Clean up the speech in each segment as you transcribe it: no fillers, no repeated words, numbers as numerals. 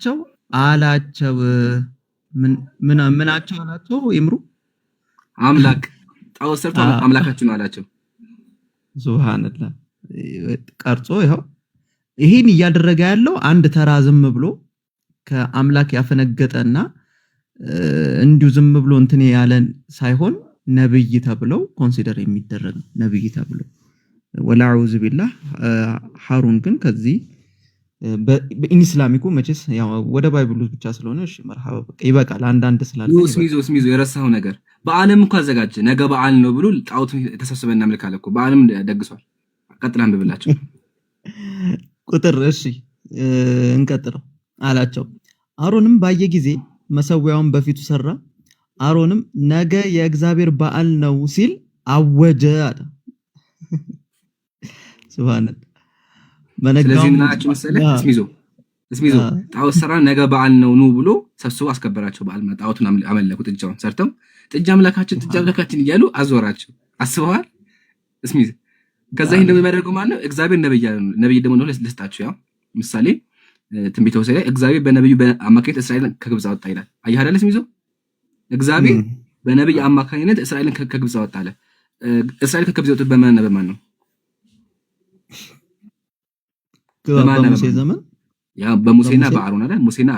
አላቸው አላቸው ምናቸው አላቸው ይምሩ አምላክ ጣዖት ሰርቶ አምላካችን ነው አላቸው። ሱብሃንአላህ ቀርጾ ይሄን እያደረገ ያለው አንድ ተራ ዝም ብሎ ከአምላክ ያፈነገጠና እንዲሁ ዝም ብሎ እንትን ያለን ሳይሆን ነብይ ተብለው ኮንሲደር የሚደረግ ነብይ ተብለው ወላዑዝ ቢላህ ሃሩን ግን ከዚህ በኢስላሚኩ መቼስ ያው ወደ ባይብሉ ብቻ ስለሆነ እሺ መርሐባ በቃ ይበቃል። አንድ ስላልከኝ ስሚዞ የረሳው ነገር በዓለም እንኳን አዘጋጀ ነገ በዓል ነው ብሎ ጣዖት ተሰብስበን እናምልካለን እኮ በዓለም ደግሷል። ቀጥላን ብብላችሁ ቁጥር እሺ እንቀጥለው አላቸው። አሮንም ባየ ጊዜ መሰዊያውን በፊቱ ሰራ። አሮንም ነገ የእግዚአብሔር በዓል ነው ሲል አወጀ አለ። ሱብሃንአላህ ስለዚህ ምናችሁ መሰለህ እስሚዞ ጣዖት ሰራ ነገ በዓል ነው ኑ ብሎ ሰብስቦ አስከበራቸው። በዓል ጣዖቱን አመለኩ። ጥጃውን ሰርተው ጥጃ አምላካችን እያሉ አዞራቸው። አስበዋል እስሚዞ ከዛ ይሄን እንደሚያደርገው ማለት ነው። እግዚአብሔር ነብይ ደግሞ ነው ልስጣችሁ። ያው ምሳሌ ትንቢተ ሆሴዕ ላይ እግዚአብሔር በነብዩ አማካኝነት እስራኤልን ከግብጽ አወጣ ይላል። አየህ አይደል እስሚዞ እግዚአብሔር በነብይ አማካኝነት እስራኤልን ከግብጽ አወጣ አለ። እስራኤል ከግብጽ የወጡት በማን ነው? በሙሴ ዘመን ያ በሙሴና በአሮን አይደል? ሙሴና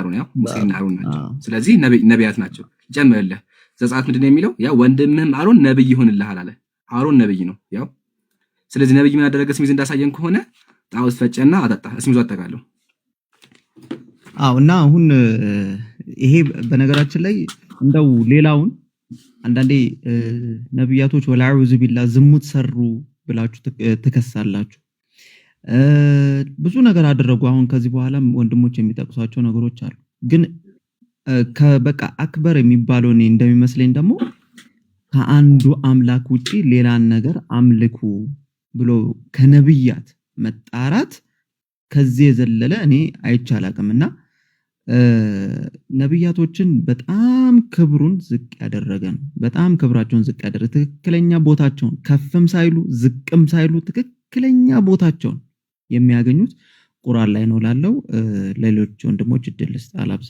አሮን ናቸው። ስለዚህ ነቢያት ናቸው። ጀመረልህ ዘጸአት ምንድነው የሚለው? ያ ወንድምህም አሮን ነብይ ይሆንልሃል አለ። አሮን ነብይ ነው። ያው ስለዚህ ነብይ ምን አደረገ? እስሚዝ እንዳሳየን ከሆነ ጣዖት ፈጨና አጠጣ። እስሚዝ አጠቃለሁ። እና አሁን ይሄ በነገራችን ላይ እንደው ሌላውን አንዳንዴ ነብያቶች ወላዑዝ ቢላ ዝሙት ሰሩ ብላችሁ ትከሳላችሁ። ብዙ ነገር አደረጉ። አሁን ከዚህ በኋላም ወንድሞች የሚጠቅሷቸው ነገሮች አሉ። ግን በቃ አክበር የሚባለው እኔ እንደሚመስለኝ ደግሞ ከአንዱ አምላክ ውጪ ሌላን ነገር አምልኩ ብሎ ከነብያት መጣራት ከዚህ የዘለለ እኔ አይቻላቅምና ነብያቶችን በጣም ክብሩን ዝቅ ያደረገ ነው። በጣም ክብራቸውን ዝቅ ያደረገ ትክክለኛ ቦታቸውን ከፍም ሳይሉ ዝቅም ሳይሉ ትክክለኛ ቦታቸውን የሚያገኙት ቁርአን ላይ ነው ላለው ሌሎች ወንድሞች እድልስ አላብዛ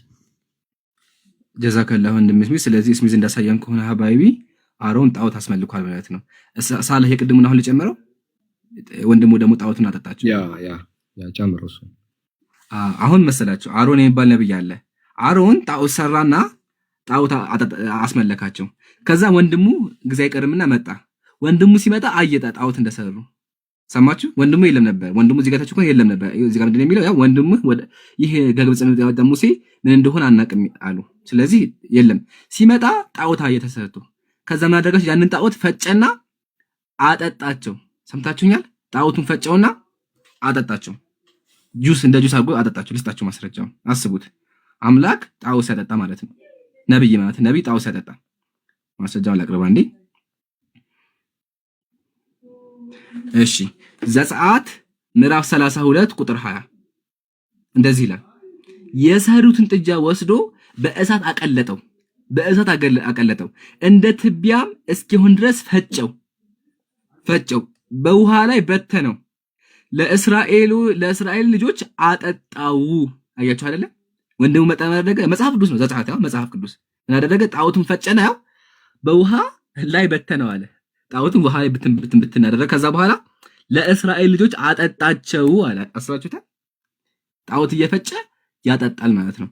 ጀዛከላሁ ወንድምህ። ስለዚህ እስሚዝ እንዳሳየን ከሆነ ሀባይቢ አሮን ጣዖት አስመልኳል ማለት ነው። ሳለህ የቅድሙን አሁን ልጨምረው ወንድሙ ደግሞ ጣዖትን አጠጣቸው። ያ ጨምረው እሱ አሁን መሰላችሁ አሮን የሚባል ነብይ አለ። አሮን ጣዖት ሰራና ጣዖት አስመለካቸው። ከዛ ወንድሙ ጊዜ አይቀርምና መጣ። ወንድሙ ሲመጣ አየጣ ጣዖት እንደሰሩ ሰማችሁ። ወንድሙ የለም ነበር። ወንድሙ እዚህ ጋር ተችኮ የለም ነበር። እዚህ ጋር ምንድነው የሚለው? ያ ወንድሙ ይሄ ከግብጽ የወጣ ሙሴ ምን እንደሆነ አናቅም አሉ። ስለዚህ የለም። ሲመጣ ጣዖት እየተሰርቶ ከዛ ምን አደረገች? ያንን ጣዖት ፈጨና አጠጣቸው። ሰምታችሁኛል? ጣዖቱን ፈጨውና አጠጣቸው። ጁስ እንደ ጁስ አድርጎ አጠጣቸው። ልስጣችሁ ማስረጃውን። አስቡት። አምላክ ጣዖት ሲያጠጣ ማለት ነው። ነብይ ማለት ነብይ ጣዖት ሲያጠጣ ማስረጃውን ላቅርባ እንዴ። እሺ ዘጸአት ምዕራፍ 32 ቁጥር 20 እንደዚህ ይላል። የሰሩትን ጥጃ ወስዶ በእሳት አቀለጠው እንደ ትቢያም እስኪሆን ድረስ ፈጨው በውሃ ላይ በተነው ለእስራኤል ልጆች አጠጣው። አያችሁ አይደለ? ወንድሙ መጣ ያደረገ መጽሐፍ ቅዱስ ነው። ዘጸአት ያው መጽሐፍ ቅዱስ እና ያደረገ ጣዖቱን ፈጨና ያው በውሃ ላይ በተነው አለ። ጣዖቱን ውሃ ላይ ብትን ያደረገ ከዛ በኋላ ለእስራኤል ልጆች አጠጣቸው አለ። አስባችሁታል? ጣዖት እየፈጨ ያጠጣል ማለት ነው።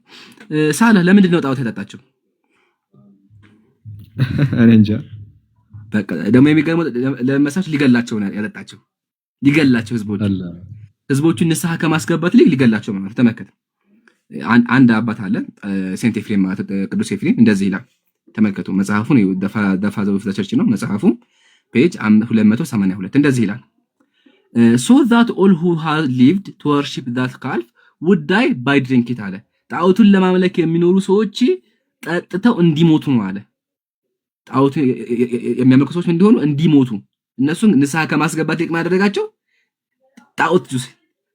ሳለህ ለምንድን ነው ጣዖት ያጠጣቸው? እኔ እንጃ። በቃ ደግሞ የሚገርመው ለመሳች ሊገላቸው ነው ያጠጣቸው። ሊገላቸው ህዝቦቹን ንስሐ ከማስገባት ሊገላቸው ማለት ተመከተ። አንድ አባት አለ ሴንት ኤፍሬም ማለት ቅዱስ ኤፍሬም እንደዚህ ይላል። ተመልከቱ መጽሐፉን ፋዘር ኦፍ ዘ ቸርች ነው መጽሐፉ ፔጅ 282 እንደዚህ ይላል። so that all who have lived to worship that calf would die by drinking it አለ። ጣዖቱን ለማምለክ የሚኖሩ ሰዎች ጠጥተው እንዲሞቱ ነው አለ። ጣዖቱ የሚያመልኩ ሰዎች እንዲሆኑ እንዲሞቱ እነሱን ንስሐ ከማስገባት ይቅማ ያደረጋቸው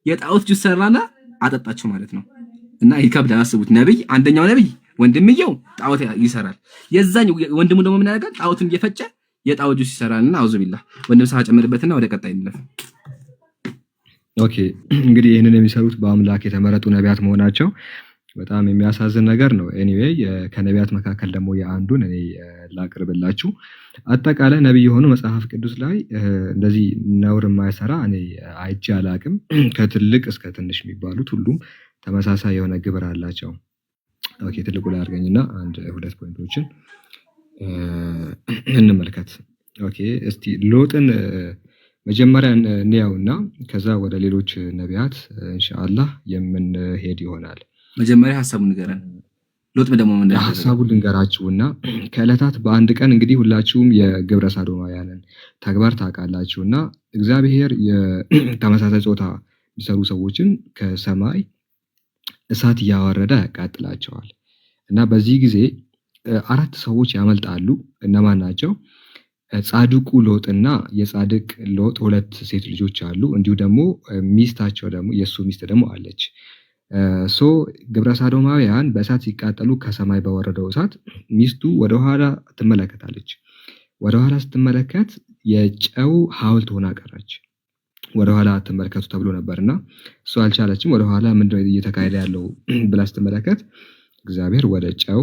የጣዖት ጁስ ሰራና አጠጣቸው ማለት ነው። እና ይከብዳል። አስቡት። ነብይ አንደኛው ነብይ ወንድምየው ጣዖት ይሰራል። የዛኝ ወንድሙ ደግሞ ምን ያደርጋል? ጣዖቱን እየፈጨ የጣዖት ጁስ ይሰራልና አውዙ ቢላህ። ወንድም ሰሃ ጨምርበትና ወደ ቀጣይ እንለፍ። ኦኬ እንግዲህ ይሄንን የሚሰሩት በአምላክ የተመረጡ ነቢያት መሆናቸው በጣም የሚያሳዝን ነገር ነው። ኤኒዌይ ከነቢያት መካከል ደግሞ የአንዱን እኔ ላቅርብላችሁ። አጠቃላይ ነቢይ የሆኑ መጽሐፍ ቅዱስ ላይ እንደዚህ ነውር የማይሰራ እኔ አይቼ አላቅም። ከትልቅ እስከ ትንሽ የሚባሉት ሁሉም ተመሳሳይ የሆነ ግብር አላቸው። ኦኬ ትልቁ ላይ አድርገኝና አንድ ሁለት ፖይንቶችን እንመልከት። ኦኬ እስቲ ሎጥን መጀመሪያ እንያውና ከዛ ወደ ሌሎች ነቢያት ኢንሻአላህ የምንሄድ ይሆናል። መጀመሪያ ሐሳቡን ንገረን። ሎጥ ደግሞ ምን እንደሆነ ሐሳቡን ልንገራችሁና ከዕለታት በአንድ ቀን እንግዲህ ሁላችሁም የግብረ ሰዶማውያንን ተግባር ታውቃላችሁና እግዚአብሔር የተመሳሳይ ጾታ የሚሰሩ ሰዎችን ከሰማይ እሳት እያወረደ ያቃጥላቸዋል። እና በዚህ ጊዜ 4 ሰዎች ያመልጣሉ። እነማን ናቸው? ጻድቁ ሎጥና የጻድቅ ሎጥ 2 ሴት ልጆች አሉ። እንዲሁ ደግሞ ሚስታቸው ደግሞ የሱ ሚስት ደግሞ አለች። ግብረ ሰዶማውያን በእሳት ሲቃጠሉ ከሰማይ በወረደው እሳት ሚስቱ ወደኋላ ትመለከታለች። ወደኋላ ስትመለከት የጨው ሐውልት ሆና ቀረች። ወደኋላ ትመለከቱ ተብሎ ነበርና እሱ አልቻለችም። ወደኋላ ምንድነው እየተካሄደ ያለው ብላ ስትመለከት እግዚአብሔር ወደ ጨው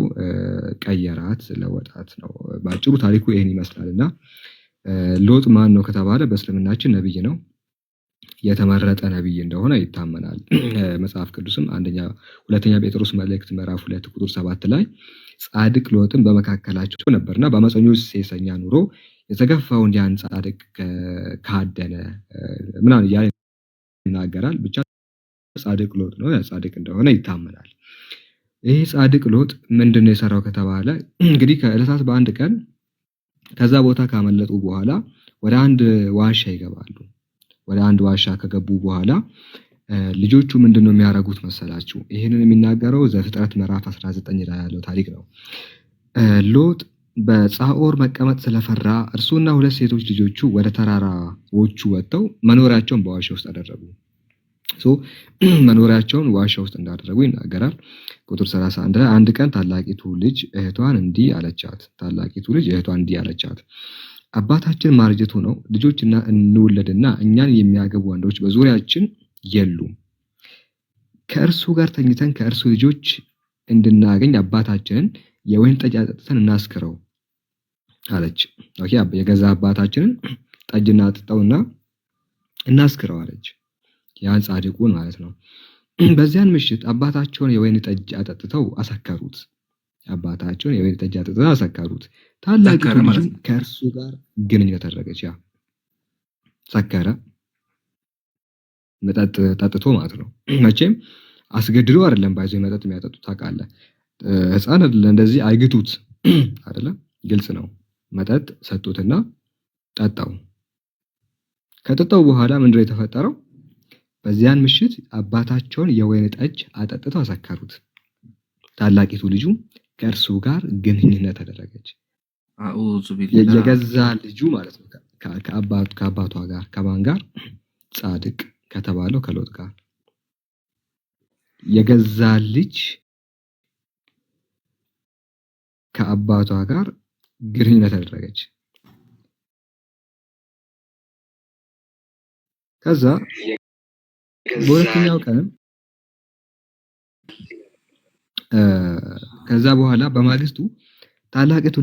ቀየራት፣ ለወጣት ነው። ባጭሩ ታሪኩ ይሄን ይመስላልና ሎጥ ማን ነው ከተባለ በእስልምናችን ነብይ ነው። የተመረጠ ነብይ እንደሆነ ይታመናል። መጽሐፍ ቅዱስም ሁለተኛ ጴጥሮስ መልእክት ምዕራፍ 2 ቁጥር 7 ላይ ጻድቅ ሎጥን በመካከላቸው ነበርና በአመፀኞች ሴሰኛ ኑሮ የተገፋውን ያን ጻድቅ ካደነ ምናምን እያለ ይናገራል። ብቻ ጻድቅ ሎጥ ነው፣ ጻድቅ እንደሆነ ይታመናል። ይሄ ጻድቅ ሎጥ ምንድነው የሰራው ከተባለ እንግዲህ ከዕለታት በአንድ ቀን ከዛ ቦታ ካመለጡ በኋላ ወደ አንድ ዋሻ ይገባሉ። ወደ አንድ ዋሻ ከገቡ በኋላ ልጆቹ ምንድነው የሚያደርጉት መሰላችሁ? ይሄንን የሚናገረው ዘፍጥረት ምዕራፍ 19 ላይ ያለው ታሪክ ነው። ሎጥ በጻኦር መቀመጥ ስለፈራ እርሱና 2 ሴቶች ልጆቹ ወደ ተራራዎቹ ወጥተው መኖሪያቸውን በዋሻ ውስጥ አደረጉ። መኖሪያቸውን ዋሻ ውስጥ እንዳደረጉ ይናገራል። ቁጥር 31 ላይ አንድ ቀን ታላቂቱ ልጅ እህቷን እንዲህ አለቻት፣ አባታችን ማርጀቱ ነው፣ ልጆችና እንውለድና እኛን የሚያገቡ ወንዶች በዙሪያችን የሉም። ከእርሱ ጋር ተኝተን ከእርሱ ልጆች እንድናገኝ አባታችንን የወይን ጠጅ አጠጥተን እናስክረው አለች። ኦኬ የገዛ አባታችንን ጠጅና አጥጠውና እናስክረው አለች። ያን ጻድቁን ማለት ነው። በዚያን ምሽት አባታቸውን የወይን ጠጅ አጠጥተው አሰከሩት። ታላቂቱ ልጅ ከእርሱ ጋር ግንኙነት አደረገች። ያ ሰከረ፣ መጠጥ ጠጥቶ ማለት ነው። መቼም አስገድዶ አይደለም ባይዞ መጠጥ የሚያጠጡት ታውቃለህ። ህፃን አይደለ እንደዚህ አይግቱት አይደለ? ግልጽ ነው። መጠጥ ሰጡትና ጠጣው። ከጠጣው በኋላ ምንድነው የተፈጠረው? በዚያን ምሽት አባታቸውን የወይን ጠጅ አጠጥተው አሰከሩት። ታላቂቱ ልጁ ከእርሱ ጋር ግንኙነት አደረገች። አኡዙ ቢላህ። የገዛ ልጁ ማለት ነው ከአባቷ ጋር ከማን ጋር? ጻድቅ ከተባለው ከሎጥ ጋር የገዛ ልጅ ከአባቷ ጋር ግንኙነት አደረገች። ከዛ በሁለተኛው ቀን ከዛ በኋላ በማግስቱ ታላቂቱ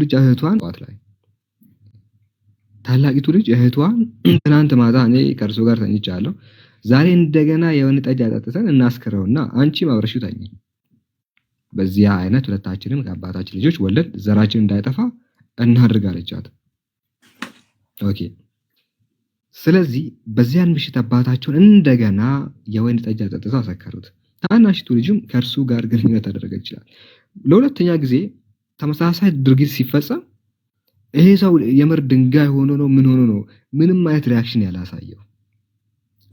ልጅ እህቷን ትናንት ማታ እኔ ከእርሱ ጋር ተኝቻለሁ፣ ዛሬ እንደገና የወይን ጠጅ አጠጥተን እናስክረውና አንቺም አብረሽው ተኚ። በዚያ አይነት ሁለታችንም ከአባታችን ልጆች ወለድ፣ ዘራችን እንዳይጠፋ እናድርግ አለቻት። ኦኬ ስለዚህ በዚያን ምሽት አባታቸውን እንደገና የወይን ጠጅ አጠጥተው አሰከሩት። ታናሽቱ ልጅም ከእርሱ ጋር ግንኙነት አደረገች ይላል። ለሁለተኛ ጊዜ ተመሳሳይ ድርጊት ሲፈጸም ይሄ ሰው የምር ድንጋይ ሆኖ ነው ምን ሆኖ ነው ምንም አይነት ሪአክሽን ያላሳየው?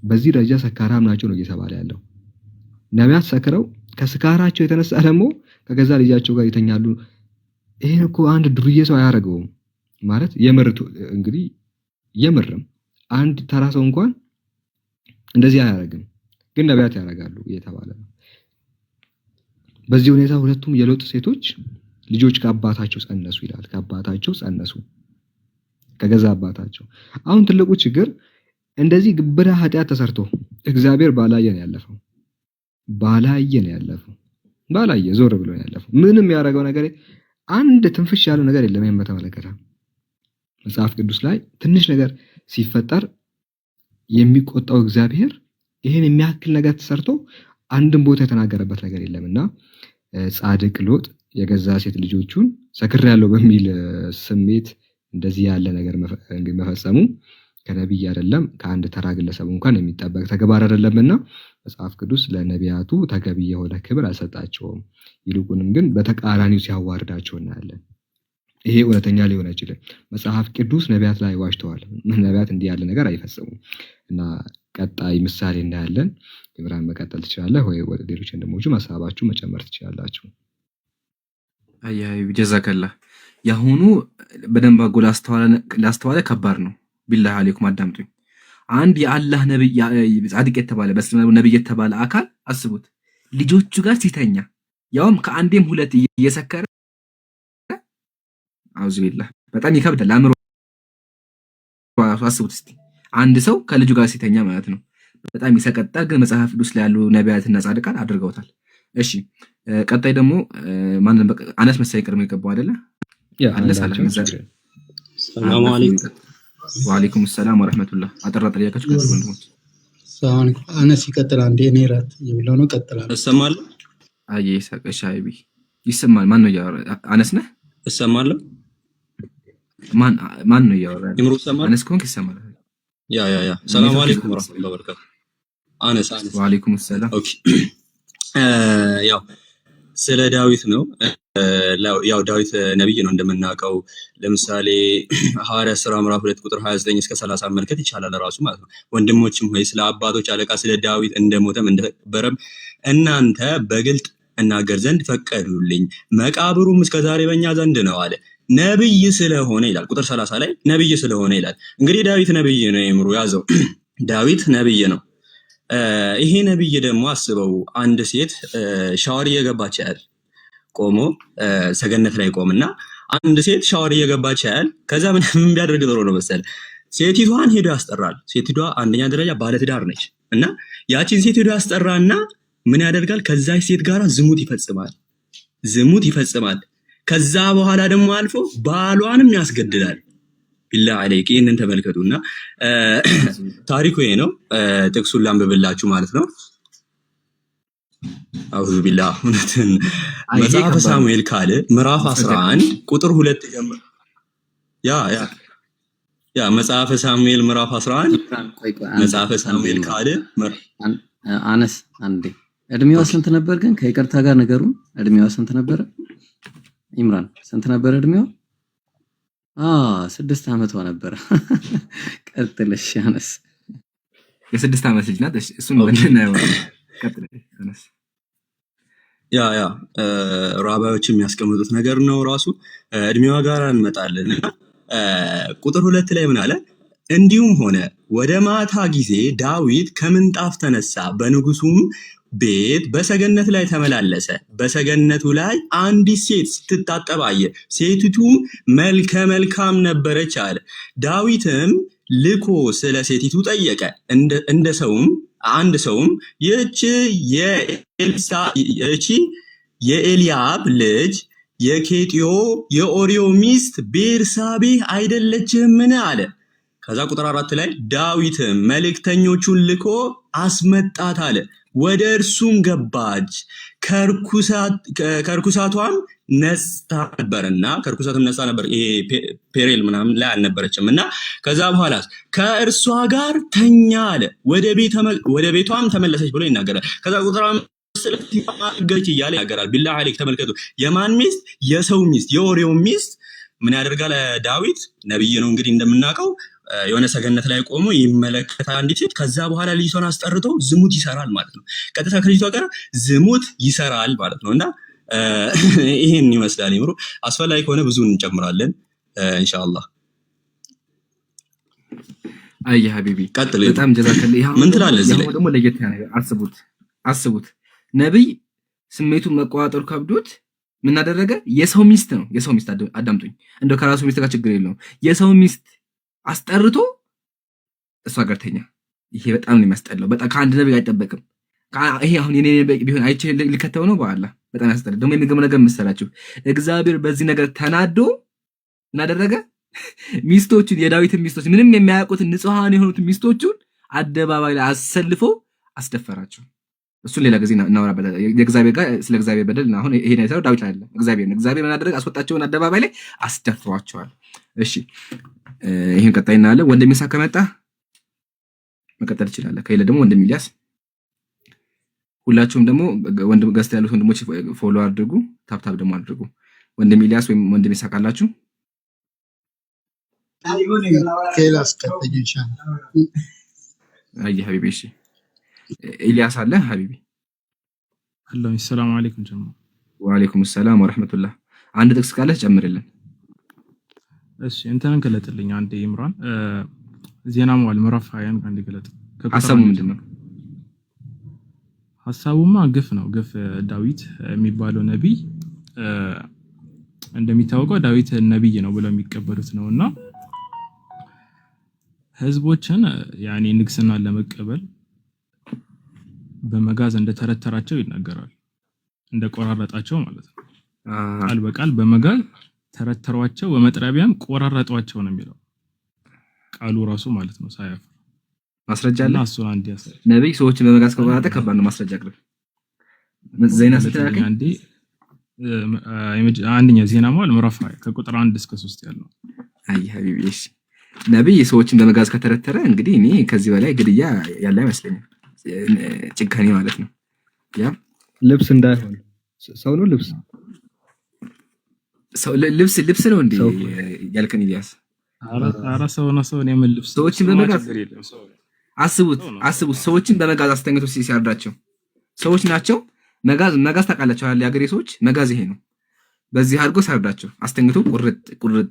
በዚህ ደረጃ ሰካራም ናቸው ነው እየተባለ ያለው። ነቢያት ሰክረው ከስካራቸው የተነሳ ደግሞ ከገዛ ልጃቸው ጋር ይተኛሉ። ይሄን እኮ አንድ ዱርዬ ሰው አያደርገውም ማለት እንግዲህ የምርም አንድ ተራ ሰው እንኳን እንደዚህ አያደርግም፣ ግን ነቢያት ያደርጋሉ እየተባለ ነው። በዚህ ሁኔታ ሁለቱም የሎጥ ሴቶች ልጆች ከአባታቸው ጸነሱ ይላል። ከአባታቸው ጸነሱ፣ ከገዛ አባታቸው። አሁን ትልቁ ችግር እንደዚህ ግብረ ኃጢአት ተሰርቶ እግዚአብሔር ባላየ ነው ያለፈው። ባላየ ዞር ብሎ ያለፈው ምንም ያደረገው ነገር አንድ ትንፍሽ ያለው ነገር የለም። ይሄን በተመለከተ መጽሐፍ ቅዱስ ላይ ትንሽ ነገር ሲፈጠር የሚቆጣው እግዚአብሔር ይሄን የሚያክል ነገር ተሰርቶ አንድም ቦታ የተናገረበት ነገር የለምና ጻድቅ ሎጥ የገዛ ሴት ልጆቹን ሰክሬያለሁ በሚል ስሜት እንደዚህ ያለ ነገር መፈጸሙ ከነብይ አይደለም ከአንድ ተራ ግለሰብ እንኳን የሚጠበቅ ተግባር አይደለምና መጽሐፍ ቅዱስ ለነቢያቱ ተገቢ የሆነ ክብር አልሰጣቸውም። ይልቁንም ግን በተቃራኒው ሲያዋርዳቸው እናያለን። ይሄ እውነተኛ ሊሆን አይችልም። መጽሐፍ ቅዱስ ነቢያት ላይ ዋሽተዋል። ነቢያት እንዲህ ያለ ነገር አይፈጽሙም እና ቀጣይ ምሳሌ እናያለን። ኢብራሂም መቀጠል ትችላለህ ወይ ወደ ሌሎች እንደሞቹ ሐሳባችሁ መጨመር ትችላላችሁ። አያይ ጀዛከላ ያሁኑ በደንብ አጎል ላስተዋለ ከባድ ነው። ቢላህ አለይኩም አዳምጡኝ። አንድ የአላህ ነብይ ጻድቅ የተባለ በእስልምና ነብይ የተባለ አካል አስቡት ልጆቹ ጋር ሲተኛ ያውም ከአንዴም ሁለት እየሰከረ አውዝ ቢላህ በጣም ይከብዳል። አእምሮ አስቡት እስቲ አንድ ሰው ከልጁ ጋር ሲተኛ ማለት ነው። በጣም ይሰቀጣል። ግን መጽሐፍ ቅዱስ ላይ ያሉ ነቢያትና ጻድቃን አድርገውታል። እሺ ቀጣይ ደግሞ ማንን አነስ መሳይ ቅርም የገባው አይደለ? አነስ ሰላም አለይኩም ወአለይኩም ሰላም ወራህመቱላህ። አጠራጣ ያካችሁ ከዚህ ወንድሞች ሰላም አነስ ይቀጥል። አንዴ እኔ ራት ይብለው ነው ቀጥላል። እሰማለሁ። አይ ሻይቢ ይሰማል። ማን ነው ያወራ? አነስ ነህ? እሰማለሁ። ማን ነው ያወራ? ይምሩ እሰማለሁ። አነስ ኮንክ ይሰማል። ያ ሰላም አለይኩም ወራህመቱላሂ ወበረካቱ። አነስ ወአለይኩም ሰላም። ኦኬ ያው ስለ ዳዊት ነው። ያው ዳዊት ነብይ ነው እንደምናውቀው። ለምሳሌ ሐዋርያት ሥራ ምዕራፍ 2 ቁጥር 29 እስከ 30 መልከት ይቻላል ራሱ ማለት ነው። ወንድሞችም ሆይ ስለ አባቶች አለቃ ስለ ዳዊት እንደሞተም እንደተቀበረም እናንተ በግልጥ እናገር ዘንድ ፈቀዱልኝ፣ መቃብሩም እስከዛሬ በእኛ ዘንድ ነው አለ። ነብይ ስለሆነ ይላል ቁጥር 30 ላይ ነብይ ስለሆነ ይላል። እንግዲህ ዳዊት ነብይ ነው። ይምሩ ያዘው ዳዊት ነብይ ነው። ይሄ ነብይ ደግሞ አስበው አንድ ሴት ሻወር እየገባች ያያል። ቆሞ ሰገነት ላይ ቆምና አንድ ሴት ሻወር እየገባች ያያል። ከዛ ምን ቢያደርግ ጥሩ ነው መሰል ሴቲቷን ሄዶ ያስጠራል። ሴቲቷ አንደኛ ደረጃ ባለትዳር ነች እና ያቺን ሴት ሄዶ ያስጠራና ምን ያደርጋል? ከዛች ሴት ጋር ዝሙት ይፈጽማል። ከዛ በኋላ ደግሞ አልፎ ባሏንም ያስገድላል። ቢላህ አለይክ ይሄንን ተመልከቱና ታሪኩ ይሄ ነው። ጥቅሱን ላንብብላችሁ ማለት ነው። አውዙ ቢላህ እውነትን መጽሐፈ ሳሙኤል ካለ ምዕራፍ 11 ቁጥር 2 ጀምሮ ያ መጽሐፈ ሳሙኤል ምዕራፍ 11 መጽሐፈ ሳሙኤል ካለ አነስ አንዴ እድሜዋ ስንት ነበር ግን ከይቅርታ ጋር ነገሩን እድሜዋ ስንት ነበር? ኢምራን ስንት ነበር እድሜዋ? 6 ዓመቷ ነበር። ቀጥልሽ አነስ። የ6 ዓመት ልጅ ናት። እሱን ወንድና ቀጥልሽ አነስ። ያ ራባዮች የሚያስቀምጡት ነገር ነው ራሱ እድሜዋ ጋር እንመጣለን። ቁጥር 2 ላይ ምን አለ? እንዲሁም ሆነ ወደ ማታ ጊዜ ዳዊት ከምንጣፍ ተነሳ፣ በንጉሱም ቤት በሰገነት ላይ ተመላለሰ። በሰገነቱ ላይ አንዲት ሴት ስትታጠብ አየ። ሴቲቱም መልከ መልካም ነበረች አለ። ዳዊትም ልኮ ስለ ሴቲቱ ጠየቀ። አንድ ሰውም ይህች የኤልያብ ልጅ የኬጢዮ የኦሪዮ ሚስት ቤርሳቤህ አይደለችምን አለ። ከዛ ቁጥር 4 ላይ ዳዊትም መልእክተኞቹን ልኮ አስመጣት አለ። ወደ እርሱም ገባች፣ ከርኩሳቷም ነጽታ ነበርና ከርኩሳቱም ነጽታ ነበር። ይሄ ፔሬል ምናምን ላይ አልነበረችም እና ከዛ በኋላ ከእርሷ ጋር ተኛ አለ። ወደ ቤቷም ተመለሰች ብሎ ይናገራል። ከዛ ቁጥር ስለትማገች እያለ ይናገራል። ቢላህ አለይክ ተመልከቱ። የማን ሚስት? የሰው ሚስት፣ የኦሪዮ ሚስት። ምን ያደርጋል? ዳዊት ነብይ ነው እንግዲህ እንደምናውቀው የሆነ ሰገነት ላይ ቆሞ ይመለከታል አንዲት ሴት። ከዛ በኋላ ልጅቷን አስጠርቶ ዝሙት ይሰራል ማለት ነው። ቀጥታ ከልጅቷ ጋር ዝሙት ይሰራል ማለት ነው እና ይሄን ይመስላል። ይምሩ አስፈላጊ ከሆነ ብዙ እንጨምራለን ኢንሻአላህ። አይ ሀቢቢ ቀጥል። በጣም ጀዛከላህ። ምን ትላለህ? እዚህ ላይ ደግሞ ለየት ያለ አስቡት። ነብይ ስሜቱን መቋጠር ከብዶት ምን አደረገ? የሰው ሚስት አዳምጡኝ። እንደው ከራሱ ሚስት ጋር ችግር የለውም። የሰው ሚስት አስጠርቶ እሷ ጋር ተኛ። ይሄ በጣም ነው የሚያስጠላው። በጣም ከአንድ ነብይ አይጠበቅም። ይሄ አሁን የኔ ቢሆን አይቼ ልከተው ነው በኋላ በጣም ያስጠላ። ደግሞ የሚገርም ነገር መሰላችሁ እግዚአብሔር በዚህ ነገር ተናዶ እናደረገ ሚስቶቹን የዳዊትን ሚስቶች ምንም የሚያውቁትን ንጹሃን የሆኑትን ሚስቶቹን አደባባይ ላይ አሰልፎ አስደፈራቸው። እሱን ሌላ ጊዜ እናወራበታለን። የእግዚአብሔር ጋር ስለ እግዚአብሔር በደል አሁን ይሄ ነው የሰራው ዳዊት አይደለም እግዚአብሔር ነው። እግዚአብሔር ምን አደረገ? አስወጣቸውን አደባባይ ላይ አስደፍሯቸዋል። እሺ ይሄን ቀጣይ እናያለን። ወንድም ይስሐቅ ከመጣ መቀጠል ይችላል። ከሌለ ደግሞ ወንድም ኢልያስ። ሁላችሁም ደግሞ ወንድም ገዝታ ያሉት ወንድሞች ፎሎ አድርጉ፣ ታፕታፕ ደግሞ አድርጉ። ወንድም ኢልያስ ወይም ወንድም ይስሐቅ አላችሁ? ኬላስ ከተኝ ኢንሻአላህ። አይ ሀቢቢ እሺ ኢልያስ አለ ሀቢቢ? አላህ ሰላም አለይኩም ጀማ። ወአለይኩም ሰላም ወራህመቱላህ። አንድ ጥቅስ ካለ ጨምርልን። እሺ እንተን ከለጥልኝ አንዴ ኢምራን ዜና መዋዕል ምዕራፍ 20 አንዴ ገለጥ። ሐሳቡ ምንድነው? ሐሳቡማ ግፍ ነው። ግፍ ዳዊት የሚባለው ነብይ እንደሚታወቀው ዳዊት ነብይ ነው ብለው የሚቀበሉት ነውና ህዝቦችን ያኔ ንግስናን ለመቀበል በመጋዝ እንደተረተራቸው ይናገራል። እንደቆራረጣቸው ማለት ነው። ቃል በቃል በመጋዝ ተረተሯቸው በመጥረቢያም ቆራረጧቸው ነው የሚለው ቃሉ ራሱ ማለት ነው። ሳያፍ ማስረጃ አለ። እሱ አንድ ያሳይ ነብይ ሰዎችን በመጋዝ ቆራረጠ። ከባድ ነው። ማስረጃ አቅርብ። ዜና ስትላከ አንዴ አንደኛ ዜና መዋዕል ምዕራፍ 20 ከቁጥር 1 እስከ 3 ያለው። አይ ሀቢቢ እሺ ነብይ ሰዎችን በመጋዝ ከተረተረ እንግዲህ እኔ ከዚህ በላይ ግድያ ያለ አይመስለኝም። ጭካኔ ማለት ነው። ያ ልብስ እንዳይሆን ሰው ነው ልብስ ሰው ልብስ ነው እንዴ ያልከን ኢልያስ? አራ ሰው ነው ሰው ነው የምልብስ ሰዎችን በመጋዝ አስቡት ሰዎችን በመጋዝ አስተኝቶ ሲያርዳቸው ሰዎች ናቸው። መጋዝ ታውቃላችሁ አይደል? የአገሬ ሰዎች መጋዝ ይሄ ነው። በዚህ አድርጎ ሲያርዳቸው አስተኝቶ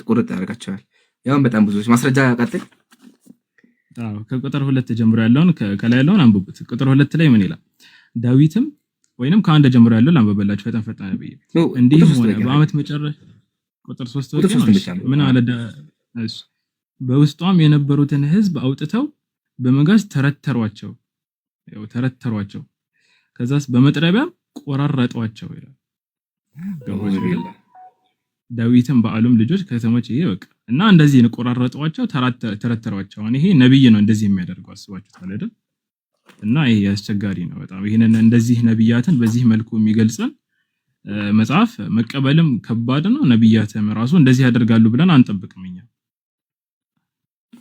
ቁርጥ ያደርጋቸዋል። ያው በጣም ብዙ ማስረጃ ቀጥል። ከቁጥር 2 ጀምሮ ያለውን ከላይ ያለውን አንብቡት። ቁጥር 2 ላይ ምን ይላል? ዳዊትም ወይንም ከአንድ ጀምሮ ያለውን አንብበላችሁ ፈጠን ነብይ እንዲህ ሆነ በአመት መጨረሻ ቁጥር 3 ምን አለ? በውስጧም የነበሩትን ህዝብ አውጥተው በመጋዝ ተረተሯቸው። ያው ተረተሯቸው ከዛስ በመጥረቢያም ቆራረጧቸው ይላል። ዳዊትም በአሉም ልጆች ከተሞች ይሄ በቃ እና እንደዚህ ነው ቆራረጧቸው፣ ተረተሯቸው። ይሄ ነብይ ነው እንደዚህ የሚያደርገው አስባችሁታል አይደል? እና ይሄ አስቸጋሪ ነው በጣም። ይሄንን እንደዚህ ነብያትን በዚህ መልኩ የሚገልጽን መጽሐፍ መቀበልም ከባድ ነው። ነብያትም ራሱ እንደዚህ ያደርጋሉ ብለን አንጠብቅም እኛ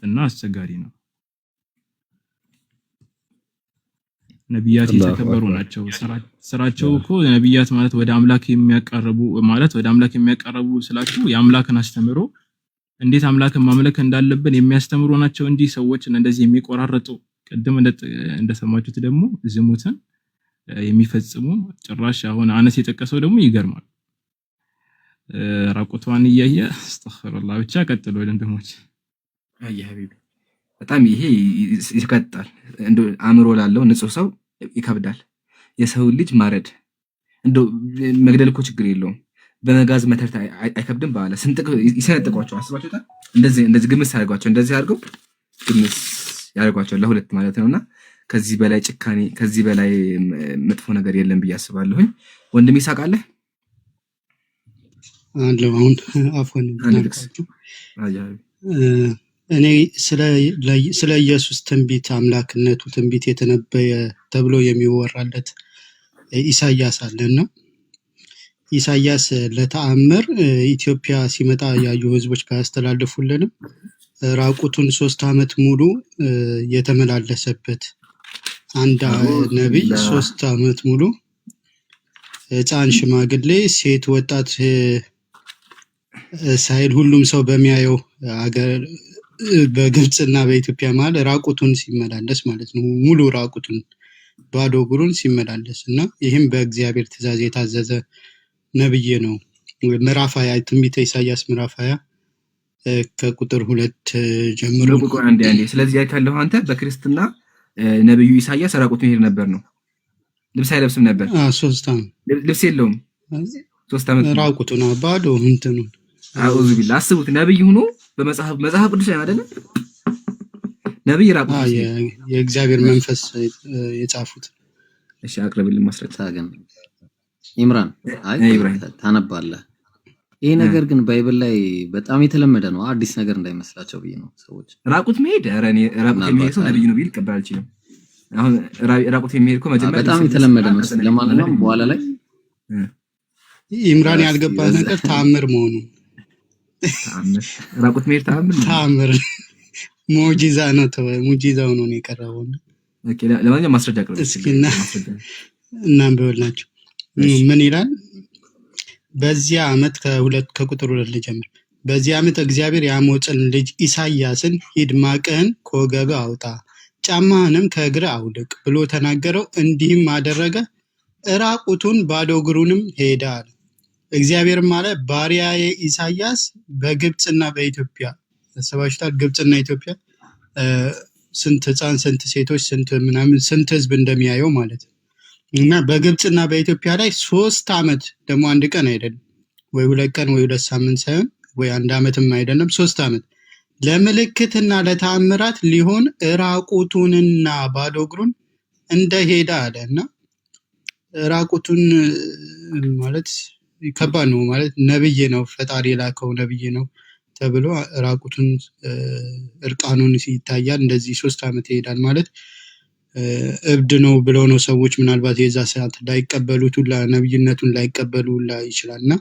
እና አስቸጋሪ ነው። ነብያት የተከበሩ ናቸው። ስራቸው እኮ ነብያት ማለት ወደ አምላክ የሚያቀርቡ ስላችሁ የአምላክን አስተምሮ እንዴት አምላክን ማምለክ እንዳለብን የሚያስተምሩ ናቸው እንጂ ሰዎችን እንደዚህ የሚቆራረጡ ቅድም እንደሰማችሁት ደግሞ ዝሙትን የሚፈጽሙ ጭራሽ አሁን አነስ የጠቀሰው ደግሞ ይገርማል። ራቁቷን እያየ አስተግፍሩላህ ብቻ ቀጥሎ ወንድሞች። አይ ሀቢቢ በጣም ይሄ ይከታል። እንደ አእምሮ ላለው ንጹህ ሰው ይከብዳል። የሰው ልጅ ማረድ እንደ መግደል እኮ ችግር የለውም። በመጋዝ መተርታ አይከብድም። በኋላ ስንጥቅ ይሰነጥቋቸው አስባችሁታል። እንደዚህ ግምስ ያደርጓቸው እንደዚህ አድርገው ግምስ ያደርጓቸው ለሁለት ማለት ነውና ከዚህ በላይ ጭካኔ ከዚህ በላይ መጥፎ ነገር የለም ብዬ አስባለሁኝ። ወንድም ይስሐቅ አለ አሁን አፎን እኔ ስለ ኢየሱስ ትንቢት አምላክነቱ ትንቢት የተነበየ ተብሎ የሚወራለት ኢሳይያስ አለና ኢሳይያስ ለተአምር ኢትዮጵያ ሲመጣ ያዩ ህዝቦች ባያስተላልፉልንም ራቁቱን 3 ዓመት ሙሉ የተመላለሰበት አንድ ነብይ 3 ዓመት ሙሉ ህፃን፣ ሽማግሌ፣ ሴት፣ ወጣት ሳይል ሁሉም ሰው በሚያየው ሀገር በግብጽና በኢትዮጵያ መሃል ራቁቱን ሲመላለስ ማለት ነው። ሙሉ ራቁቱን ባዶ እግሩን ሲመላለስ እና ይህም በእግዚአብሔር ትእዛዝ የታዘዘ ነብይ ነው። ምዕራፍ 20 ትንቢተ ኢሳይያስ ምዕራፍ 20 ከቁጥር 2 ጀምሮ ቁጥር 1 ስለዚህ ያካለው አንተ በክርስትና ነብዩ ኢሳይያስ ራቁቱን ይሄድ ነበር ነው። ልብስ አይለብስም ነበር። 3 ዓመት ልብስ የለውም። 3 ዓመት ራቁቱን ባዶ እንትኑ አውዙ ቢላ አስቡት። ነብይ ሆኖ በመጽሐፍ ቅዱስ ላይ አይደለም ነብይ ራቁቱን የእግዚአብሔር መንፈስ የጻፉት እሺ አቅርብልኝ ማስረጃ። ታገን ኢምራን አይ ኢብራሂም ታነባለህ። ይሄ ነገር ግን ባይብል ላይ በጣም የተለመደ ነው። አዲስ ነገር እንዳይመስላቸው ብዬ ነው ሰዎች። ራቁት መሄድ ኧረ እኔ ራቁት የሚሄድ ሰው ነብይ ነው ቢል ቀበል አልችልም። አሁን ራቁት የሚሄድ እኮ መጀመሪያ በጣም የተለመደ ነው። ለማንኛውም በኋላ ላይ ኢምራን ያልገባ ነገር ተአምር መሆኑ ተአምር ራቁት መሄድ ተአምር ሙጂዛ ነው። ሙጂዛው ነው የቀረበው። ኦኬ ለማንኛውም ማስረጃ አቅርብ እስኪና እናንብብላችሁ ምን ይላል? በዚያ ዓመት ከቁጥር 2 ልጀምር። በዚህ ዓመት እግዚአብሔር የአሞጽን ልጅ ኢሳያስን ሂድ ማቅህን ከወገብህ አውጣ ጫማህንም ከእግርህ አውልቅ ብሎ ተናገረው። እንዲህም አደረገ፣ ራቁቱን ባዶ እግሩንም ሄደ አለ። እግዚአብሔርም አለ ባሪያዬ ኢሳያስ በግብፅና በኢትዮጵያ ተሰባሽቷል። ግብፅና ኢትዮጵያ ስንት ህፃን ስንት ሴቶች ስንት ምናምን ስንት ህዝብ እንደሚያየው ማለት ነው። እና በግብፅና በኢትዮጵያ ላይ 3 ዓመት ደግሞ አንድ ቀን አይደለም ወይ 2 ቀን ወይ 2 ሳምንት ሳይሆን ወይ 1 ዓመትም አይደለም 3 ዓመት ለምልክትና ለተአምራት ሊሆን ራቁቱንና ባዶ እግሩን እንደሄደ አለ። እና ራቁቱን ማለት ከባድ ነው ማለት ነብይ ነው፣ ፈጣሪ የላከው ነብይ ነው ተብሎ ራቁቱን እርቃኑን ይታያል። እንደዚህ 3 ዓመት ይሄዳል ማለት እብድ ነው ብለው ነው ሰዎች ምናልባት የዛ ሰዓት ላይቀበሉት ሁላ ነብይነቱን ላይቀበሉ ሁላ ይችላልና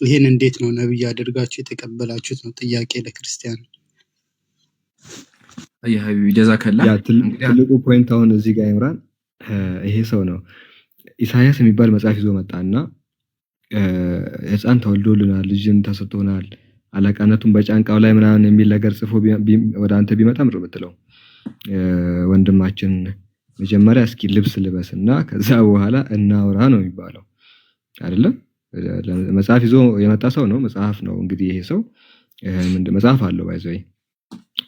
ይሄን እንዴት ነው ነብይ አድርጋችሁ የተቀበላችሁት ነው ጥያቄ ለክርስቲያን። አይ ሀቢቢ ጀዛከላ። ያ ትልቁ ፖይንት አሁን እዚህ ጋር ይምራን ይሄ ሰው ነው ኢሳያስ የሚባል መጽሐፍ ይዞ መጣና ህፃን ተወልዶልናል፣ ልጅን ተሰጥቶናል፣ አለቃነቱን በጫንቃው ላይ ምናምን የሚል ነገር ጽፎ ወደ አንተ ቢመጣ ምር ብትለው ወንድማችን መጀመሪያ እስኪ ልብስ ልበስና ከዛ በኋላ እናውራ ነው የሚባለው አይደለም። መጽሐፍ ይዞ የመጣ ሰው ነው፣ መጽሐፍ ነው እንግዲህ ይሄ ሰው መጽሐፍ አለው ባይዘይ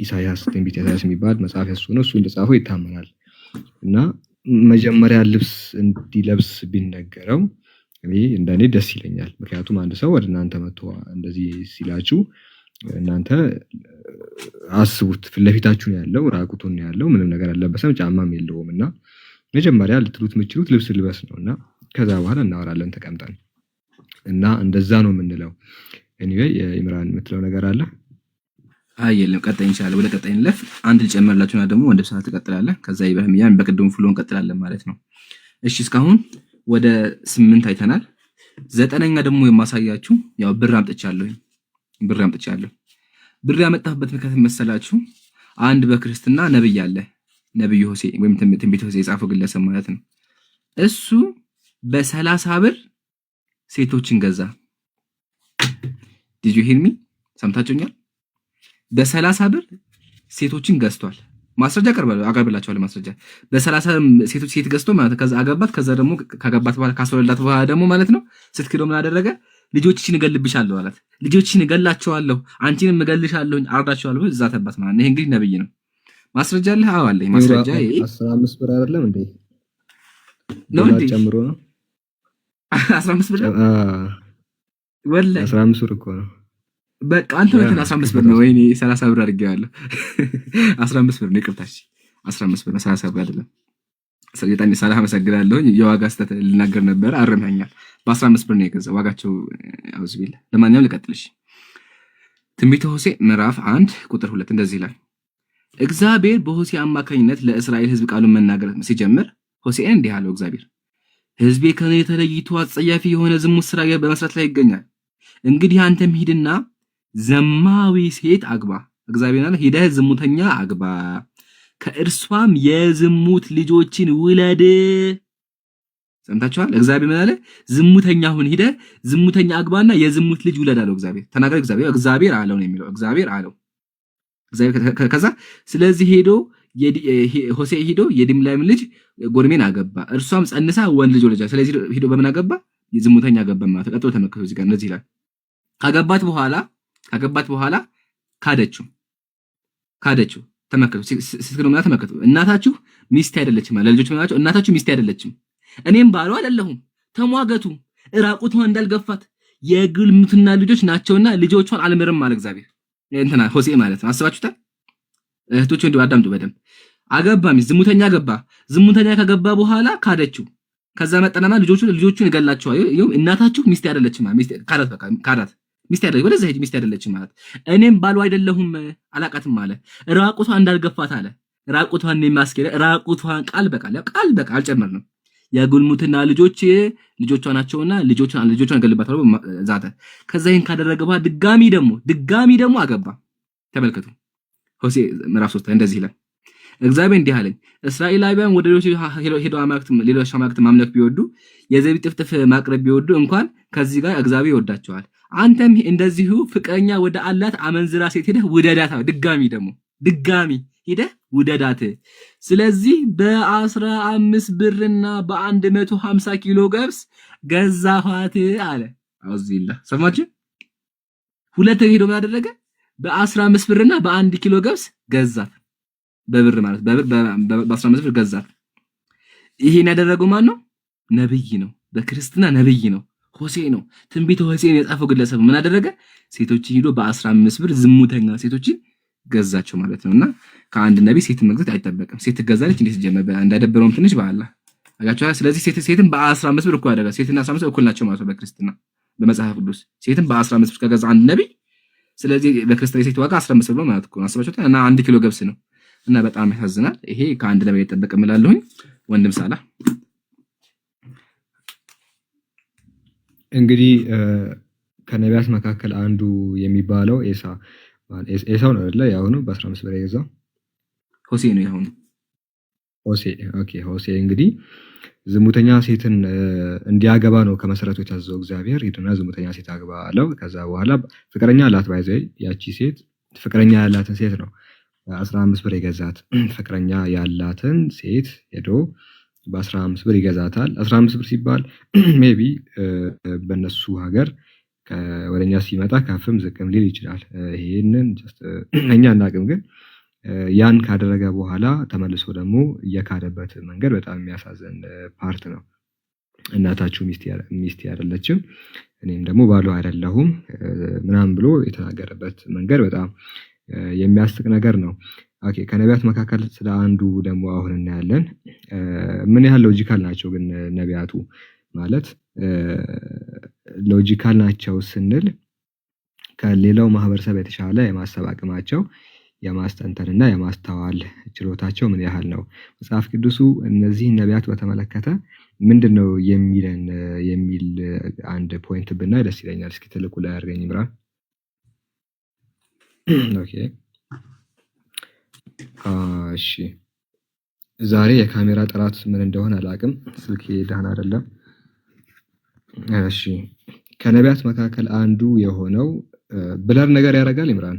ኢሳያስ ትንቢተ ኢሳያስ የሚባል መጽሐፍ እሱ ነው፣ እሱ እንደጻፈው ይታመናል። እና መጀመሪያ ልብስ እንዲለብስ ቢነገረው እኔ እንደኔ ደስ ይለኛል። ምክንያቱም አንድ ሰው ወደ እናንተ መጥቶ እንደዚህ ሲላችሁ እናንተ አስቡት፣ ፊት ለፊታችሁ ነው ያለው፣ ራቁቱን ነው ያለው፣ ምንም ነገር አልለበሰም፣ ጫማም የለውም። እና መጀመሪያ ልትሉት የምትችሉት ልብስ ልበስ ነው እና ከዛ በኋላ እናወራለን ተቀምጠን እና እንደዛ ነው የምንለው። ኤኒዌይ ኢምራን የምትለው ነገር አለ? አይ የለም፣ ቀጣይ ኢንሻአላህ ወደ ቀጣይ እንለፍ። አንድ ልጨምርላችሁና ደግሞ ወንድም ሰዓት ትቀጥላለህ። ከዛ ኢብራሂም ያን በቅድሙ ፍሎ እንቀጥላለን ማለት ነው። እሺ እስካሁን ወደ 8 አይተናል። 9ኛ ደግሞ የማሳያችሁ ያው ብር አምጥቻለሁ። ብር ያመጣሁበት ምክንያት መሰላችሁ? አንድ በክርስትና ነብይ አለ፣ ነብዩ ሆሴዕ ወይም ትንቢተ ሆሴዕ የጻፈው ግለሰብ ማለት ነው። እሱ በ30 ብር ሴቶችን ገዛ። ዲድ ዩ ሂር ሚ? ሰምታችሁኛል? በ30 ብር ሴቶችን ገዝቷል። ማስረጃ አቀርብላችኋለሁ። ማስረጃ በ30 ሴቶች ሴት ገዝቶ ማለት ከዛ አገባት። ከዛ ደግሞ ካገባት በኋላ ካስወለዳት በኋላ ደግሞ ማለት ነው ስትክደው ምን አደረገ? ልጆችሽን እገልብሻለሁ አላት። ልጆችሽን እገላቸዋለሁ፣ አንቺንም እገልሻለሁ፣ አርዳቸዋለሁ እዛተባት ማለት ነው። ይሄ እንግዲህ ነብይ ነው። ማስረጃ አለ? አዎ አለኝ ማስረጃ። 15 ብር አይደለም እንዴ? ነው እንዴ? ጨምሮ ነው 15 ብር ወላሂ 15 ብር እኮ ነው። በቃ አንተ ወተን 15 ብር ነው። ወይኔ 30 ብር አድርጌዋለሁ። 15 ብር ነው። ይቅርታሽ 15 ብር ነው፣ 30 ብር አይደለም። ሰይጣን ሰላም አመሰግናለሁ። የዋጋ ስተት ልናገር ነበር፣ አርመኛል። በ15 ብር ነው የገዛው። ዋጋቸው አውዝ ቢል። ለማንኛውም ልቀጥልሽ። ትንቢተ ሆሴዕ ምዕራፍ 1 ቁጥር 2 እንደዚህ ይላል። እግዚአብሔር በሆሴዕ አማካኝነት ለእስራኤል ሕዝብ ቃሉን መናገር ሲጀምር ሆሴዕን እንዲህ አለው። እግዚአብሔር ሕዝቤ ከኔ ተለይቶ አጸያፊ የሆነ ዝሙት ስራ በመስራት ላይ ይገኛል። እንግዲህ አንተም ሂድና ዘማዊ ሴት አግባ። እግዚአብሔር አለ ሄደህ ዝሙተኛ አግባ፣ ከእርሷም የዝሙት ልጆችን ውለድ። ሰምታችኋል? እግዚአብሔር ምን አለ? ዝሙተኛ ሁን፣ ሄደህ ዝሙተኛ አግባና የዝሙት ልጅ ውለድ አለው። እግዚአብሔር ተናገረ። እግዚአብሔር አለው ነው የሚለው። እግዚአብሔር አለው። ከዛ ስለዚህ ሆሴዕ ሄዶ የዲምላይም ልጅ ጎርሜን አገባ፣ እርሷም ጸንሳ ወንድ ልጅ ወለደች። ስለዚህ ሄዶ በምን አገባ? የዝሙተኛ አገባ ማለት ተቀጥሎ ተመከሩ። እዚህ ጋር እንደዚህ ይላል። ካገባት በኋላ ካደችው። ተመከሩ። ስትክደው ተመከሩ። እናታችሁ ሚስት አይደለችም ማለት ለልጆች ምናቸው እናታችሁ ሚስት አይደለችም፣ እኔም ባሏ አይደለሁም፣ ተሟገቱ፣ ራቁቷን እንዳልገፋት የግልሙትና ልጆች ናቸውና ልጆቿን አልምርም ማለት እግዚአብሔር እንትና ሆሴዕ ማለት ነው። አስባችሁታል? እህቶች ወንድ አዳምጡ በደንብ። አገባ ሚስት ዝሙተኛ አገባ። ዝሙተኛ ካገባ በኋላ ካደችው። ከዛ መጠናማ ልጆቹን ይገላቸዋል። ይኸው እናታችሁ ሚስት አይደለችም ማለት ካዳት፣ በቃ ካዳት። ሚስት አይደለች፣ ወደዛ ሂጂ፣ ሚስት አይደለችም ማለት እኔም ባሉ አይደለሁም አላቃትም አለ። ራቁቷን እንዳልገፋት አለ። ራቁቷን ነው የሚያስኬደ ራቁቷን ቃል በቃል አልጨመርንም። የጉልሙትና ልጆቿ ናቸውና ልጆቿን ገልባታል ዛተ። ከዛ ይሄን ካደረገ በኋላ ድጋሚ ደግሞ አገባ። ተመልከቱ ሆሴዕ ምዕራፍ 3 እንደዚህ ይላል። እግዚአብሔር እንዲህ አለኝ፣ እስራኤላውያን ወደ ሌሎች አማልክት ማምለክ ቢወዱ የዘቢብ ጥፍጥፍ ማቅረብ ቢወዱ እንኳን ከዚህ ጋር እግዚአብሔር ይወዳቸዋል። አንተም እንደዚሁ ፍቅረኛ ወደ አላት አመንዝራ ሴት ሄደህ ውደዳት። ድጋሚ ሄደህ ውደዳት። ስለዚህ በ15 ብርና በ150 ኪሎ ገብስ ገዛኋት አለ። አውዚላ ሰማችሁ? ሁለት ሄዶ ምን አደረገ? በ15 ብርና በ1 ኪሎ ገብስ ገዛት። በብር ማለት በ15 ብር ገዛት። ይሄን ያደረገው ማን ነው? ነብይ ነው። በክርስትና ነብይ ነው። ሆሴዕ ነው። ትንቢተ ሆሴዕን የጻፈው ግለሰብ ምን አደረገ? ሴቶችን ሄዶ በ15 ብር ዝሙተኛ ሴቶችን ገዛቸው ማለት ነውና ከአንድ ነብይ ሴትን መግዛት አይጠበቅም። ሴት ትገዛለች እንዴት ጀመረ? እንዳይደበረውም ትንሽ በአላ አጋቻ። ስለዚህ ሴትን በ15 ብር እኮ ያደረጋ ሴትና 15 እኩል ናቸው ማለት ነው በክርስትና በመጽሐፍ ቅዱስ። ሴትን በ15 ብር ከገዛ አንድ ነብይ፣ ስለዚህ በክርስትና የሴት ዋጋ 15 ብር ማለት እኮ ነው። አስባችሁት? እና 1 ኪሎ ገብስ ነው። እና በጣም ያሳዝናል። ይሄ ከአንድ ነብይ አይጠበቅም እላለሁኝ። ወንድም ሳላ እንግዲህ ከነቢያት መካከል አንዱ የሚባለው ኤሳው ነው አይደለ? ያሁኑ በ15 ብር የገዛው ሆሴዕ ነው። ያሁኑ ሆሴዕ እንግዲህ ዝሙተኛ ሴትን እንዲያገባ ነው ከመሰረቱ የታዘዘው። እግዚአብሔር ሄድና ዝሙተኛ ሴት አግባ አለው። ከዛ በኋላ ፍቅረኛ አላት ባይዘይ ያቺ ሴት ፍቅረኛ ያላትን ሴት ነው በ15 ብር የገዛት። ፍቅረኛ ያላትን ሴት ሄዶ በ15 ብር ይገዛታል። 15 ብር ሲባል ሜቢ በነሱ ሀገር ወደኛ ሲመጣ ከፍም ዝቅም ሊል ይችላል። ይሄንን እኛ እናቅም። ግን ያን ካደረገ በኋላ ተመልሶ ደግሞ እየካደበት መንገድ በጣም የሚያሳዝን ፓርት ነው። እናታችሁ ሚስቴ አይደለችም እኔም ደግሞ ባሉ አይደለሁም ምናምን ብሎ የተናገረበት መንገድ በጣም የሚያስቅ ነገር ነው። ኦኬ ከነቢያት መካከል ስለ አንዱ ደግሞ አሁን እናያለን። ምን ያህል ሎጂካል ናቸው ግን ነቢያቱ ማለት ሎጂካል ናቸው ስንል ከሌላው ማህበረሰብ የተሻለ የማሰብ አቅማቸው የማስተንተንና የማስተዋል ችሎታቸው ምን ያህል ነው? መጽሐፍ ቅዱሱ እነዚህን ነቢያት በተመለከተ ምንድነው የሚለን የሚል አንድ ፖይንት ብናይ ደስ ይለኛል። እስኪ ትልቁ ላይ አድርገኝ ይምራል። ኦኬ እሺ ዛሬ የካሜራ ጥራት ምን እንደሆነ አላውቅም። ስልኬ ደህና አይደለም። እሺ ከነቢያት መካከል አንዱ የሆነው ብለር ነገር ያደርጋል። ይምራን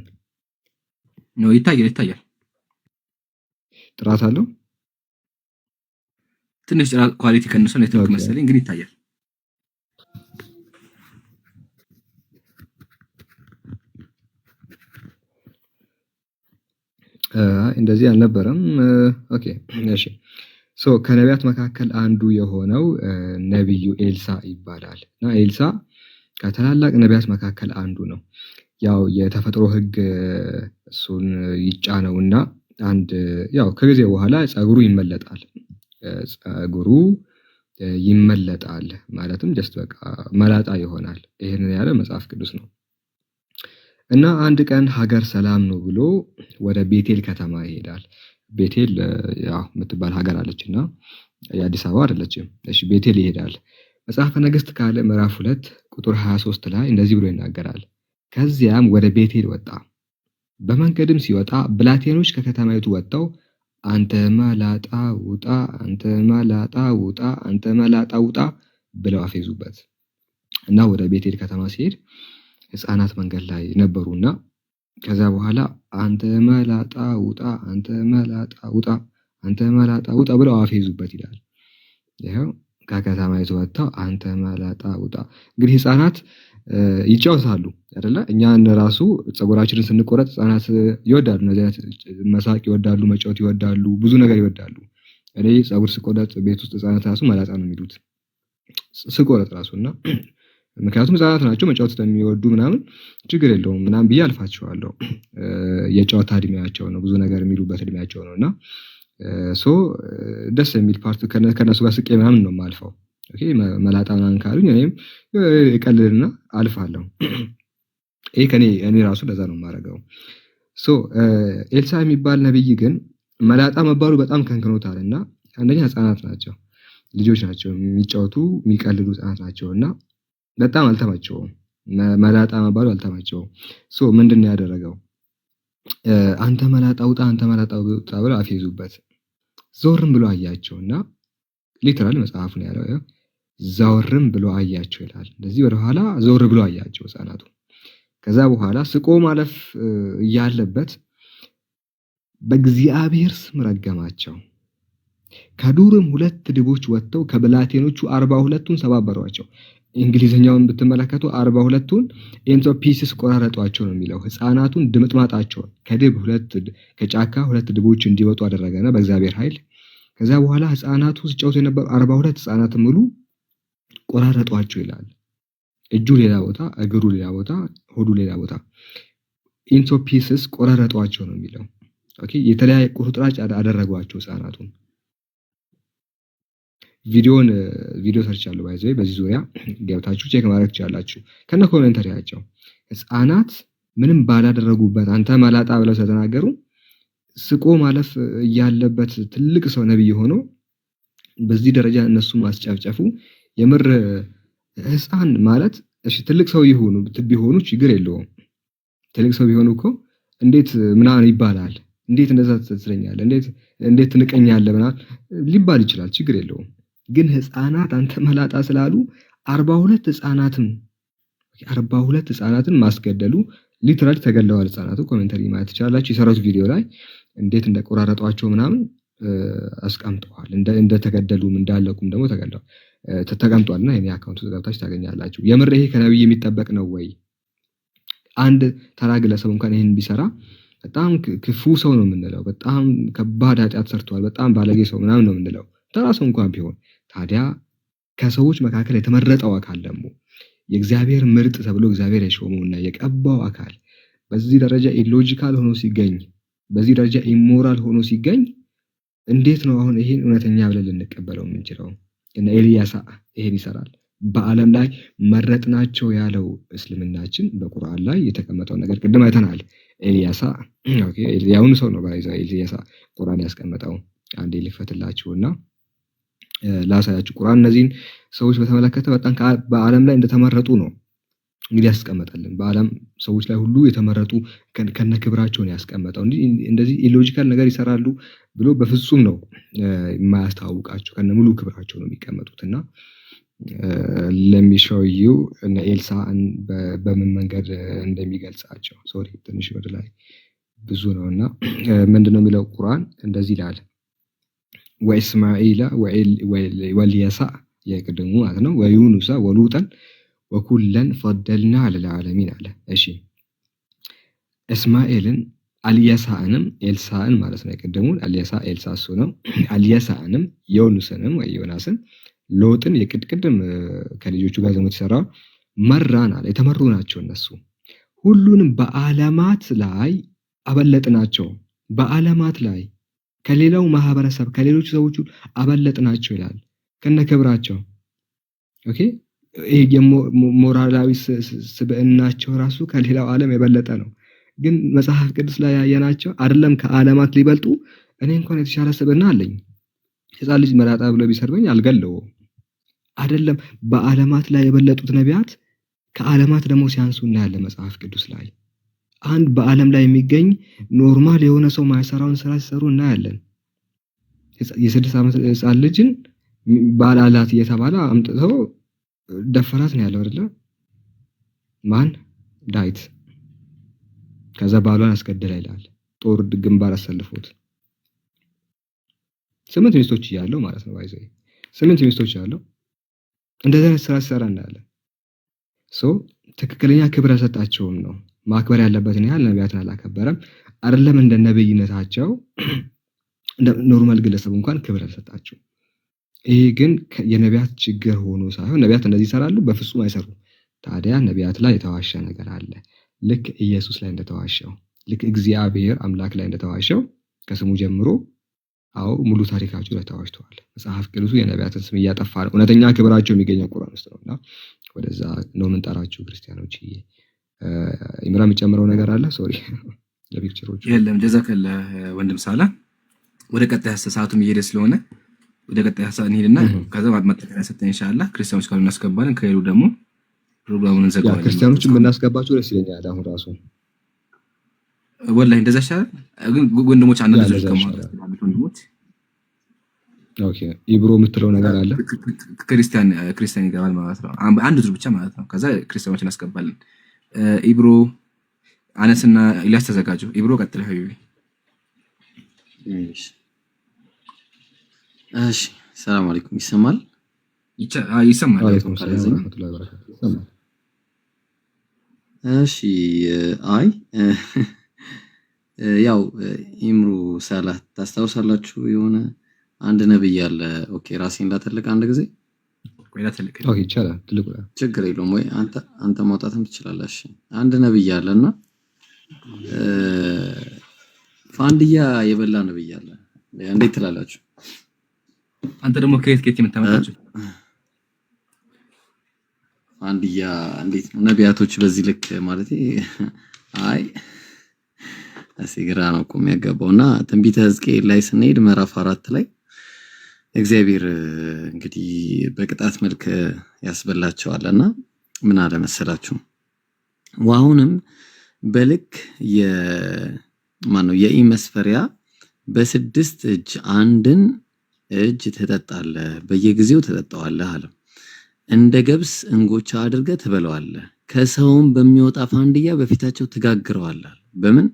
ነው ይታያል። ጥራት አለው። ትንሽ ጥራት ኳሊቲ ከነሰው ኔትወርክ መሰለኝ እንግዲህ ይታያል። እንደዚህ አልነበረም። ኦኬ እሺ ከነቢያት መካከል አንዱ የሆነው ነብዩ ኤልሳ ይባላል እና ኤልሳ ከታላላቅ ነቢያት መካከል አንዱ ነው። ያው የተፈጥሮ ሕግ እሱን ይጫነውና ያው ከጊዜ በኋላ ጸጉሩ ይመለጣል ማለትም ጀስት በቃ መላጣ ይሆናል። ይሄንን ያለ መጽሐፍ ቅዱስ ነው። እና አንድ ቀን ሀገር ሰላም ነው ብሎ ወደ ቤቴል ከተማ ይሄዳል። ቤቴል ያው የምትባል ሀገር አለችና የአዲስ አበባ አይደለችም። እሺ ቤቴል ይሄዳል። መጽሐፈ ነገሥት ካልዕ ምዕራፍ 2 ቁጥር 23 ላይ እንደዚህ ብሎ ይናገራል። ከዚያም ወደ ቤቴል ወጣ። በመንገድም ሲወጣ ብላቴኖች ከከተማይቱ ወጥተው አንተ መላጣ ውጣ፣ አንተ መላጣ ውጣ፣ አንተ መላጣ ውጣ ብለው አፌዙበት። እና ወደ ቤቴል ከተማ ሲሄድ ሕፃናት መንገድ ላይ ነበሩና ከዛ በኋላ አንተ መላጣ ውጣ፣ አንተ መላጣ ውጣ፣ አንተ መላጣ ውጣ ብለው አፌዙበት ይላል። ይሄው ከከተማይቱ ወጥተው አንተ መላጣ ውጣ። እንግዲህ ሕፃናት ይጫወታሉ አይደለ? እኛን ራሱ ፀጉራችንን ስንቆረጥ ሕፃናት ይወዳሉ፣ መሳቅ ይወዳሉ፣ መጫወት ይወዳሉ፣ ብዙ ነገር ይወዳሉ። እኔ ፀጉር ስቆረጥ ቤት ውስጥ ሕፃናት ራሱ መላጣ ነው የሚሉት ስቆረጥ ራሱና ምክንያቱም ሕፃናት ናቸው መጫወት ስለሚወዱ ምናምን ችግር የለውም ምናምን ብዬ አልፋቸዋለሁ። የጨዋታ እድሜያቸው ነው፣ ብዙ ነገር የሚሉበት እድሜያቸው ነውና ደስ የሚል ፓርት ከነሱ ጋር ስቄ ምናምን ነው የማልፈው። ኦኬ መላጣ ምናምን ካሉኝ እኔም እቀልድና አልፋለሁ። ይሄ እኔ ራሱ ለዛ ነው የማደርገው። ኤልሳ የሚባል ነብይ ግን መላጣ መባሉ በጣም ከንክኖታል እና አንደኛ ህፃናት ናቸው፣ ልጆች ናቸው፣ የሚጫወቱ የሚቀልዱ ህፃናት ናቸው እና በጣም አልተመቸውም። መላጣ መባሉ አልተመቸውም። ምንድን ነው ያደረገው? አንተ መላጣ ውጣ፣ አንተ መላጣ ውጣ ብለው አፌዙበት። ዞርም ብሎ አያቸው እና ሊትራል መጽሐፉ ነው ያለው፣ ዛወርም ብሎ አያቸው ይላል። እንደዚህ ወደኋላ ዞር ብሎ አያቸው ህፃናቱ። ከዛ በኋላ ስቆ ማለፍ እያለበት በእግዚአብሔር ስም ረገማቸው። ከዱርም 2 ድቦች ወጥተው ከብላቴኖቹ 42ቱን ሰባበሯቸው። እንግሊዝኛውን ብትመለከቱ 42ቱን ኢንቶ ፒስስ ቆራረጧቸው ነው የሚለው። ህፃናቱን ድምጥማጣቸውን ከጫካ 2 ድቦች እንዲወጡ አደረገና በእግዚአብሔር ኃይል። ከዛ በኋላ ህፃናቱ ሲጫወቱ የነበሩ 42 ህፃናት ሙሉ ቆራረጧቸው ይላል። እጁ ሌላ ቦታ፣ እግሩ ሌላ ቦታ፣ ሆዱ ሌላ ቦታ ኢንቶ ፒስስ ቆራረጧቸው ነው የሚለው። ኦኬ የተለያየ ቁርጥራጭ አደረጓቸው ህፃናቱን። ቪዲዮ ሰርቻለሁ ባይዘይ በዚህ ዙሪያ ገብታችሁ ቼክ ማድረግ ትችላላችሁ ከነ ኮሜንታሪያቸው። ህፃናት ምንም ባላደረጉበት አንተ መላጣ ብለው ተናገሩ። ስቆ ማለፍ ያለበት ትልቅ ሰው ነብይ ሆኖ በዚህ ደረጃ እነሱ ማስጨፍጨፉ የምር ህፃን ማለት እሺ ትልቅ ሰው ቢሆኑ ችግር የለውም። ትልቅ ሰው ቢሆኑ እኮ እንዴት ምናምን ይባላል፣ እንዴት እንደዛ ትለኛለህ፣ እንዴት ትንቀኛለህ ምናምን ሊባል ይችላል፣ ችግር የለውም። ግን ህፃናት አንተ መላጣ ስላሉ 42 ህፃናትን ማስገደሉ ሊትራሊ ተገለዋል ህፃናቱ። ኮሜንታሪ ማየት ትችላላችሁ። የሰራሁት ቪዲዮ ላይ እንዴት እንደቆራረጧቸው ምናምን አስቀምጠዋል። እንደተገደሉም እንዳለቁም ደግሞ ተቀምጧልና የኔ አካውንት ገብታችሁ ታገኛላችሁ። የምር ይሄ ከነብይ የሚጠበቅ ነው ወይ? አንድ ተራ ግለሰብ እንኳን ይሄን ቢሰራ በጣም ክፉ ሰው ነው የምንለው፣ በጣም ከባድ ኃጢአት ሰርቷል፣ በጣም ባለጌ ሰው ምናምን ነው የምንለው ተራ ሰው እንኳን ቢሆን። ታዲያ ከሰዎች መካከል የተመረጠው አካል ደግሞ የእግዚአብሔር ምርጥ ተብሎ እግዚአብሔር የሾመውና የቀባው አካል በዚህ ደረጃ ኢሎጂካል ሆኖ ሲገኝ፣ በዚህ ደረጃ ኢሞራል ሆኖ ሲገኝ እንዴት ነው አሁን ይሄን እውነተኛ ብለን ልንቀበለው የምንችለው? እና ኤልያሳ ይሄን ይሰራል። በዓለም ላይ መረጥናቸው ያለው እስልምናችን በቁርአን ላይ የተቀመጠው ነገር ቅድም አይተናል። ኤልያሳ ያውኑ ሰው ነው ባይዛ ኤልያሳ ቁርአን ያስቀመጠው። አንዴ ልክፈትላችሁና ላሳያችሁ። ቁርአን እነዚህን ሰዎች በተመለከተ በጣም በዓለም ላይ እንደተመረጡ ነው እንግዲህ ያስቀመጠልን። በዓለም ሰዎች ላይ ሁሉ የተመረጡ ከነ ክብራቸውን ያስቀመጠው። እንደዚህ ኢሎጂካል ነገር ይሰራሉ ብሎ በፍጹም ነው የማያስተዋውቃቸው። ከነ ሙሉ ክብራቸው ነው የሚቀመጡትና ለሚሾዩ እነ ኤልሳዕን በምን መንገድ እንደሚገልጻቸው ሶሪ ትንሽ ወደ ላይ ብዙ ነውና ምንድነው የሚለው ቁርአን እንደዚህ ይላል። ወኢስማኤላ ወልየሳዕ የቅድሙ ማለት ነው። ወዩኑሳ ወሉጠን ወኩለን ፈደልና ለልዓለሚን አለ። እሺ እስማኤልን አልየሳዕንም ኤልሳዕን ማለት ነው። የቅድሙን አልየሳዕ ኤልሳዕ እሱ ነው። አልየሳዕንም ዮኑስንም ወይ ዮናስን ሎጥን የቅድም ከልጆቹ ጋር ዘመት ሰራው መራን አለ። የተመሩ ናቸው እነሱ። ሁሉንም በዓለማት ላይ አበለጥናቸው። በዓለማት ላይ ከሌላው ማህበረሰብ ከሌሎች ሰዎች አበለጥናቸው ይላል ከነክብራቸው። ኦኬ ይሄ የሞራላዊ ስብዕናቸው ራሱ ከሌላው ዓለም የበለጠ ነው። ግን መጽሐፍ ቅዱስ ላይ ያየናቸው አይደለም ከዓለማት ሊበልጡ እኔ እንኳን የተሻለ ስብዕና አለኝ። ሕፃን ልጅ መላጣ ብሎ ቢሰርበኝ አልገለውም። አይደለም በዓለማት ላይ የበለጡት ነቢያት ከዓለማት ደግሞ ሲያንሱ እናያለን መጽሐፍ ቅዱስ ላይ። አንድ በዓለም ላይ የሚገኝ ኖርማል የሆነ ሰው ማይሰራውን ስራ ሲሰሩ እናያለን። የ6 ዓመት ሕፃን ልጅን ባላላት እየተባለ አምጥተው ደፈራት ነው ያለው አይደለ? ማን ዳዊት። ከዛ ባሏን አስገደለ ይላል። ጦር ግንባር አሰልፎት 8 ሚስቶች ያለው ማለት ነው። ባይዘይ 8 ሚስቶች ያለው እንደዚህ አይነት ስራ ሲሰራ እናያለን። ትክክለኛ ክብር ሰጣቸውም ነው ማክበር ያለበትን ያህል ነቢያትን አላከበረም። አይደለም እንደ ነብይነታቸው እንደ ኖርማል ግለሰብ እንኳን ክብር አልሰጣቸው። ይሄ ግን የነቢያት ችግር ሆኖ ሳይሆን ነቢያት እንደዚህ ይሰራሉ በፍጹም አይሰሩም። ታዲያ ነቢያት ላይ የተዋሸ ነገር አለ። ልክ ኢየሱስ ላይ እንደተዋሸው፣ ልክ እግዚአብሔር አምላክ ላይ እንደተዋሸው ከስሙ ጀምሮ አዎ ሙሉ ታሪካቸው ላይ ተዋሽተዋል። መጽሐፍ ቅዱሱ የነቢያትን ስም እያጠፋ ነው። እውነተኛ ክብራቸው የሚገኘው ቁርአን ውስጥ ነውና ወደዛ ነው የምንጠራቸው ክርስቲያኖች። ኢምራን የሚጨምረው ነገር አለ? ሶሪ ለፒክቸሮቹ የለም። ጀዛከላ ወንድም ሳላ። ወደ ቀጣይ ሐሳቡም እየሄደ ስለሆነ ወደ ቀጣይ ሐሳብ እንሄድና ከዛ ማጥመጥያ ሰጠን ኢንሻአላህ። ክርስቲያኖች ካሉ እናስገባለን፣ ከሄዱ ደግሞ ፕሮግራሙን እንዘጋዋለን። ክርስቲያኖችን ብናስገባቸው ደስ ይለኛል። አሁን ራሱ ወላሂ እንደዛ ይሻላል። ግን ወንድሞች አንድ ልጅ ከማለት ወንድሞች ኦኬ ኢብሮ የምትለው ነገር አለ? ክርስቲያን ይገባል ማለት ነው። አንድ ዙር ብቻ ማለት ነው። ከዛ ክርስቲያኖችን እናስገባለን። ኢብሮ አነስና ኢልያስ ተዘጋጁ። ኢብሮ ቀጥል ሀቢቢ። እሺ ሰላም አለይኩም። ይሰማል? ይሰማል። ወአለይኩም ሰላም ወራህመቱላሂ ወበረካቱ። ይሰማል። እሺ አይ ያው ኢምሩ ሰላት ታስታውሳላችሁ? የሆነ አንድ ነብይ አለ። ኦኬ ራሴን ላተልቅ አንድ ጊዜ ቆይላ ተልቅ። ኦኬ ይቻላል። ትልቁ ችግር የለውም ወይ አንተ ማውጣትም ትችላለህ። እሺ አንድ ነብይ አለና ፋንድያ የበላ ነብይ አለ። እንዴት ትላላችሁ? አንተ ደግሞ ከየት የምታመጣችሁ? ፋንድያ እንዴት ነው ነቢያቶች በዚህ ልክ ማለት አይ አሲግራ ነው እኮ የሚያገባውና ትንቢተ ሕዝቅኤል ላይ ስንሄድ ምዕራፍ 4 ላይ እግዚአብሔር እንግዲህ በቅጣት መልክ ያስበላቸዋልና ምን አለ መሰላችሁ? ዋሁንም በልክ የኢ መስፈሪያ በስድስት እጅ አንድን እጅ ትጠጣለህ፣ በየጊዜው ትጠጣዋለህ አለ። እንደ ገብስ እንጎቻ አድርገህ ትበለዋለህ፣ ከሰውም በሚወጣ ፋንድያ በፊታቸው ትጋግረዋለህ። በምን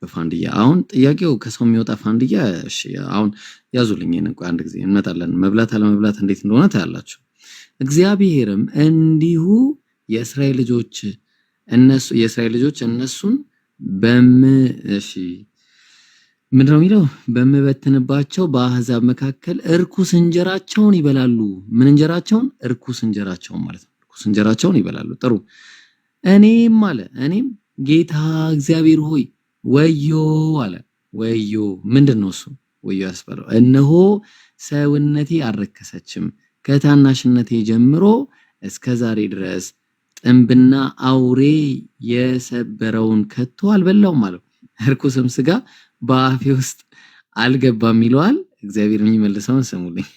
በፋንድያ? አሁን ጥያቄው ከሰው የሚወጣ ፋንድያ። እሺ አሁን ያዙልኝ እንኳን አንድ ጊዜ እንመጣለን። መብላት አለመብላት እንዴት እንደሆነ ታያላችሁ። እግዚአብሔርም እንዲሁ የእስራኤል ልጆች እነሱን እሺ ምንድነው የሚለው? በምበትንባቸው በአሕዛብ መካከል እርኩስ እንጀራቸውን ይበላሉ። ምን እንጀራቸውን? እርኩስ እንጀራቸውን ማለት ነው። እርኩስ እንጀራቸውን ይበላሉ። ጥሩ። እኔም ጌታ እግዚአብሔር ሆይ ወዮ አለ። ወዮ ምንድነው እሱ? ወዮ ያስፈራው። እነሆ ሰውነቴ አልረከሰችም፣ ከታናሽነቴ ጀምሮ እስከ ዛሬ ድረስ ጥንብና አውሬ የሰበረውን ከቶ አልበላውም አለው። እርኩስም ስጋ በአፌ ውስጥ አልገባም ይለዋል። እግዚአብሔር የሚመልሰውን ስሙልኝ።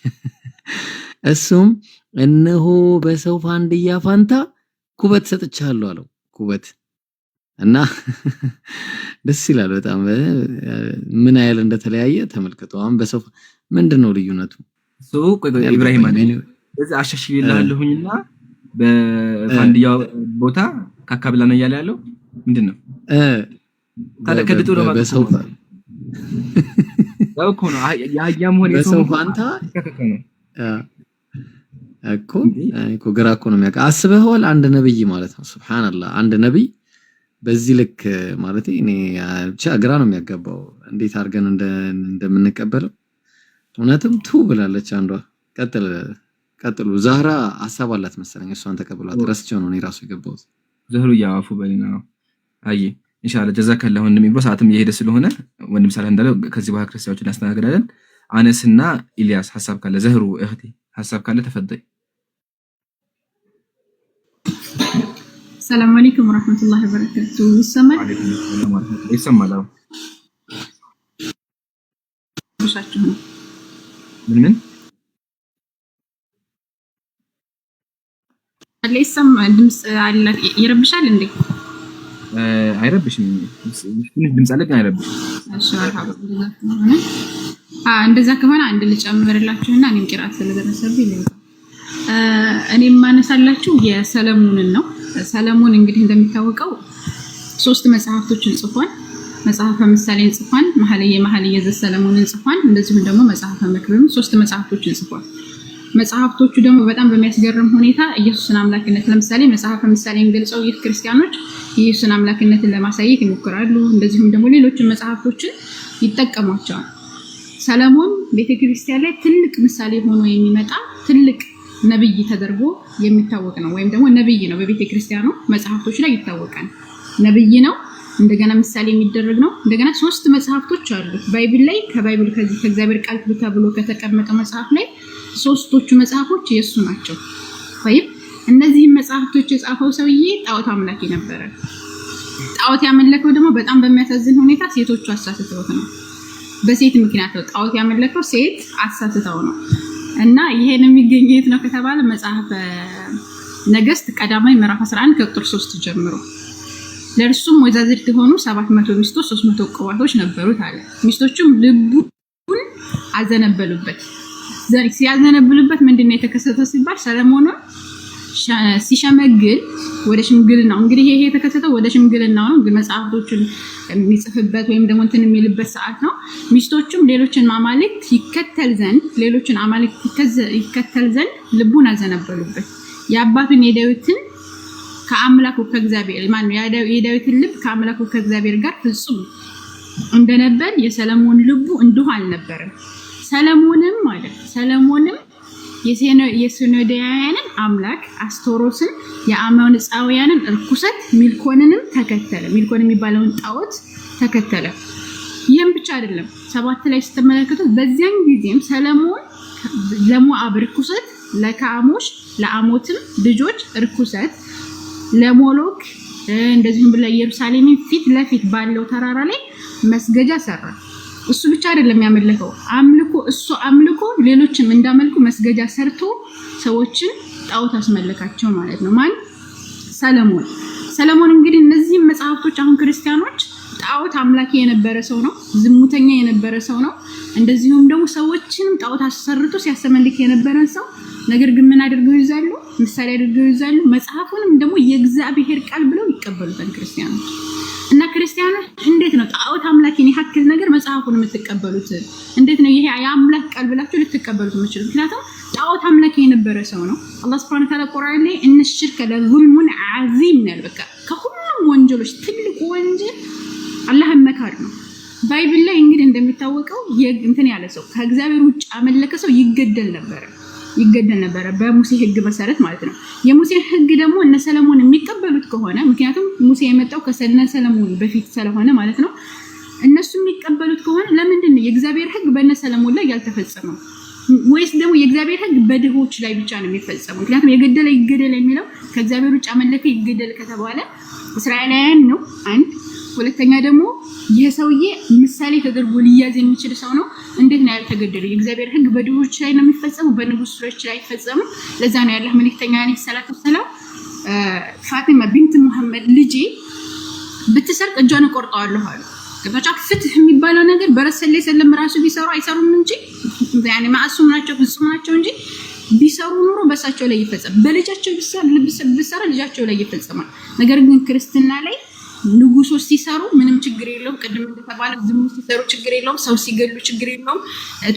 እሱም እነሆ በሰው ፋንድያ ፋንታ ኩበት ሰጥቻለሁ አለው። ኩበት እና ደስ ይላል በጣም። ምን ያህል እንደተለያየ ተመልከቱ። አሁን በሰው ምንድነው ልዩነቱ? ኢብራሂም አለ እዚህ አሻሽልልሃለሁኝና በፋንድያው ቦታ ካካብላ ነው እያለ ያለው ምንድነው? ታዲያ ከድጡ ነው በሰው ያው እኮ ነው ያያም ሆነ በሰው ፋንታ እኮ ግራ እኮ ነው የሚያውቅ። አስበኸዋል? አንድ ነብይ ማለት ነው። ሱብሃንአላህ አንድ ነብይ በዚህ ልክ ማለት እኔ ብቻ ግራ ነው የሚያጋባው እንዴት አድርገን እንደምንቀበለው። እውነትም ቱ ብላለች አንዷ። ቀጥሉ። ዛህራ ሐሳብ አላት መሰለኝ፣ እሷን ተቀበሏት። ረስቼው ነው እኔ ራሱ የገባሁት። ዘህሩ ያዋፉ በልና አይ ኢንሻአላህ ጀዛከላሁ ወንድም ኢብሮ። ሰዓትም እየሄደ ስለሆነ ወንድም ሳላ እንዳለው ከዚህ በኋላ ክርስቲያኖችን እናስተናግዳለን። አነስና ኢልያስ ሐሳብ ካለ፣ ዘህሩ እህቴ ሐሳብ ካለ ተፈደይ። ሰላም አለይኩም ወራህመቱላሂ ወበረካቱ። ይሰማል? አለይኩም ሰላም ወራህመቱላሂ ይሰማል። ምን አለ ይሰማ? ድምጽ አለ ይረብሻል እንዴ? አይረብሽም። ትንሽ ድምጽ አለ ግን አይረብሽም። እሺ እንደዛ ከሆነ አንድ ልጨምርላችሁና እኔም ቂራት ስለደረሰብኝ ልንገር። እኔም ማነሳላችሁ የሰለሞንን ነው። ሰለሞን እንግዲህ እንደሚታወቀው 3 መጽሐፍቶችን ጽፏል። መጽሐፈ ምሳሌን ጽፏል፣ መኃልየ ዘሰለሞንን ጽፏል፣ እንደዚሁም ደግሞ መጽሐፈ መክብብን 3 መጽሐፍቶችን ጽፏል። መጽሐፍቶቹ ደግሞ በጣም በሚያስገርም ሁኔታ ኢየሱስን አምላክነት ለምሳሌ መጽሐፈ ምሳሌን ገልጸው ይህ ክርስቲያኖች ኢየሱስን አምላክነትን ለማሳየት ይሞክራሉ። እንደዚሁም ደግሞ ሌሎችን መጽሐፍቶችን ይጠቀሟቸዋል። ሰለሞን ቤተክርስቲያን ላይ ትልቅ ምሳሌ ሆኖ የሚመጣ ትልቅ ነብይ ተደርጎ የሚታወቅ ነው። ወይም ደግሞ ነብይ ነው። በቤተክርስቲያኑ መጽሐፍቶች ላይ ይታወቃል። ነብይ ነው። እንደገና ምሳሌ የሚደረግ ነው። እንደገና 3 መጽሐፍቶች አሉ ባይብል ላይ ከባይብል ከእግዚአብሔር ቃል ተብሎ ከተቀመጠ መጽሐፍ ላይ 3ቶቹ መጽሐፎች የሱ ናቸው። ወይም እነዚህ መጽሐፍቶች የጻፈው ሰውዬ ጣዖት አምላኪ ነበረ። ጣዖት ያመለከው ደግሞ በጣም በሚያሳዝን ሁኔታ ሴቶቹ አሳስተውት ነው። በሴት ምክንያት ነው ጣዖት ያመለከው፣ ሴት አሳስተው ነው። እና ይሄን የሚገኘው የት ነው ከተባለ መጽሐፈ ነገሥት ቀዳማዊ ምዕራፍ 11 ከቁጥር 3 ጀምሮ ለእርሱም ወይዛዝርት የሆኑ 700 ሚስቶች 300 ቁባቶች ነበሩት አለ። ሚስቶቹም ልቡን አዘነበሉበት። ሲያዘነብሉበት ምንድነው የተከሰተው ሲባል ሰለሞን ሲሸመግል ወደ ሽምግልናው እንግዲህ ይሄ የተከሰተው ወደ ሽምግልናው ነው። እንግዲህ መጽሐፍቶችን የሚጽፍበት ወይም ደግሞ እንትን የሚልበት ሰዓት ነው። ሚስቶቹም ሌሎችን አማልክት ይከተል ዘንድ ልቡን አዘነበሉበት። የአባቱን የዳዊትን ከአምላኩ ከእግዚአብሔር የዳዊትን ልብ ከአምላኩ ከእግዚአብሔር ጋር ፍጹም እንደነበር የሰለሞን ልቡ እንዲሁ አልነበረም። ሰለሞንም የሲኖዳውያንን አምላክ አስቶሮስን፣ የአማኑፃውያንን እርኩሰት ሚልኮንንም ተከተለ። ሚልኮን የሚባለውን ጣዖት ተከተለ። ይህም ብቻ አይደለም። 7 ላይ ስትመለከቱት በዚያን ጊዜም ሰለሞን ለሞዓብ እርኩሰት፣ ለካሞሽ ለአሞትም ልጆች እርኩሰት፣ ለሞሎክ እንደዚሁም ለኢየሩሳሌም ፊት ለፊት ባለው ተራራ ላይ መስገጃ ሰራ። እሱ ብቻ አይደለም ያመለከው አምልኮ ሌሎችም እንዳመልኩ መስገጃ ሰርቶ ሰዎችን ጣዖት አስመለካቸው ማለት ነው። ማን? ሰለሞን እንግዲህ እነዚህ መጽሐፍቶች አሁን ክርስቲያኖች ጣዖት አምላኪ የነበረ ሰው ነው፣ ዝሙተኛ የነበረ ሰው ነው። እንደዚሁም ደግሞ ሰዎችንም ጣዖት አሰርቶ ሲያሰመልክ የነበረ ሰው ነገር ግን ምን አድርገው ይዛሉ? ምሳሌ አድርገው ይዛሉ። መጽሐፉንም ደግሞ የእግዚአብሔር ቃል ብለው ይቀበሉታል ክርስቲያኖች። እና ክርስቲያኖች እንዴት ነው ጣዖት አምላኪን ያክል ነገር መጽሐፉን የምትቀበሉት? እንዴት ነው ይሄ የአምላክ ቃል ብላችሁ ልትቀበሉት የምትችሉት? ምክንያቱም ጣዖት አምላኪ የነበረ ሰው ነው። አላህ Subhanahu Wa Ta'ala ቁርአን ላይ እነ ሽርክ ለዙልሙን ዓዚም ነው። በቃ ከሁሉም ወንጀሎች ትልቁ ወንጀል አላህን መካድ ነው። ባይብል ላይ እንግዲህ እንደሚታወቀው እንትን ያለ ሰው ከእግዚአብሔር ውጭ አመለከ ሰው ይገደል ነበረ በሙሴ ሕግ መሰረት ማለት ነው። የሙሴ ሕግ ደግሞ እነ ሰለሞን የሚቀበሉት ከሆነ ምክንያቱም ሙሴ የመጣው ከሰነ ሰለሞን በፊት ስለሆነ ማለት ነው። እነሱ የሚቀበሉት ከሆነ ለምንድን ነው የእግዚአብሔር ሕግ በእነ ሰለሞን ላይ ያልተፈጸመው? ወይስ ደግሞ የእግዚአብሔር ሕግ በድሆች ላይ ብቻ ነው የሚፈጸመው? ምክንያቱም የገደለ ይገደል የሚለው ከእግዚአብሔር ውጭ አመለከ ይገደል ከተባለ እስራኤላውያን ነው አንድ። ሁለተኛ ደግሞ የሰውዬ ምሳሌ ተደርጎ ሊያዝ የሚችል ሰው ነው። እንዴት ነው ያልተገደለው? የእግዚአብሔር ሕግ በድሆች ላይ ነው የሚፈጸመው፣ በንጉሶች ላይ አይፈጸምም። ለዛ ነው ያላህ መልእክተኛ አለይሂ ሰላቱ ወሰላም ፋቲማ ቢንት ሙሐመድ ልጄ ብትሰርቅ እጇን እቆርጠዋለሁ አሉ። ገባችሁ? ፍትህ የሚባለው ነገር በረሰል ላይ ሰለም ራሱ ቢሰሩ አይሰሩም እንጂ ያኔ ማዕሱም ናቸው ፍጹም ናቸው እንጂ ቢሰሩ ኑሮ በሳቸው ላይ ይፈጸም፣ በልጃቸው ቢሰራ ልጃቸው ላይ ይፈጸማል። ነገር ግን ክርስትና ላይ ንጉሶች ሲሰሩ ምንም ችግር የለውም። ቅድም እንደተባለ ዝሙት ሲሰሩ ችግር የለውም። ሰው ሲገሉ ችግር የለውም።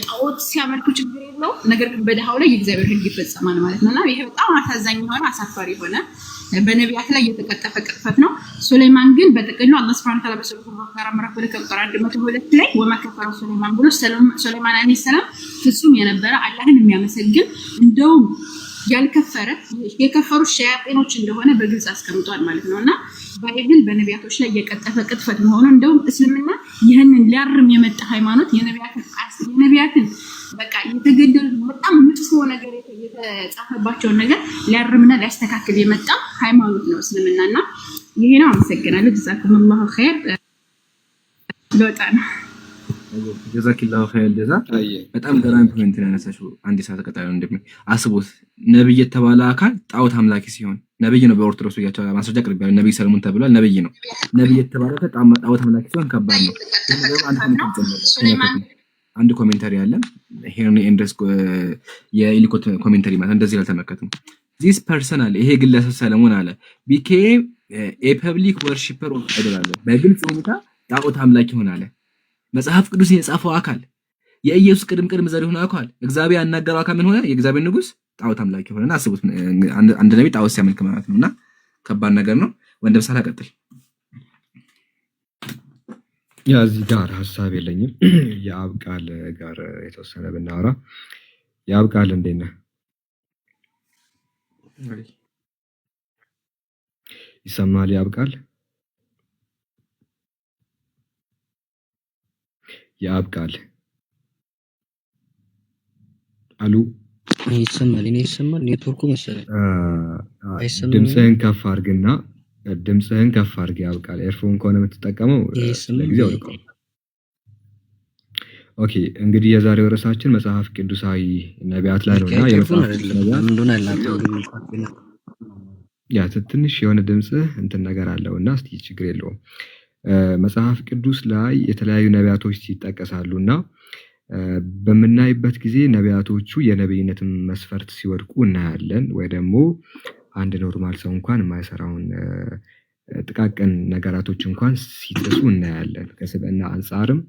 ጣዖት ሲያመልኩ ችግር የለውም። ነገር ግን በድሃው ላይ የእግዚአብሔር ሕግ ይፈጸማል ማለት ነውና ይሄ በጣም አሳዛኝ የሆነ አሳፋሪ የሆነ በነቢያት ላይ የተቀጠፈ ቅጥፈት ነው። ሱለይማን ግን በጥቅሉ አላህ Subhanahu Wa Ta'ala በሱረቱ በቀራ ምዕራፍ 102 ላይ ወማከፈረ ሱለይማን ብሎ ሱለይማን አለይሂ ሰላም ፍጹም የነበረ አላህን የሚያመሰግን እንደውም ያልከፈረ የከፈሩ ሸያጤኖች እንደሆነ በግልጽ አስቀምጧል ማለት ነውና ባይብል በነቢያቶች ላይ የቀጠፈ ቅጥፈት መሆኑ እንደውም እስልምና ይህንን ሊያርም የመጣ ሃይማኖት የነቢያትን በቃ የተገደሉ በጣም መጥፎ ነገር የተጻፈባቸውን ነገር ሊያርምና ሊያስተካክል የመጣ ሃይማኖት ነው እስልምናና ይሄ ነው። አመሰግናለሁ። ጀዛኩሙላሁ ኸይር። ለወጣ ነው። ጀዛኪላሁ ኸይር። ጀዛ በጣም ገራሚ ፖይንት ነው ያነሳሽው። አንድ ሰዓት ተቀጣዩ እንደምን አስቦት ነብይ የተባለ አካል ጣዖት አምላኪ ሲሆን ነብይ ነው። በኦርቶዶክስ ያቻው ማስረጃ ቅርብ ያለው ነብይ ሰለሞን ተብሏል። ነብይ ነው። ነብይ የተባለ ጣዖት አምላኪ ሲሆን ከባድ ነው። አንድ ኮሜንታሪ አለ ሄርኒ ኤንድረስ የኢሊኮት ኮሜንታሪ ማለት እንደዚህ አልተመከተም። ዚስ ፐርሰናል ይሄ ግለሰብ ሰለሞን አለ ቢኬም ኤ ፐብሊክ ወርሺፐር ኦፍ አይዶል አለ። በግልጽ ሁኔታ ጣዖት አምላኪ ሆነ አለ። መጽሐፍ ቅዱስ የጻፈው አካል የኢየሱስ ቅድም ዘር ሆነ አካል እግዚአብሔር ያናገረው አካል ምን ሆነ? የእግዚአብሔር ንጉስ ጣዖት አምላኪ ሆነና አስቡት። አንድ ነብይ ጣዖት ሲያመልክ ማለት ነውና ከባድ ነገር ነው። ወንድም ሳላ ቀጥል። ያ እዚህ ጋር ሐሳብ የለኝም። የአብ ቃል ጋር የተወሰነ ብናወራ የአብ ቃል እንዴት ነህ? ይሰማል? የአብ ቃል የአብ ቃል አሉ ይሰማል? እኔ ይሰማል? ኔትወርኩ መሰለኝ አይሰማም። ድምፅህን ከፍ አድርግና ድምፅህን ከፍ አድርግ። የአብ ቃል ኤርፎን ከሆነ የምትጠቀመው ለጊዜው አውልቀው። ኦኬ እንግዲህ የዛሬው ርዕሳችን መጽሐፍ ቅዱሳዊ ነቢያት ላይ ነውና የመጽሐፍ ያ ትንሽ የሆነ ድምፅህ እንትን ነገር አለውና እስቲ ችግር የለውም። መጽሐፍ ቅዱስ ላይ የተለያዩ ነቢያቶች ይጠቀሳሉና በምናይበት ጊዜ ነቢያቶቹ የነብይነትን መስፈርት ሲወድቁ እናያለን፣ ወይ ደግሞ አንድ ኖርማል ሰው እንኳን የማይሰራውን ጥቃቅን ነገራቶች እንኳን ሲጥሱ እናያለን። ከስብዕና አንጻርም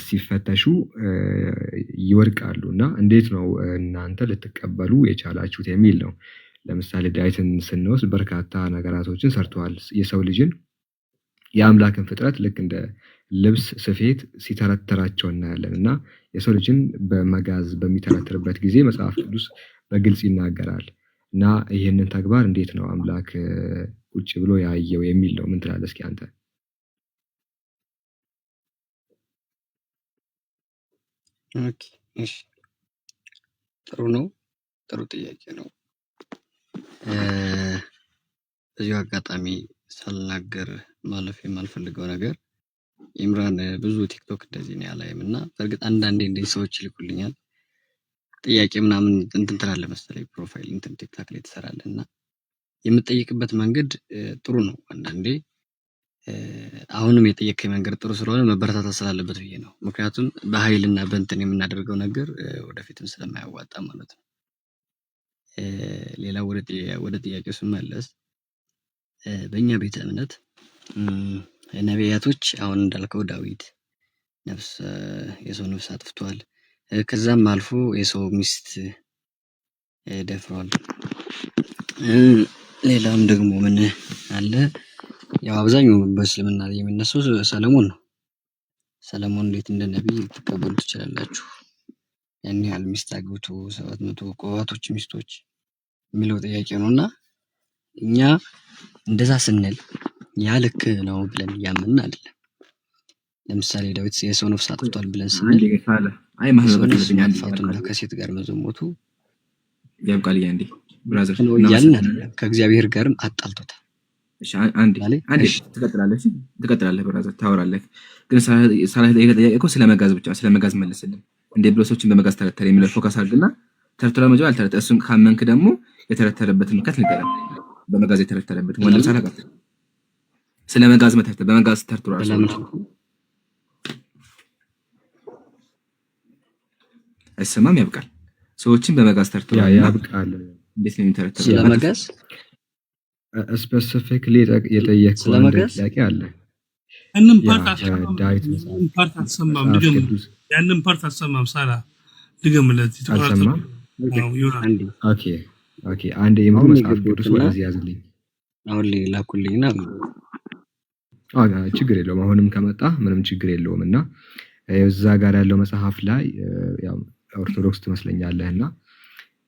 ሲፈተሹ ይወድቃሉ እና እንዴት ነው እናንተ ልትቀበሉ የቻላችሁት የሚል ነው። ለምሳሌ ዳዊትን ስንወስድ በርካታ ነገራቶችን ሰርተዋል። የሰው ልጅን የአምላክን ፍጥረት ልክ እንደ ልብስ ስፌት ሲተረተራቸው እናያለን እና የሰው ልጅን በመጋዝ በሚተረትርበት ጊዜ መጽሐፍ ቅዱስ በግልጽ ይናገራል እና ይህንን ተግባር እንዴት ነው አምላክ ቁጭ ብሎ ያየው የሚል ነው። ምን ትላለህ እስኪ አንተ? ኦኬ እሺ፣ ጥሩ ነው። ጥሩ ጥያቄ ነው። በዚሁ አጋጣሚ ሳልናገር ማለፍ የማልፈልገው ነገር ኢምራን ብዙ ቲክቶክ እንደዚህ ነው ያላይም እና በእርግጥ አንዳንዴ እንደዚህ ሰዎች ይልኩልኛል ጥያቄ ምናምን እንትን ትላለህ መሰለኝ ፕሮፋይል እንትን ቲክታክ ላይ ትሰራለህ እና የምጠይቅበት መንገድ ጥሩ ነው። አንዳንዴ አሁንም የጠየቀኝ መንገድ ጥሩ ስለሆነ መበረታታት ስላለበት ብዬ ነው። ምክንያቱም በኃይልና በእንትን የምናደርገው ነገር ወደፊትም ስለማያዋጣ ማለት ነው። ሌላ ወደ ጥያቄው ስመለስ በእኛ ቤተ እምነት ነቢያቶች አሁን እንዳልከው ዳዊት የሰው ነፍስ አጥፍቷል፣ ከዛም አልፎ የሰው ሚስት ደፍሯል። ሌላም ደግሞ ምን አለ? ያው አብዛኛው በእስልምና ላይ የሚነሳው ሰለሞን ነው። ሰለሞን እንዴት እንደ ነቢይ ልትቀበሉ ትችላላችሁ? ያን ያህል ሚስት አግብቶ 700 ቆባቶች ሚስቶች የሚለው ጥያቄ ነውና እኛ እንደዛ ስንል ያ ልክ ነው ብለን እያመንን አይደለም። ለምሳሌ ዳዊት የሰው ነፍስ አጥፍቷል ብለን ስንል ማጥፋቱና ከሴት ጋር መዘሞቱ ያብቃል እንዴ ብራዘር ነው እያልን አይደለም። ከእግዚአብሔር ጋርም አጣልቶታል። እሺ አንዴ ትቀጥላለህ ብራዘር ታወራለህ። ግን ሳላ የጠየቀው ስለመጋዝ ብቻ ስለመጋዝ መልስልን። እንደ ብሎ ሰዎችን በመጋዝ ተረተረ የሚለው ፎከስ አድርግና ተረተረ መጀመሪያ አልተረተ እሱን ካመንክ ደግሞ የተረተረበትን ምክንያት ንገረን። በመጋዝ የተረተረበት ወንድም ሳላቀጥ ስለመጋዝ መተርተር በመጋዝ ተርትሯል አይሰማም? ያብቃል። ሰዎችን በመጋዝ ተርትሯል ያብቃል። እንዴት ነው የሚተረተረው? ስለመጋዝ ስፔሲፊክሊ የጠየቀው አንድ ጥያቄ አለ። ያንን ፓርት አሰማም ሳላ ድገምለት አልሰማም። ኦኬ አንድ የምሩ መጽሐፍ ቅዱስ ወደዚህ ያዝልኝ። አሁን ላኩልኝና ችግር የለውም። አሁንም ከመጣ ምንም ችግር የለውም እና እዛ ጋር ያለው መጽሐፍ ላይ ያው ኦርቶዶክስ ትመስለኛለህና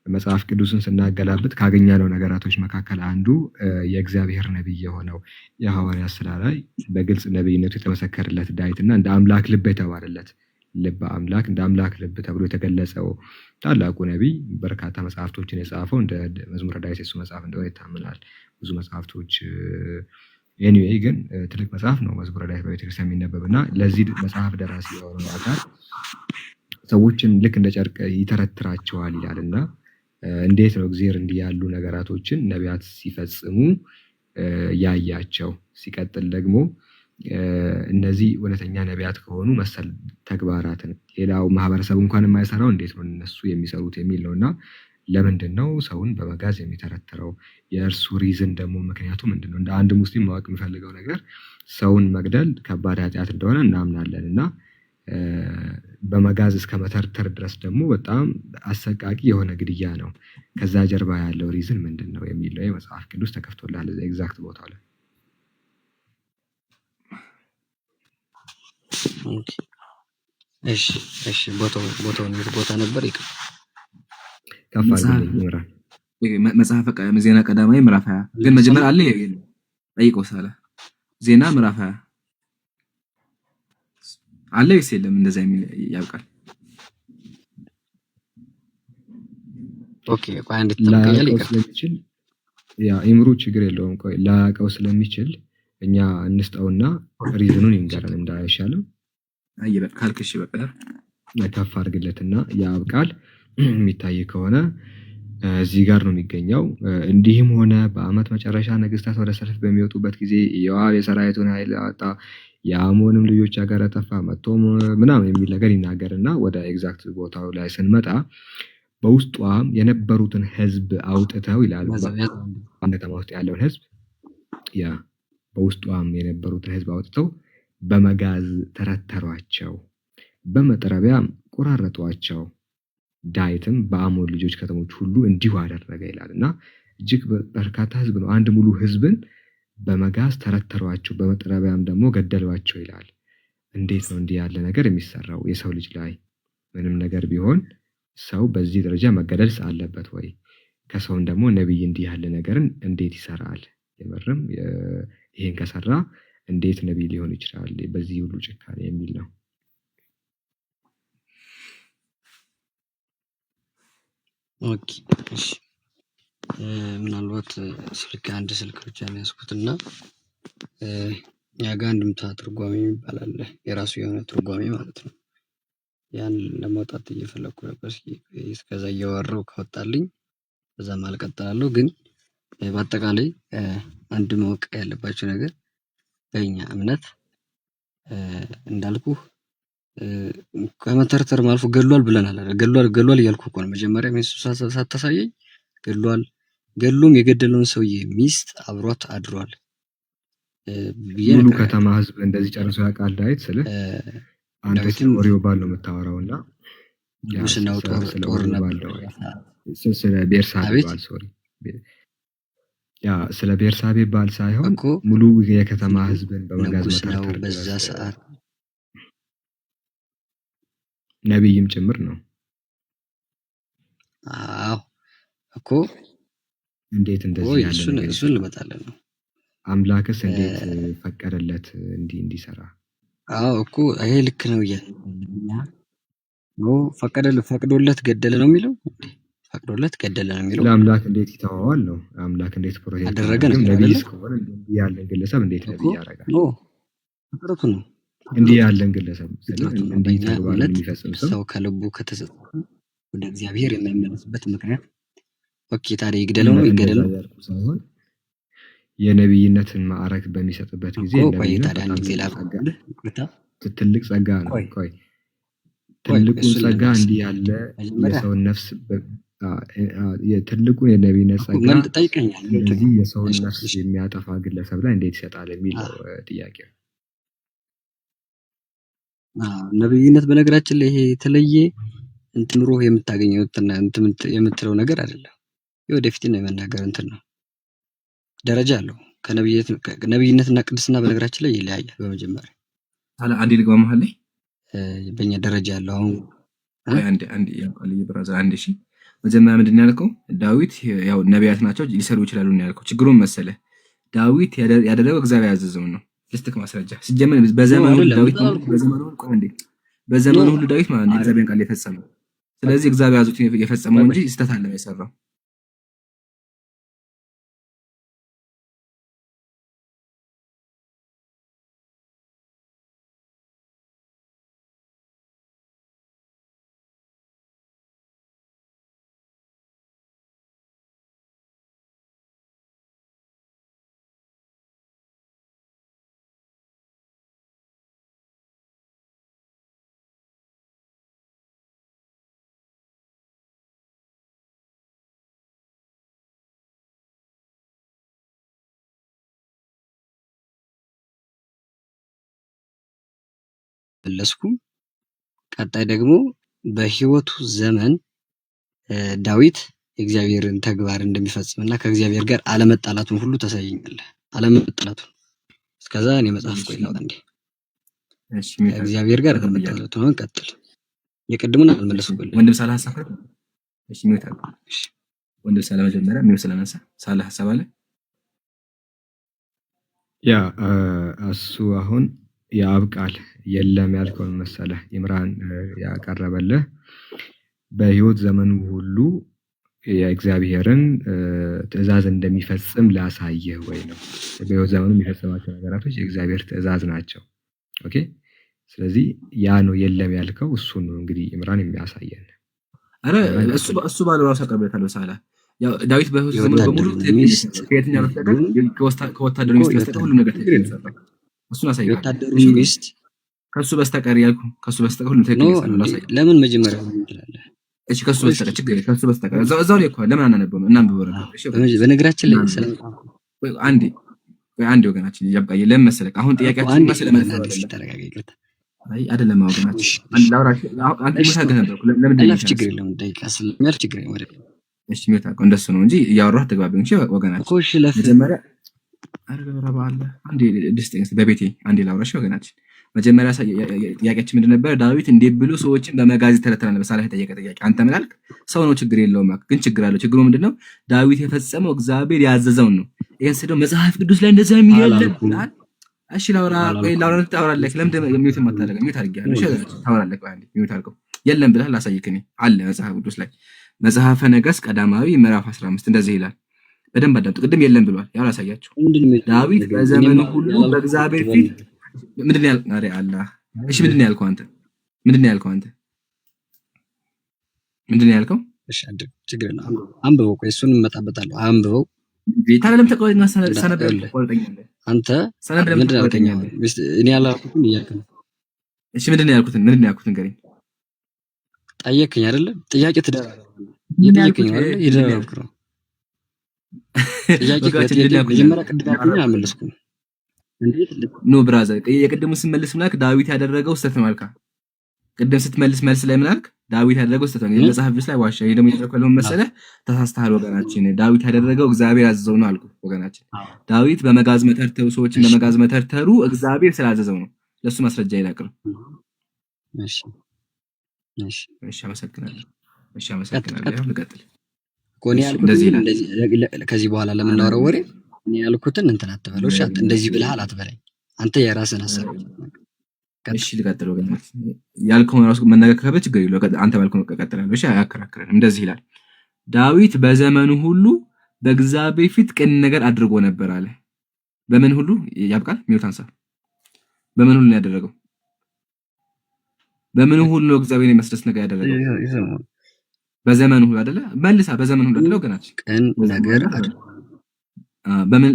መጽሐፍ ቅዱስን ስናገላብጥ ካገኘነው ነገራቶች መካከል አንዱ የእግዚአብሔር ነብይ የሆነው የሐዋርያት ሥራ ላይ በግልጽ ነብይነቱ የተመሰከረለት ዳዊትና እንደ አምላክ ልብ የተባለለት ልብ አምላክ እንደ አምላክ ልብ ተብሎ የተገለጸው ታላቁ ነብይ በርካታ መጽሐፍቶችን የጻፈው እንደ መዝሙረ ዳዊት የሱ መጽሐፍ እንደሆነ ይታመናል። ብዙ መጽሐፍቶች ኤኒዌይ ግን ትልቅ መጽሐፍ ነው መዝሙረ ዳዊት በቤተክርስቲያን የሚነበብና ለዚህ መጽሐፍ ደራሲ የሆነው አካል ሰዎችን ልክ እንደ ጨርቅ ይተረትራቸዋል ይላልና እንዴት ነው እግዚአብሔር እንዲህ ያሉ ነገራቶችን ነቢያት ሲፈጽሙ ያያቸው? ሲቀጥል ደግሞ እነዚህ እውነተኛ ነቢያት ከሆኑ መሰል ተግባራትን ሌላው ማህበረሰብ እንኳን የማይሰራው እንዴት ነው እነሱ የሚሰሩት የሚል ነውና ለምንድን ነው ሰውን በመጋዝ የሚተረተረው? የእርሱ ሪዝን ደግሞ ምክንያቱ ምንድነው? እንደ አንድ ሙስሊም ማወቅ የሚፈልገው ነገር ሰውን መግደል ከባድ ኃጢአት እንደሆነ እናምናለን እና በመጋዝ እስከ መተርተር ድረስ ደግሞ በጣም አሰቃቂ የሆነ ግድያ ነው። ከዛ ጀርባ ያለው ሪዝን ምንድን ነው የሚለው የመጽሐፍ ቅዱስ ተከፍቶልሃል እዛ ኤግዛክት ቦታው ላይ። እሺ ቦታው ነው ቦታ ነበር ይቀር መጽሐፈ ዜና ቀዳማዊ ምዕራፍ 20 ግን መጀመሪያ አለ ጠይቀው ሳለ ዜና ምዕራፍ 20 አለ ወይስ የለም? እንደዛ የሚል ያውቃል። ኦኬ ቆይ አንድ ተጠቅያለሁ ላቀው ይቀር ስለሚችል ያ ኢምሩ ችግር የለውም። ቆይ ላቀው ስለሚችል እኛ እንስጠውና ሪዝኑን ይንገረን እንዳይሻልም አይበል ካልክሽ በቃ ከፍ አድርግለትና ያብ ቃል የሚታይ ከሆነ እዚህ ጋር ነው የሚገኘው። እንዲህም ሆነ በአመት መጨረሻ ነገስታት ወደ ሰልፍ በሚወጡበት ጊዜ ኢዮአብ የሰራዊቱን ኃይል አጣ፣ የአሞንም ልጆች አገር አጠፋ፣ መጥቶም ምናምን የሚል ነገር ይናገርና ወደ ኤግዛክት ቦታው ላይ ስንመጣ በውስጧም የነበሩትን ህዝብ አውጥተው ይላል። ከተማ ውስጥ ያለውን ህዝብ ያ በውስጧም የነበሩትን ህዝብ አውጥተው በመጋዝ ተረተሯቸው፣ በመጥረቢያም ቆራረጧቸው። ዳዊትም በአሞን ልጆች ከተሞች ሁሉ እንዲሁ አደረገ ይላል እና እጅግ በርካታ ህዝብ ነው። አንድ ሙሉ ህዝብን በመጋዝ ተረተሯቸው፣ በመጥረቢያም ደግሞ ገደሏቸው ይላል። እንዴት ነው እንዲህ ያለ ነገር የሚሰራው? የሰው ልጅ ላይ ምንም ነገር ቢሆን ሰው በዚህ ደረጃ መገደል አለበት ወይ? ከሰውን ደግሞ ነብይ እንዲህ ያለ ነገርን እንዴት ይሰራል? የምርም ይሄን ከሰራ እንዴት ነብይ ሊሆን ይችላል በዚህ ሁሉ ጭካኔ የሚል ነው። ኦኬ እሺ ምናልባት አንድ ስልክ ብቻ ነው ያዝኩትና የአጋንንታ ትርጓሜ የሚባል አለ፣ የራሱ የሆነ ትርጓሜ ማለት ነው። ያን ለማውጣት እየፈለኩ ነበር። እስከዛ እያወራሁ ካወጣልኝ በዛም አልቀጥላለሁ። ግን በአጠቃላይ አንድ ማወቅ ያለባቸው ነገር በእኛ እምነት እንዳልኩህ ከመተርተር ማልፎ ገድሏል ብለናል አይደል? ገድሏል እያልኩ እኮ ነው። መጀመሪያ ምን ሳታሳየኝ ገድሏል፣ ገድሎም የገደለውን ሰውዬ ሚስት አብሯት አድሯል። ሙሉ ከተማ ህዝብ እንደዚህ ጨርሶ ያውቃል ዳዊት ስለ አንተ ኦሪዮ ባል ነው የምታወራውና ንጉስናው ጦር ነበር ስለ ቤርሳቤ ባል ሶሪ ያ ስለ ቤርሳቤ ባል ሳይሆን ሙሉ የከተማ ህዝብን በመጋዝ መተርተር በዛ ሰዓት ነብይም ጭምር ነው። አዎ እኮ እንዴት እንደዚህ ያለ ነገር እሱን ልመጣለን ነው። አምላክስ እንዴት ፈቀደለት እንዲሰራ? አዎ እኮ ይሄ ልክ ነው እያለኛ ነው። ፈቅዶለት ገደለ ነው የሚለው። ፈቅዶለት ገደለ ነው የሚለው። ለአምላክ እንዴት ይተዋዋል ነው። አምላክ እንዴት ፕሮቴክት አደረገ ነው ነብይ እስከሆነ ያለ ግለሰብ እንዴት ነብይ ያደርጋል? ነው ፍጥረቱ ነው። እንዲህ ያለን ግለሰብ እንዲህ ተግባር የሚፈጽም ሰው ከልቡ ከተሰጠ ወደ እግዚአብሔር የማይመለስበት ምክንያት ኦኬ ታዲያ ይግደለው ነው ይገደለው ሳይሆን የነብይነትን ማዕረግ በሚሰጥበት ጊዜ ትልቅ ጸጋ ነው። ቆይ ትልቁን ጸጋ እንዲህ ያለ የሰውን ነፍስ የትልቁን የነብይነት ጸጋ እንደዚህ የሰውን ነፍስ የሚያጠፋ ግለሰብ ላይ እንዴት ይሰጣል የሚል ነው ጥያቄው። ነብይነት በነገራችን ላይ ይሄ የተለየ እንትን ኑሮ የምታገኘው የምትለው ነገር አይደለም። የወደፊት ነው የመናገር እንትን ነው። ደረጃ አለው። ከነብይነትና ቅድስና በነገራችን ላይ ይለያያል። በመጀመሪያ አንዴ ልግባ መሀል ላይ በእኛ ደረጃ ያለው አሁን አንዴ ያውቃል ብራዘር አንዴ እሺ መጀመሪያ ምንድን ያልከው ዳዊት ያው ነቢያት ናቸው ሊሰሩ ይችላሉ ነው ያልከው። ችግሩን መሰለ ዳዊት ያደረገው እግዚአብሔር ያዘዘውን ነው። ልስትክ ማስረጃ ሲጀመር በዘመኑ ዳዊት በዘመኑ ሁሉ ዳዊት ማለት ነው እግዚአብሔርን ቃል የፈጸመው። ስለዚህ እግዚአብሔር ያዙት የፈጸመው እንጂ ስተት አለ የሰራው። መለስኩም ቀጣይ ደግሞ በህይወቱ ዘመን ዳዊት የእግዚአብሔርን ተግባር እንደሚፈጽምና ከእግዚአብሔር ጋር አለመጣላቱን ሁሉ ታሳየኛለህ። አለመጣላቱን እስከዛ እኔ መጽሐፍ ቆይ ላውጣ እንዴ። እሺ ከእግዚአብሔር ጋር አለመጣላቱን ቀጥል። የቅድሙን አልመለስኩም። ወንድም ሳላ ሐሳብ እሺ ሚውታል። እሺ ወንድም ሳላ መጀመሪያ ምን ስለነሳ ሳላ ሐሳብ አለ ያ እሱ አሁን የአብ ቃል የለም ያልከውን መሰለህ ኢምራን ያቀረበልህ በህይወት ዘመኑ ሁሉ የእግዚአብሔርን ትእዛዝ እንደሚፈጽም ላሳየህ ወይ ነው። በህይወት ዘመኑ የሚፈጽማቸው ነገራቶች የእግዚአብሔር ትእዛዝ ናቸው። ኦኬ። ስለዚህ ያ ነው የለም ያልከው እሱ ነው እንግዲህ ኢምራን የሚያሳየን። አረ እሱ ባለው ራሱ አቀርበታለሁ ሳላ ያው ዳዊት በህይወት ዘመኑ በሙሉ ከየትኛው በስተቀር ከወታደሩ ሚስት በስተቀር ሁሉ ነገር ትክክል ይሰራል። እሱን አሳየው። የወታደሩ ሚስት ከሱ በስተቀር ያልኩ ከሱ በስተቀር ሁሉ ትክክል ይሰራል። ለምን መጀመሪያ ትላለህ? እሺ ከሱ በስተቀር ችግር ከሱ በስተቀር እዛው ላይ እኮ ለምን አናነበውም? እናንብበው ነው። እሺ በነገራችን ላይ ሰላም አንዴ ወገናችን ያብቃየ ለምን መሰለህ አሁን ጥያቄያችን ስለመለስ ተረጋጋ። ይቅርታ አይ አይደለም ወገናችን አንድ ላውራሽ አንተ ምሳገህ ነበር ለምን ደቂቃ ችግር የለውም ደቂቃ ስለሚያልፍ ችግር የለም። እሺ ሚውታቆ እንደሱ ነው እንጂ እያወራህ ተግባብኝ። እሺ ወገናችን ኮሽ ለፍ መጀመሪያ አረጋራ አለ አንዴ ድስቴንስ በቤቴ አንዴ ላውራሽ ወገናችን መጀመሪያ ጥያቄያችን ምንድን ነበር? ዳዊት እንዴት ብሎ ሰዎችን በመጋዝ ተረተራለ በሳላህ የጠየቀ ጥያቄ። አንተ ምን አልክ? ሰው ነው ችግር የለውም ግን ችግር አለው። ችግሩ ምንድነው? ዳዊት የፈጸመው እግዚአብሔር ያዘዘውን ነው። ይሄን ስለው መጽሐፍ ቅዱስ ላይ እንደዛ የሚል የለም። እሺ ላውራ ታወራለህ። ለምን ሚውት ማታደርገው? ሚውት አድርጊያለሁ። እሺ ታወራለህ። አንዴ ሚውት አድርገው። የለም ብለህ ላሳይክ እኔ አለ መጽሐፍ ቅዱስ ላይ መጽሐፈ ነገሥት ቀዳማዊ ምዕራፍ 15 እንደዚህ ይላል። በደንብ አዳምጡ። ቅድም የለም ብሏል። ያው ላሳያችሁ። ዳዊት በዘመኑ ሁሉ በእግዚአብሔር ፊት ምንድነው ያልከው? አሬ አላህ እሺ ምንድነው ያልከው አንተ? ምንድነው ያልከው አንተ? ምንድነው ያልከው? እሺ ችግር ነው። አንብበው። ቆይ እሱን እንመጣበታለሁ። አንብበው። ታለም ተቆይና ሰነደል ቆርጠኛለህ አንተ ሰነደል ምንድነው ያልከኝ? እኔ ያላልኩትን እያልከኝ። እሺ ምንድነው ያልኩትን? ምንድነው ያልኩትን ንገረኝ። ጠየቅኝ አይደለ? ጥያቄ ትደራረባለህ። የጠየቅኝ አይደለ? ይደራረብክ ነው ጥያቄ መጀመሪያ ቅድም ያልከኝ አልመለስኩም። ኖ ብራዘር የቅድሙ ስመልስ ምናልክ ዳዊት ያደረገው ስህተት ነው አልካ። ቅድም ስትመልስ መልስ ላይ ምናልክ ዳዊት ያደረገው ስህተት ነው። መጽሐፍ ቅዱስ ላይ ዋሻ። ይሄ ደግሞ የተከለለው መሰለህ ተሳስተሃል ወገናችን። ዳዊት ያደረገው እግዚአብሔር ያዘዘው ነው አልኩ ወገናችን። ዳዊት በመጋዝ መተርተሩ ሰዎችን በመጋዝ መተርተሩ እግዚአብሔር ስላዘዘው ነው። ለሱ ማስረጃ ይላቅር። እሺ እሺ አመሰግናለሁ። እሺ አመሰግናለሁ። ልቀጥል። ኮኒ ያልኩት ከዚህ በኋላ ለምናወራው ወሬ እኔ ያልኩትን እንትን አትበለው። እሺ እንደዚህ ብለሃል አትበለኝ። አንተ የራስህን ሐሳብ እሺ ልቀጥል ወገናችን። ያልከውን ራሱ መነጋገር ከበ ችግር የለውም። አንተ ባልከው ቀጥላለሁ። እሺ አያከራክረንም። እንደዚህ ይላል ዳዊት በዘመኑ ሁሉ በእግዚአብሔር ፊት ቅን ነገር አድርጎ ነበር አለ። በምን ሁሉ ያብቃል? ሚውታንሳ በምን ሁሉ ያደረገው? በምን ሁሉ እግዚአብሔር የሚያስደስት ነገር ያደረገው? በዘመኑ ሁሉ አይደለ? መልሳ በዘመኑ ሁሉ አይደለ ወገናችን? ቅን ነገር አድርጎ በምን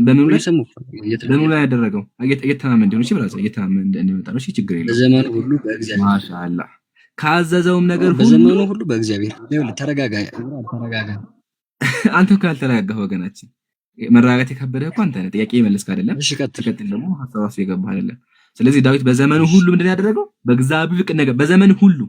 ላይ ያደረገው? እየተማመን እንደሆነ እሺ ብራዘር እየተማመን እንደሚመጣ ነው። እሺ ችግር የለውም። በዘመኑ ሁሉ በእግዚአብሔር ማሻአላህ ካዘዘውም ነገር ሁሉ በዘመኑ ሁሉ በእግዚአብሔር ይኸውልህ። ተረጋጋ። አንተ እኮ ያልተረጋጋህ ወገናችን። መረጋጋት የከበደህ እኮ አንተ ነህ። ጥያቄ መልስክ አይደለም። እሺ ቀጥል ደግሞ ሐሳብ የገባህ አይደለም። ስለዚህ ዳዊት በዘመኑ ሁሉ ምንድነው ያደረገው? በእግዚአብሔር ቅን ነገር በዘመኑ ሁሉ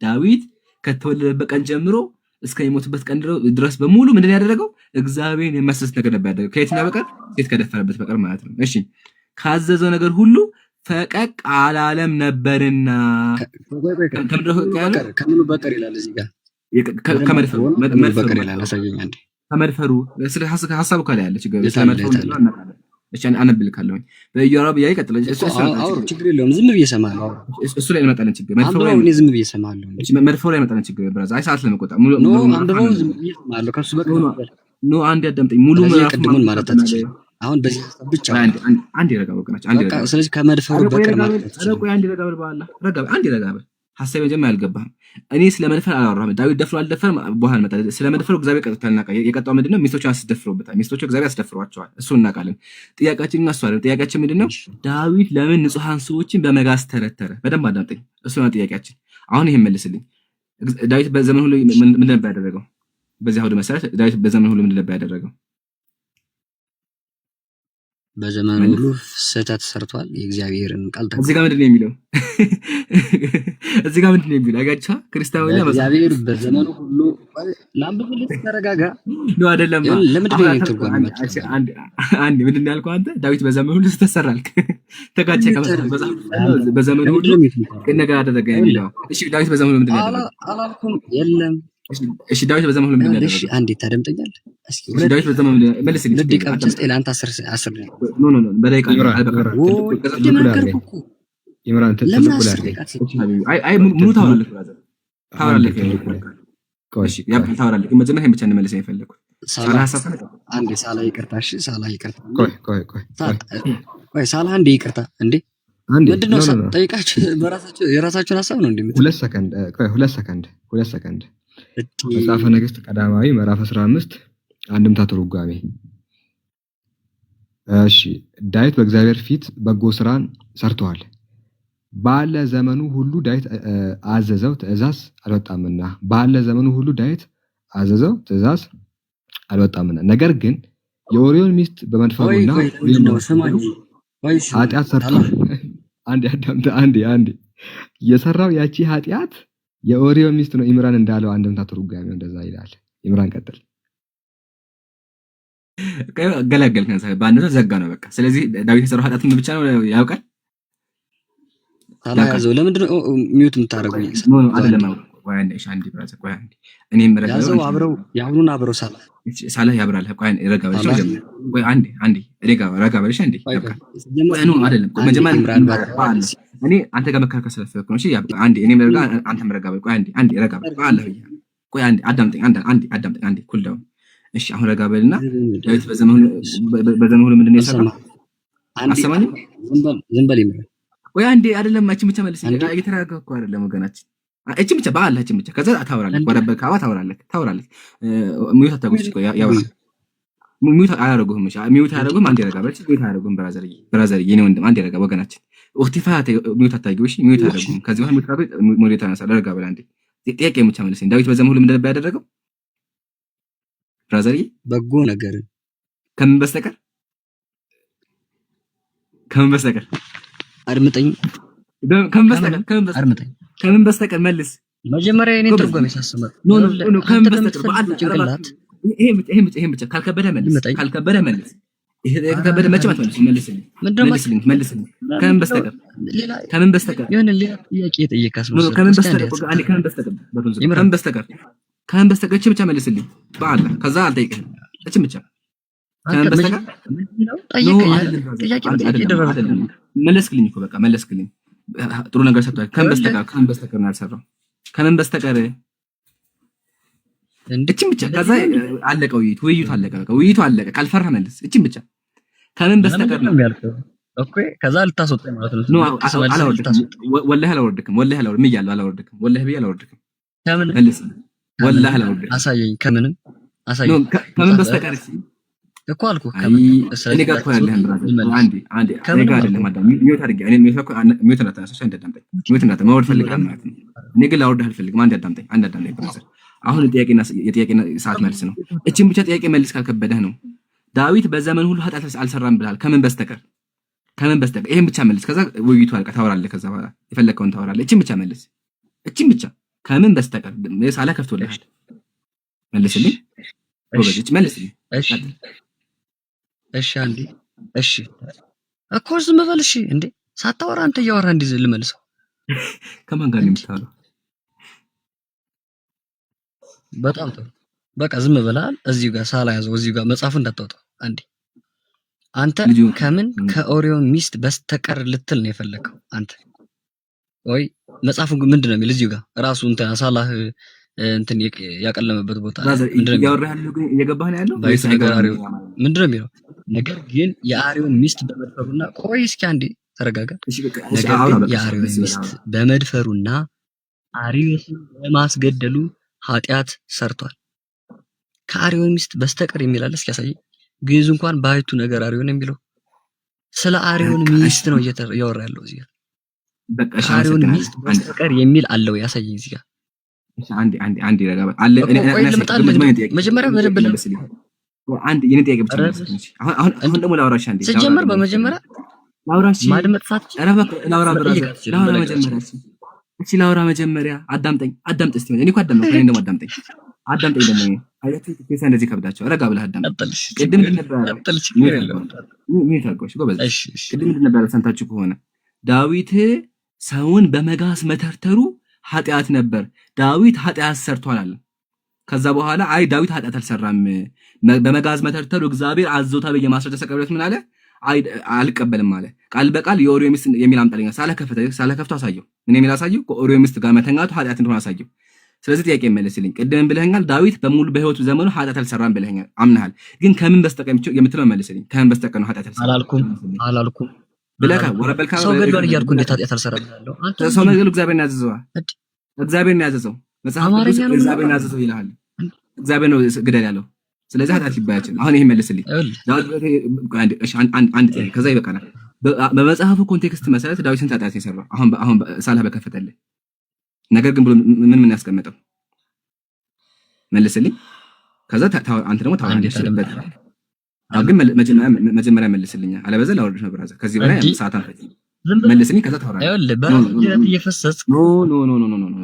ዳዊት ከተወለደበት ቀን ጀምሮ እስከ የሞትበት ቀን ድረስ በሙሉ ምንድነው ያደረገው? እግዚአብሔርን የሚያስደስት ነገር ነበር ያደረገው። ከየትኛው በቀር? ሴት ከደፈረበት በቀር ማለት ነው። እሺ ካዘዘው ነገር ሁሉ ፈቀቅ አላለም ነበርና ከምኑ በቀር ይላል እዚህ ጋር ከመድፈሩ በቀር ይላል። አሳየኝ አንዴ ከመድፈሩ ስለ ሐሳቡ ካለ ያለ ችግር ስለመድፈሩ እናውቃለን። እሺ አነብልካለሁኝ በኢዮራብ ያይ ቀጥሎ አውሩ ችግር የለውም። ዝም ብዬ እሰማለሁ። እሱ ላይ እንመጣለን። ችግር መድፈሩ ላይ እኔ ዝም ብዬ እሰማለሁ። እሺ መድፈሩ ላይ እንመጣለን። ችግር ብራዛ አይ ሰዓት ለመቆጣ ሙሉ አንብበው ዝም ብዬ እሰማለሁ። ከሱ በቀር ኖ አንድ ያዳምጠኝ ሙሉ ምዕራፍ ቅድሙን ማለት አትችልም። አሁን በዚህ ብቻ አንድ ይረጋ ወገናች አንድ ይረጋ። ስለዚህ ከመድፈሩ በቀር ማለት አትችልም። አንድ ይረጋ በኋላ ረጋ አንድ ይረጋ ሐሳብ መጀመሪያ አልገባህም። እኔ ስለመድፈር አላወራህም። ዳዊት ደፍሮ አልደፈረም በኋላ መጣ። ስለመድፈሩ እግዚአብሔር ቀጥታ እናቃ የቀጣው ምንድነው? ሚስቶቹን አስደፍሮበታል። ሚስቶቹ እግዚአብሔር አስደፍሯቸዋል። እሱ እናቃለን። ጥያቄያችን እና እሱ አይደለም። ጥያቄያችን ምንድነው? ዳዊት ለምን ንጹሃን ሰዎችን በመጋዝ ተረተረ? በደንብ አዳምጠኝ። እሱ ነው ጥያቄያችን። አሁን ይሄን መልስልኝ። ዳዊት በዘመኑ ሁሉ ምን ነበር ያደረገው? በዚህ አውድ መሰረት ዳዊት በዘመኑ ሁሉ ምን ነበር ያደረገው? በዘመኑ ሁሉ ስህተት ሰርቷል። የእግዚአብሔርን ቃል ተቀበለ። እዚህ ጋር ምንድነው የሚለው? እዚህ ጋር ምንድነው የሚለው? አጋጫ ክርስቲያኖች ላይ እግዚአብሔር በዘመኑ ሁሉ ላምብልት ተረጋጋ ነው አይደለም? ለምንድነው የትርጓሜ መጣ? አንድ ምንድነው ያልከው አንተ? ዳዊት በዘመኑ ሁሉ ተሰራልክ ተጋጨ በዘመኑ ሁሉ ነገር አደረገ የሚለው። እሺ ዳዊት በዘመኑ ሁሉ ምንድነው ያደረገው? አላልኩም። የለም እሺ ዳዊት በዘመኑ ሁሉ ምንድነው ያደረገው? እሺ አንዴ ታደምጠኛለህ? እስኪ ዳዊት በዘመኑ መልስልኝ። ለደቂቃ ብቻ እስቲ ለአንተ 10 ኖ በደቂቃ አልበቃ ኢምራን ለምን ትልቁ ላይ 10 ደቂቃ አይ ሙሉ ታወራለህ ብራዘር ታወራለህ ቆይ ታወራለህ መጀመሪያ ብቻ እንመለስ አይፈልኩ አንዴ ሳላ ይቅርታ እሺ ሳላ ይቅርታ ቆይ ሳላ አንዴ ይቅርታ እንዴ ምንድነው ጠይቃችሁ በራሳችሁ የራሳችሁን ሐሳብ ነው እንደምትል 2 ሰከንድ ቆይ 2 ሰከንድ መጽሐፈ ነገሥት ቀዳማዊ ምዕራፍ 15 አንድምታ ትርጓሜ እሺ ዳዊት በእግዚአብሔር ፊት በጎ ስራን ሰርቷል ባለ ዘመኑ ሁሉ ዳዊት አዘዘው ትእዛዝ አልወጣምና ባለ ዘመኑ ሁሉ ዳዊት አዘዘው ትእዛዝ አልወጣምና ነገር ግን የኦሪዮን ሚስት በመድፈሩና ኃጢአት ሰርቷል አንዴ የሰራው ያቺ ኃጢአት የኦሪዮን ሚስት ነው ኢምራን እንዳለው አንድምታ ትርጓሜው እንደዛ ይላል ኢምራን ቀጥል ገላገልከን ባንተ ዘጋ ነው በቃ ስለዚህ ዳዊት የሰራው ኃጢአትን ብቻ ነው ያውቃል አላያዘው ለምንድን ነው ሚውት የምታደርጉኝ አይደለም ቆይ አንዴ ሻንዲ ብራዘር ቆይ አንዴ እኔም ያዘው አብረው ያሁኑን አብረው ሳላ ያብራል ቆይ ረጋ በልሽ ቆይ አንዴ ረጋ በልሽ አንዴ ቆይ ነው አይደለም መጀመሪያ እኔ አንተ ጋር መከራከር ስለፈለኩ ነው እሺ አንዴ እኔም ረጋ አንተም ረጋ በል ቆይ አንዴ ረጋ በል ቆይ አንዴ አዳምጠኝ አንዴ ኩል ዳውን እሺ አሁን ረጋ በልና ዳዊት በዘመኑ ምንድነው የሰራው አሰማኝ ዝም በል ይምራ ወይ አንዴ አይደለም ማችን ብቻ መልስ እየተረጋጋኩ አይደለም ወገናችን እቺ ብቻ በአላህ እቺ ብቻ ከዛ ታወራለህ ወረበ ካባ ታወራለህ ሚውት አታውቁሽ ያው ሚውት አያረጉህም እሺ ሚውት አያረጉህም አንዴ ረጋ በል ሚውት አያረጉህም ብራዘር የኔ ወንድም አንዴ ረጋ ወገናችን ወክቲፋት ሚውት አታውቂው እሺ ሚውት አያረጉህም ከዚህ በኋላ ሚውት አታውቂ ሞዴታ ናሳ ረጋ በል አንዴ ጥያቄ ብቻ መልስ ዳዊት በዘመኑ ምንድን ነበር ያደረገው ብራዘር በጎ ነገር ከምን በስተቀር አድምጠኝ ከምን በስተቀር መልስ መጀመሪያ የኔ ትርጓሜ ሳስመር ከምን በስተቀር በአላህ ይሄ ብቻ ካልከበደ መልስ ይሄ ከበደ መቼም አትመልስልኝ መልስልኝ ከምን በስተቀር የሆነ ሌላ ጥያቄ ጠየቃስ ነው ከምን በስተቀር እቺ ብቻ መልስልኝ በአላህ ከዛ አልጠይቅህም እቺ ብቻ ከምን በስተቀር መለስክልኝ እኮ በቃ መለስክልኝ ጥሩ ነገር ሰጥቷል ከምን በስተቀር ነው ያልሰራው ከምን በስተቀር እቺ ብቻ ከዛ አለቀ ውይይቱ አለቀ በቃ ውይይቱ አለቀ ካልፈራህ መልስ እቺ ብቻ ከምን በስተቀር ነው ያልከው ኦኬ ከዛ ልታስወጣኝ ማለት ነው ወላሂ አላወርድክም እያለሁ አላወርድክም ወላሂ ብዬ አላወርድክም ከምን መልስ ወላሂ አላወርድክም አሳየኝ ከምንም አሳየኝ ከምን በስተቀር እኮ አልኩህ ከምን እኔ ጋር እኮ ያለህን ብራዘር አንዴ እኔ ጋር አይደለም አዳም ሚውት አድርጌ እኔ ሚውት እንዳታነሳሽ እንዳዳምጠኝ ሚውት እንዳታማወር ፈልጋለሁ ማለት ነው እኔ ግን ላወርድህ አልፈልግም አንዴ አዳምጠኝ ብራዘር አሁን የጥያቄና ሰዓት መልስ ነው እቺን ብቻ ጥያቄ መልስ ካልከበደህ ነው ዳዊት በዘመን ሁሉ ኃጢአት አልሰራም ብለሃል ከምን በስተቀር ይሄን ብቻ መልስ ከዛ ውይይቱ አልቃ ታወራለህ ከዛ በኋላ የፈለከውን ታወራለህ እቺን ብቻ መልስ እቺን ብቻ ከምን በስተቀር ሳላ ከፍቶልሃል መልስልኝ ወበጅ መልስልኝ እሺ አንዴ እሺ እኮ ዝም በል እሺ እንዴ ሳታወራ አንተ እያወራ እንዲህ ልመልሰው ከማን ጋር ነው የምታወራው በጣም ጥሩ በቃ ዝም ብለሃል እዚህ ጋር ሳላ ያዘው እዚህ ጋር መጽሐፍ እንዳታወጣው አንዴ አንተ ከምን ከኦሪዮን ሚስት በስተቀር ልትል ነው የፈለከው አንተ ወይ መጽሐፉ ምንድነው የሚል እዚህ ጋር ራሱ እንትን ሳላህ እንትን ያቀለመበት ቦታ ምንድነው ያወራህ ያለው ግን እየገባህ ነው ያለው ወይስ ምንድነው የሚለው ነገር ግን የአሪዮን ሚስት በመድፈሩና ቆይ እስኪ አንዴ ተረጋጋ ነገር ግን የአሪዮን ሚስት በመድፈሩና አሪዮስን በማስገደሉ ኃጢአት ሰርቷል ከአሪዮን ሚስት በስተቀር የሚላል እስኪ ያሳይ ግዕዝ እንኳን ባይቱ ነገር አሪዮን የሚለው ስለ አሪዮን ሚስት ነው እያወራ ያለው እዚህ ጋር በቃ አሪዮን ሚስት በስተቀር የሚል አለው ያሳየኝ እዚህ ጋር አንዴ ረጋ አለ መጀመሪያ በደንብ አንድ የኔ ጥያቄ ብቻ ነው አሁን ደግሞ ላውራሽ አንዴ ሲጀመር በመጀመሪያ ላውራሽ ማድመጥ ሳትችል ላውራ መጀመሪያ አዳምጠኝ እስቲ እኔ እኮ አዳምጠኝ እኔ ደግሞ አዳምጠኝ ደግሞ አይያችሁ ከዛ እንደዚህ ከብዳቸው ረጋ ብለህ አዳምጠኝ ቅድም ነበር ሰንታችሁ ከሆነ ዳዊት ሰውን በመጋዝ መተርተሩ ኃጢአት ነበር ዳዊት ኃጢአት ሰርቷል አለ ከዛ በኋላ አይ ዳዊት ኃጢአት አልሰራም በመጋዝ መተርተሩ እግዚአብሔር አዘውታ በየማስረጃ ሰቀብለት ምን አለ አልቀበልም አለ። ቃል በቃል የኦሪዮ ሚስት የሚል አምጣልኝ ሳላከፍተው አሳየው። ምን የሚል አሳየው? ከኦሪዮ ሚስት ጋር መተኛቱ ኃጢአት እንደሆነ አሳየው። ስለዚህ ጥያቄ መልስልኝ። ቅድም ብለኸኛል ዳዊት በሙሉ በህይወቱ ዘመኑ ኃጢአት አልሰራም ብለኸኛል፣ አምናሃል። ግን ከምን በስተቀር የምትለው መልስልኝ። ከምን በስተቀር ነው ኃጢአት አልሰራም አላልኩም ብለካ ወረበልካ ሰው ገድሏል እያልኩ እንዴት ኃጢአት አልሰራም ያለው? አንተ ሰው ነገር እግዚአብሔር ነው ያዘዘው። እግዚአብሔር ነው ያዘዘው። መጽሐፍ ቅዱስ እግዚአብሔር ነው ያዘዘው ይልሃል። እግዚአብሔር ነው ግደል ያለው። ስለዚህ ኃጢአት ይባያችን። አሁን ይሄ መልስልኝ። አንድ ጥያቄ ከዛ ይበቃናል። በመጽሐፉ ኮንቴክስት መሰረት ዳዊት ስንት ኃጢአት የሰራው? አሁን ሳላህ በከፈተልህ ነገር ግን ብሎ ምን ያስቀመጠው መልስልኝ። ከዛ አንተ ደግሞ ታወራለህ። ግን መጀመሪያ መልስልኝ፣ አለበለዚያ ላወርድህ ነው ብራዘር። ከዚህ በላይ ሰዓት አንፈጅም። መልስልኝ፣ ከዛ ታወራለህ። ይኸውልህ በራስህ እየፈሰስክ ኖ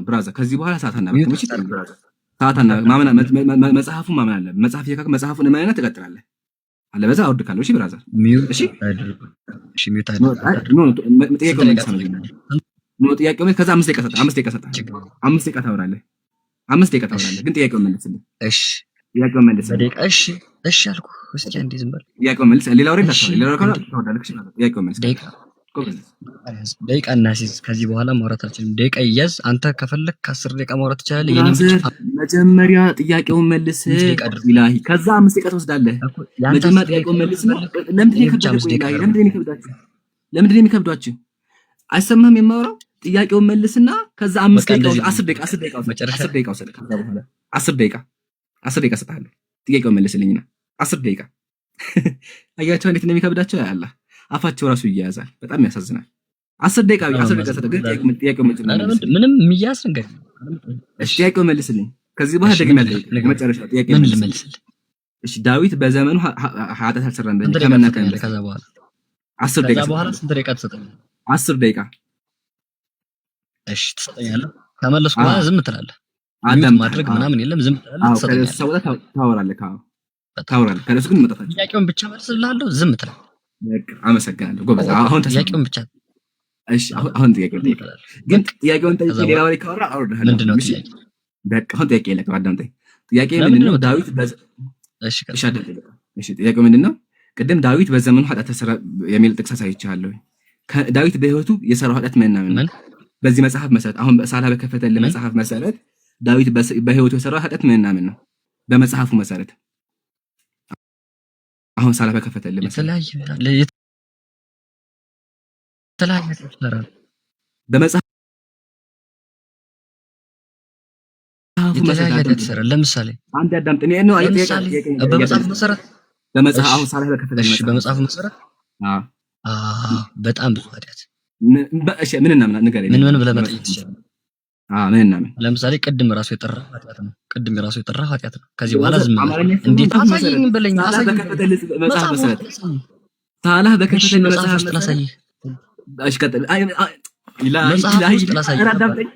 ብራዘር፣ ከዚህ በኋላ ሰዓት አናበቅም። እሺ ብራዘር፣ ሰዓት አናበቅም። መጽሐፉን ማመን አለብህ። መጽሐፍ እየካክ መጽሐፉን እመንና ትቀጥላለህ። አለበለዚያ አወርድካለሁ። እሺ ብራዘር፣ እሺ ጥያቄው ከዛ 5 ደቂቃ ሰጠህ። 5 ደቂቃ ታወራለህ። 5 ደቂቃ ታወራለህ። ግን ጥያቄውን መልስልኝ። እሺ ጥያቄውን መልስልኝ። በደቂቃ እሺ አልኩህ። እስኪ አንዴ ዝም በል። ጥያቄውን መልስ። ሌላ ወሬ ታወራለህ። ሌላ ወሬ ታወራለህ። እሺ ጥያቄውን መልስ። ደቂቃ እናሲዝ። ከዚህ በኋላ ማውራት አልችልም። ደቂቃ ይያዝ። አንተ ከፈለክ ከ10 ደቂቃ ማውራት ትችላለህ። የኔን ብቻ መጀመሪያ ጥያቄውን መልስ ኢላሂ። ከዛ 5 ደቂቃ ትወስዳለህ። መጀመሪያ ጥያቄውን መልስ። ለምንድን ነው የሚከብዳችሁ? አይሰማህም የማወራው? ጥያቄውን መልስና ከዛ 5 ደቂቃ 10 ደቂቃ 10 ደቂቃ መጨረሻ 10 ደቂቃ ወሰደ። ከዛ በኋላ 10 ደቂቃ ሰጣለሁ። ጥያቄውን መልስልኝና 10 ደቂቃ አያቸው እንዴት እንደሚከብዳቸው ያላ አፋቸው ራሱ ይያያዛል። በጣም ያሳዝናል። 10 ደቂቃ ሰጠ። ግን ጥያቄውን ምንም የሚያዝ ነገር እሺ፣ ጥያቄውን መልስልኝ። ከዚህ በኋላ ደግሜ ያልጠይቅ መጨረሻ ጥያቄ መልስልኝ። እሺ፣ ዳዊት በዘመኑ ኃጢአት አልሰራም ብለህ ከመናከኝ ከዛ በኋላ 10 ደቂቃ ከዛ በኋላ ስንት ደቂቃ ትሰጠኛለህ? 10 ደቂቃ እሺ ትሰጠኛለህ። ከመለስኩ በኋላ ዝም ትላለህ። አዳም ማድረግ ምናምን የለም። ዝም ትላለህ፣ ትሰጠኛለህ። ታወራለህ። ከለሱ ግን መጣጣች ጥያቄውን ብቻ መልስልሃለሁ። ዝም ትላለህ። በቃ አመሰግናለሁ ጎበዝ። አሁን ጥያቄውን ብቻ እሺ፣ አሁን ጥያቄውን ግን ጥያቄውን ጠይቄ ሌላ ወሬ ካወራ አውርድሃለሁ። ምንድነው ጥያቄ? በቃ አሁን ጥያቄ የለቅም። አዳምጠኝ። ጥያቄ ምንድነው? ዳዊት እሺ፣ ጥያቄው ምንድነው? ቅድም ዳዊት በዘመኑ ኃጢአት ተሰራ የሚል ጥቅስ አሳይቻለሁ። ዳዊት በህይወቱ የሰራው ኃጢአት ምን? በዚህ መጽሐፍ መሰረት አሁን ሳላ በከፈተልህ መጽሐፍ መሰረት ዳዊት በህይወቱ የሰራው ኃጢአት ምን? በመጽሐፉ መሰረት አሁን ሳላ በከፈተልህ መሰረት በመጽሐፉ መሰረት ለምሳሌ አንድ አዳምጥ ነው በመጽሐፉ መሰረት በመጽሐፉ አሁን ሳላ በከፈተልህ በመጽሐፉ መሰረት በጣም ብዙ ኃጢአት እሺ፣ ምንና ምን ንገረኝ። ምን ብለህ መጠየቅ ትችላለህ? ምንና ምን? ለምሳሌ ቅድም ራሱ የጠራ ኃጢአት ነው። ከዚህ በኋላ ዝም እንዴት አሳየኝ ብለኝ ሳላህ በከፈተልህ መጽሐፍ መሰረት ሳላህ በከፈተልህ መጽሐፍ መሰረት እሺ፣ ቀጥል። ኢላሂ አዳምጠኝ።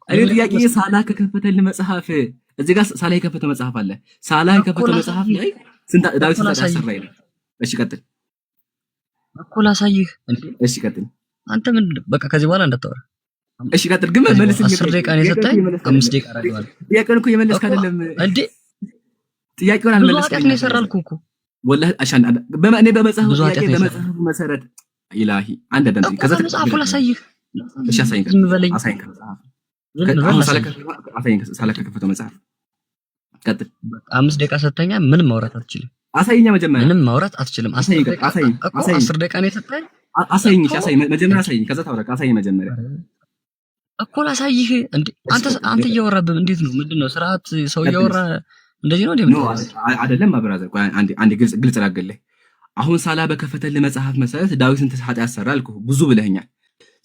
እኔ ጥያቄ ሳላህ ከከፈተልህ መጽሐፍ እዚህ ጋር ሳላህ የከፈተው መጽሐፍ አለ። ሳላህ የከፈተው መጽሐፍ ላይ ዳዊት ስንት አሰራ ይላል። እሺ፣ ቀጥል እኮ ላሳይህ። እሺ፣ ቀጥል። አንተ ምን በቃ ከዚህ በኋላ እንዳታወራ። እሺ፣ ቀጥል። ግን መልስልኝ። 10 ደቂቃ ነው የሰጠኝ፣ 5 ደቂቃ አደርገዋለሁ። ጥያቄውን እኮ የመለስክ አይደለም እንዴ? ጥያቄውን አልመለስክም። ኃጢአት ነው የሰራልኩ እኮ ወላሂ። እኔ በመጽሐፉ ጥያቄ በመጽሐፉ መሰረት ኢላሂ አንድ አዳምጠኝ። ከዛ መጽሐፉ ላሳይህ። እሺ፣ አሳይኝ። ዝም በለኝ። አሳይኝ ሳላህ ከከፈተው መጽሐፍ ቀጥል። 5 ደቂቃ ሰጠኛ። ምንም ማውራት አትችልም። አሳይኛ። መጀመሪያ ምንም ማውራት አትችልም። 10 ደቂቃ እኮ 10 ደቂቃ ነው የሰጠኝ። አሳይኝ። እሺ፣ አሳይኝ። መጀመሪያ አሳይኝ፣ ከዛ ታወራ። አሳይኝ መጀመሪያ እኮ ላሳይህ። እንዴ አንተ እያወራብህ እንዴት ነው? ምንድነው ስርዓት? ሰው እያወራ እንደዚህ ነው እንዴ? አይደለም ብራዘር፣ አንዴ ግልጽ ላድርግልህ። አሁን ሳላህ በከፈተልህ መጽሐፍ መሰረት ዳዊት ስንት ኃጢአት ሰራ አልኩህ? ብዙ ብለኸኛል።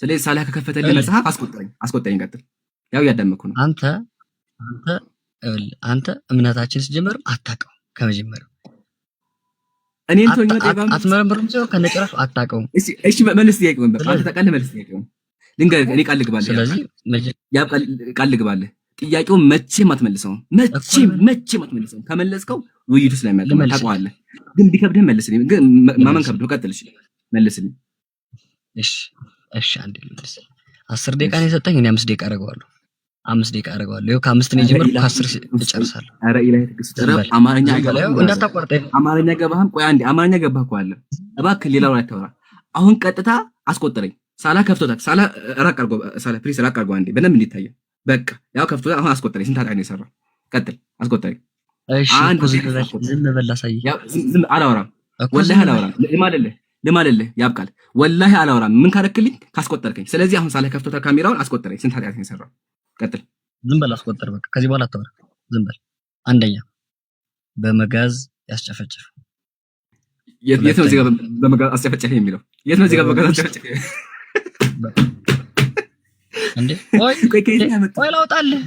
ስለዚህ ሳላህ ከከፈተልህ መጽሐፍ አስቆጠረኝ። ቀጥል። ያው እያዳመኩ ነው። አንተ እምነታችን ሲጀመር አታውቀውም። ከመጀመሪያው እኔን ቶኝ አትመረምርም ሲሆን ከነጭራሹ አታውቀውም። እሺ፣ መልስ ጥያቄውን። በቃ አንተ ታውቃለህ። መልስ ጥያቄውን ልንገርህ። እኔ ቃል ልግባለህ። ስለዚህ ቃል ልግባለህ። ጥያቄውን መቼም አትመልሰውም። መቼም አትመልሰውም። ከመለስከው ውይይቱ ስለሚያልቅ ታውቀዋለህ። ግን ቢከብድህ መልስልኝ። ግን ማመን ከብዶ ቀጥል። እሺ፣ መልስልኝ። እሺ፣ አንዴ ልመልስ። 10 ደቂቃ ነው የሰጠኝ። እኔ 5 ደቂቃ አደርገዋለሁ። 5 ደቂቃ አደርገዋለሁ። ይኸው ከ5 ነው የጀመርኩት፣ ከ10 እጨርሳለሁ። ኧረ ኢላሂ ትዕግስት ረብ አማርኛ አይገባህም። እንዳታቋርጠኝ። አማርኛ ገባህም? ቆይ አንዴ አማርኛ ገባህ እኮ አለ። እባክህ ሌላውን አታወራ። አሁን ቀጥታ አስቆጠረኝ። ሳላ ከፍቶታል። ሳላ ራቅ አድርጎ፣ ሳላ ፕሊስ ራቅ አድርጎ አንዴ በደንብ እንዲታየ። በቃ ያው ከፍቶታል። አሁን አስቆጠረኝ። ስንት አጣኝ ነው የሰራው? ቀጥል፣ አስቆጠረኝ። እሺ እኮ ዝም በል ላሳይህ። ያው ዝም አላወራም፣ ወላሂ አላወራም። ልማልልህ ያብቃል። ወላሂ አላወራም። ምን ካረክልኝ? ካስቆጠርከኝ። ስለዚህ አሁን ሳላ ከፍቶታል። ካሜራውን አስቆጠረኝ። ስንት አጣኝ ነው የሰራው? ቀጥል። ዝም በል አስቆጠር። በቃ ከዚህ በኋላ አታወራ። ዝም በል። አንደኛ በመጋዝ ያስጨፈጨፈ የት ነው እዚህ ጋር በመጋዝ አስጨፈጨፈ የሚለው? የት ነው እዚህ ጋር በመጋዝ አስጨፈጨፈ እንዴ? ቆይ ላውጣልህ።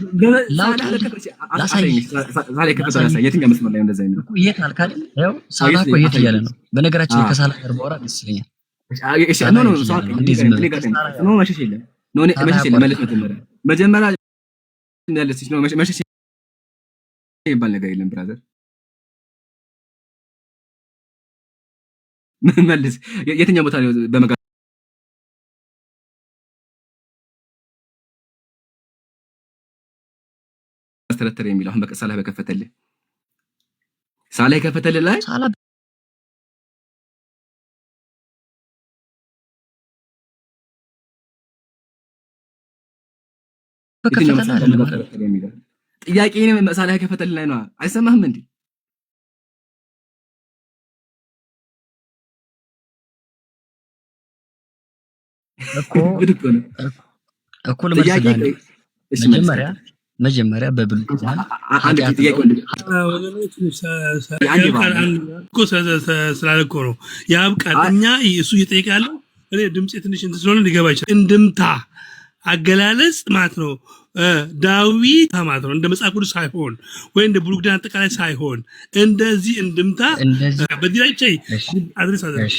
የትኛው መስመር ላይ እንደዛ የሚለው? የት አልክ አይደል? ያው ሳላ እኮ የት እያለ ነው። በነገራችን ላይ ከሳላ ጋር ባወራ ደስ ይለኛል። መሸሽ የለም መጀመሪያ ያለች ነው። መሸሽ የሚባል ነገር የለም ብራዘር። መልስ። የትኛው ቦታ ነው በመጋዝ ተረተረ የሚለው? አሁን ሳላ በከፈተልህ ሳላ የከፈተልህ ላይ ሳላ ጥያቄ ሳላ የከፈተልህ ላይ ነው። አይሰማህም እንዴ? እኮ መጀመሪያ በብሉይ ኪዳን ስላለ እኮ ነው ያብቃል። እኛ እሱ እየጠየቀ ያለው እኔ ድምፄ ትንሽ እንትን ስለሆነ ሊገባ ይችላል። እንድምታ አገላለጽ ማለት ነው። ዳዊት ማለት ነው እንደ መጽሐፍ ቅዱስ ሳይሆን ወይ እንደ ብሉይ ኪዳን አጠቃላይ ሳይሆን እንደዚህ እንድምታ በዚህ ላይ ቻይ አድሬስ አድርግ።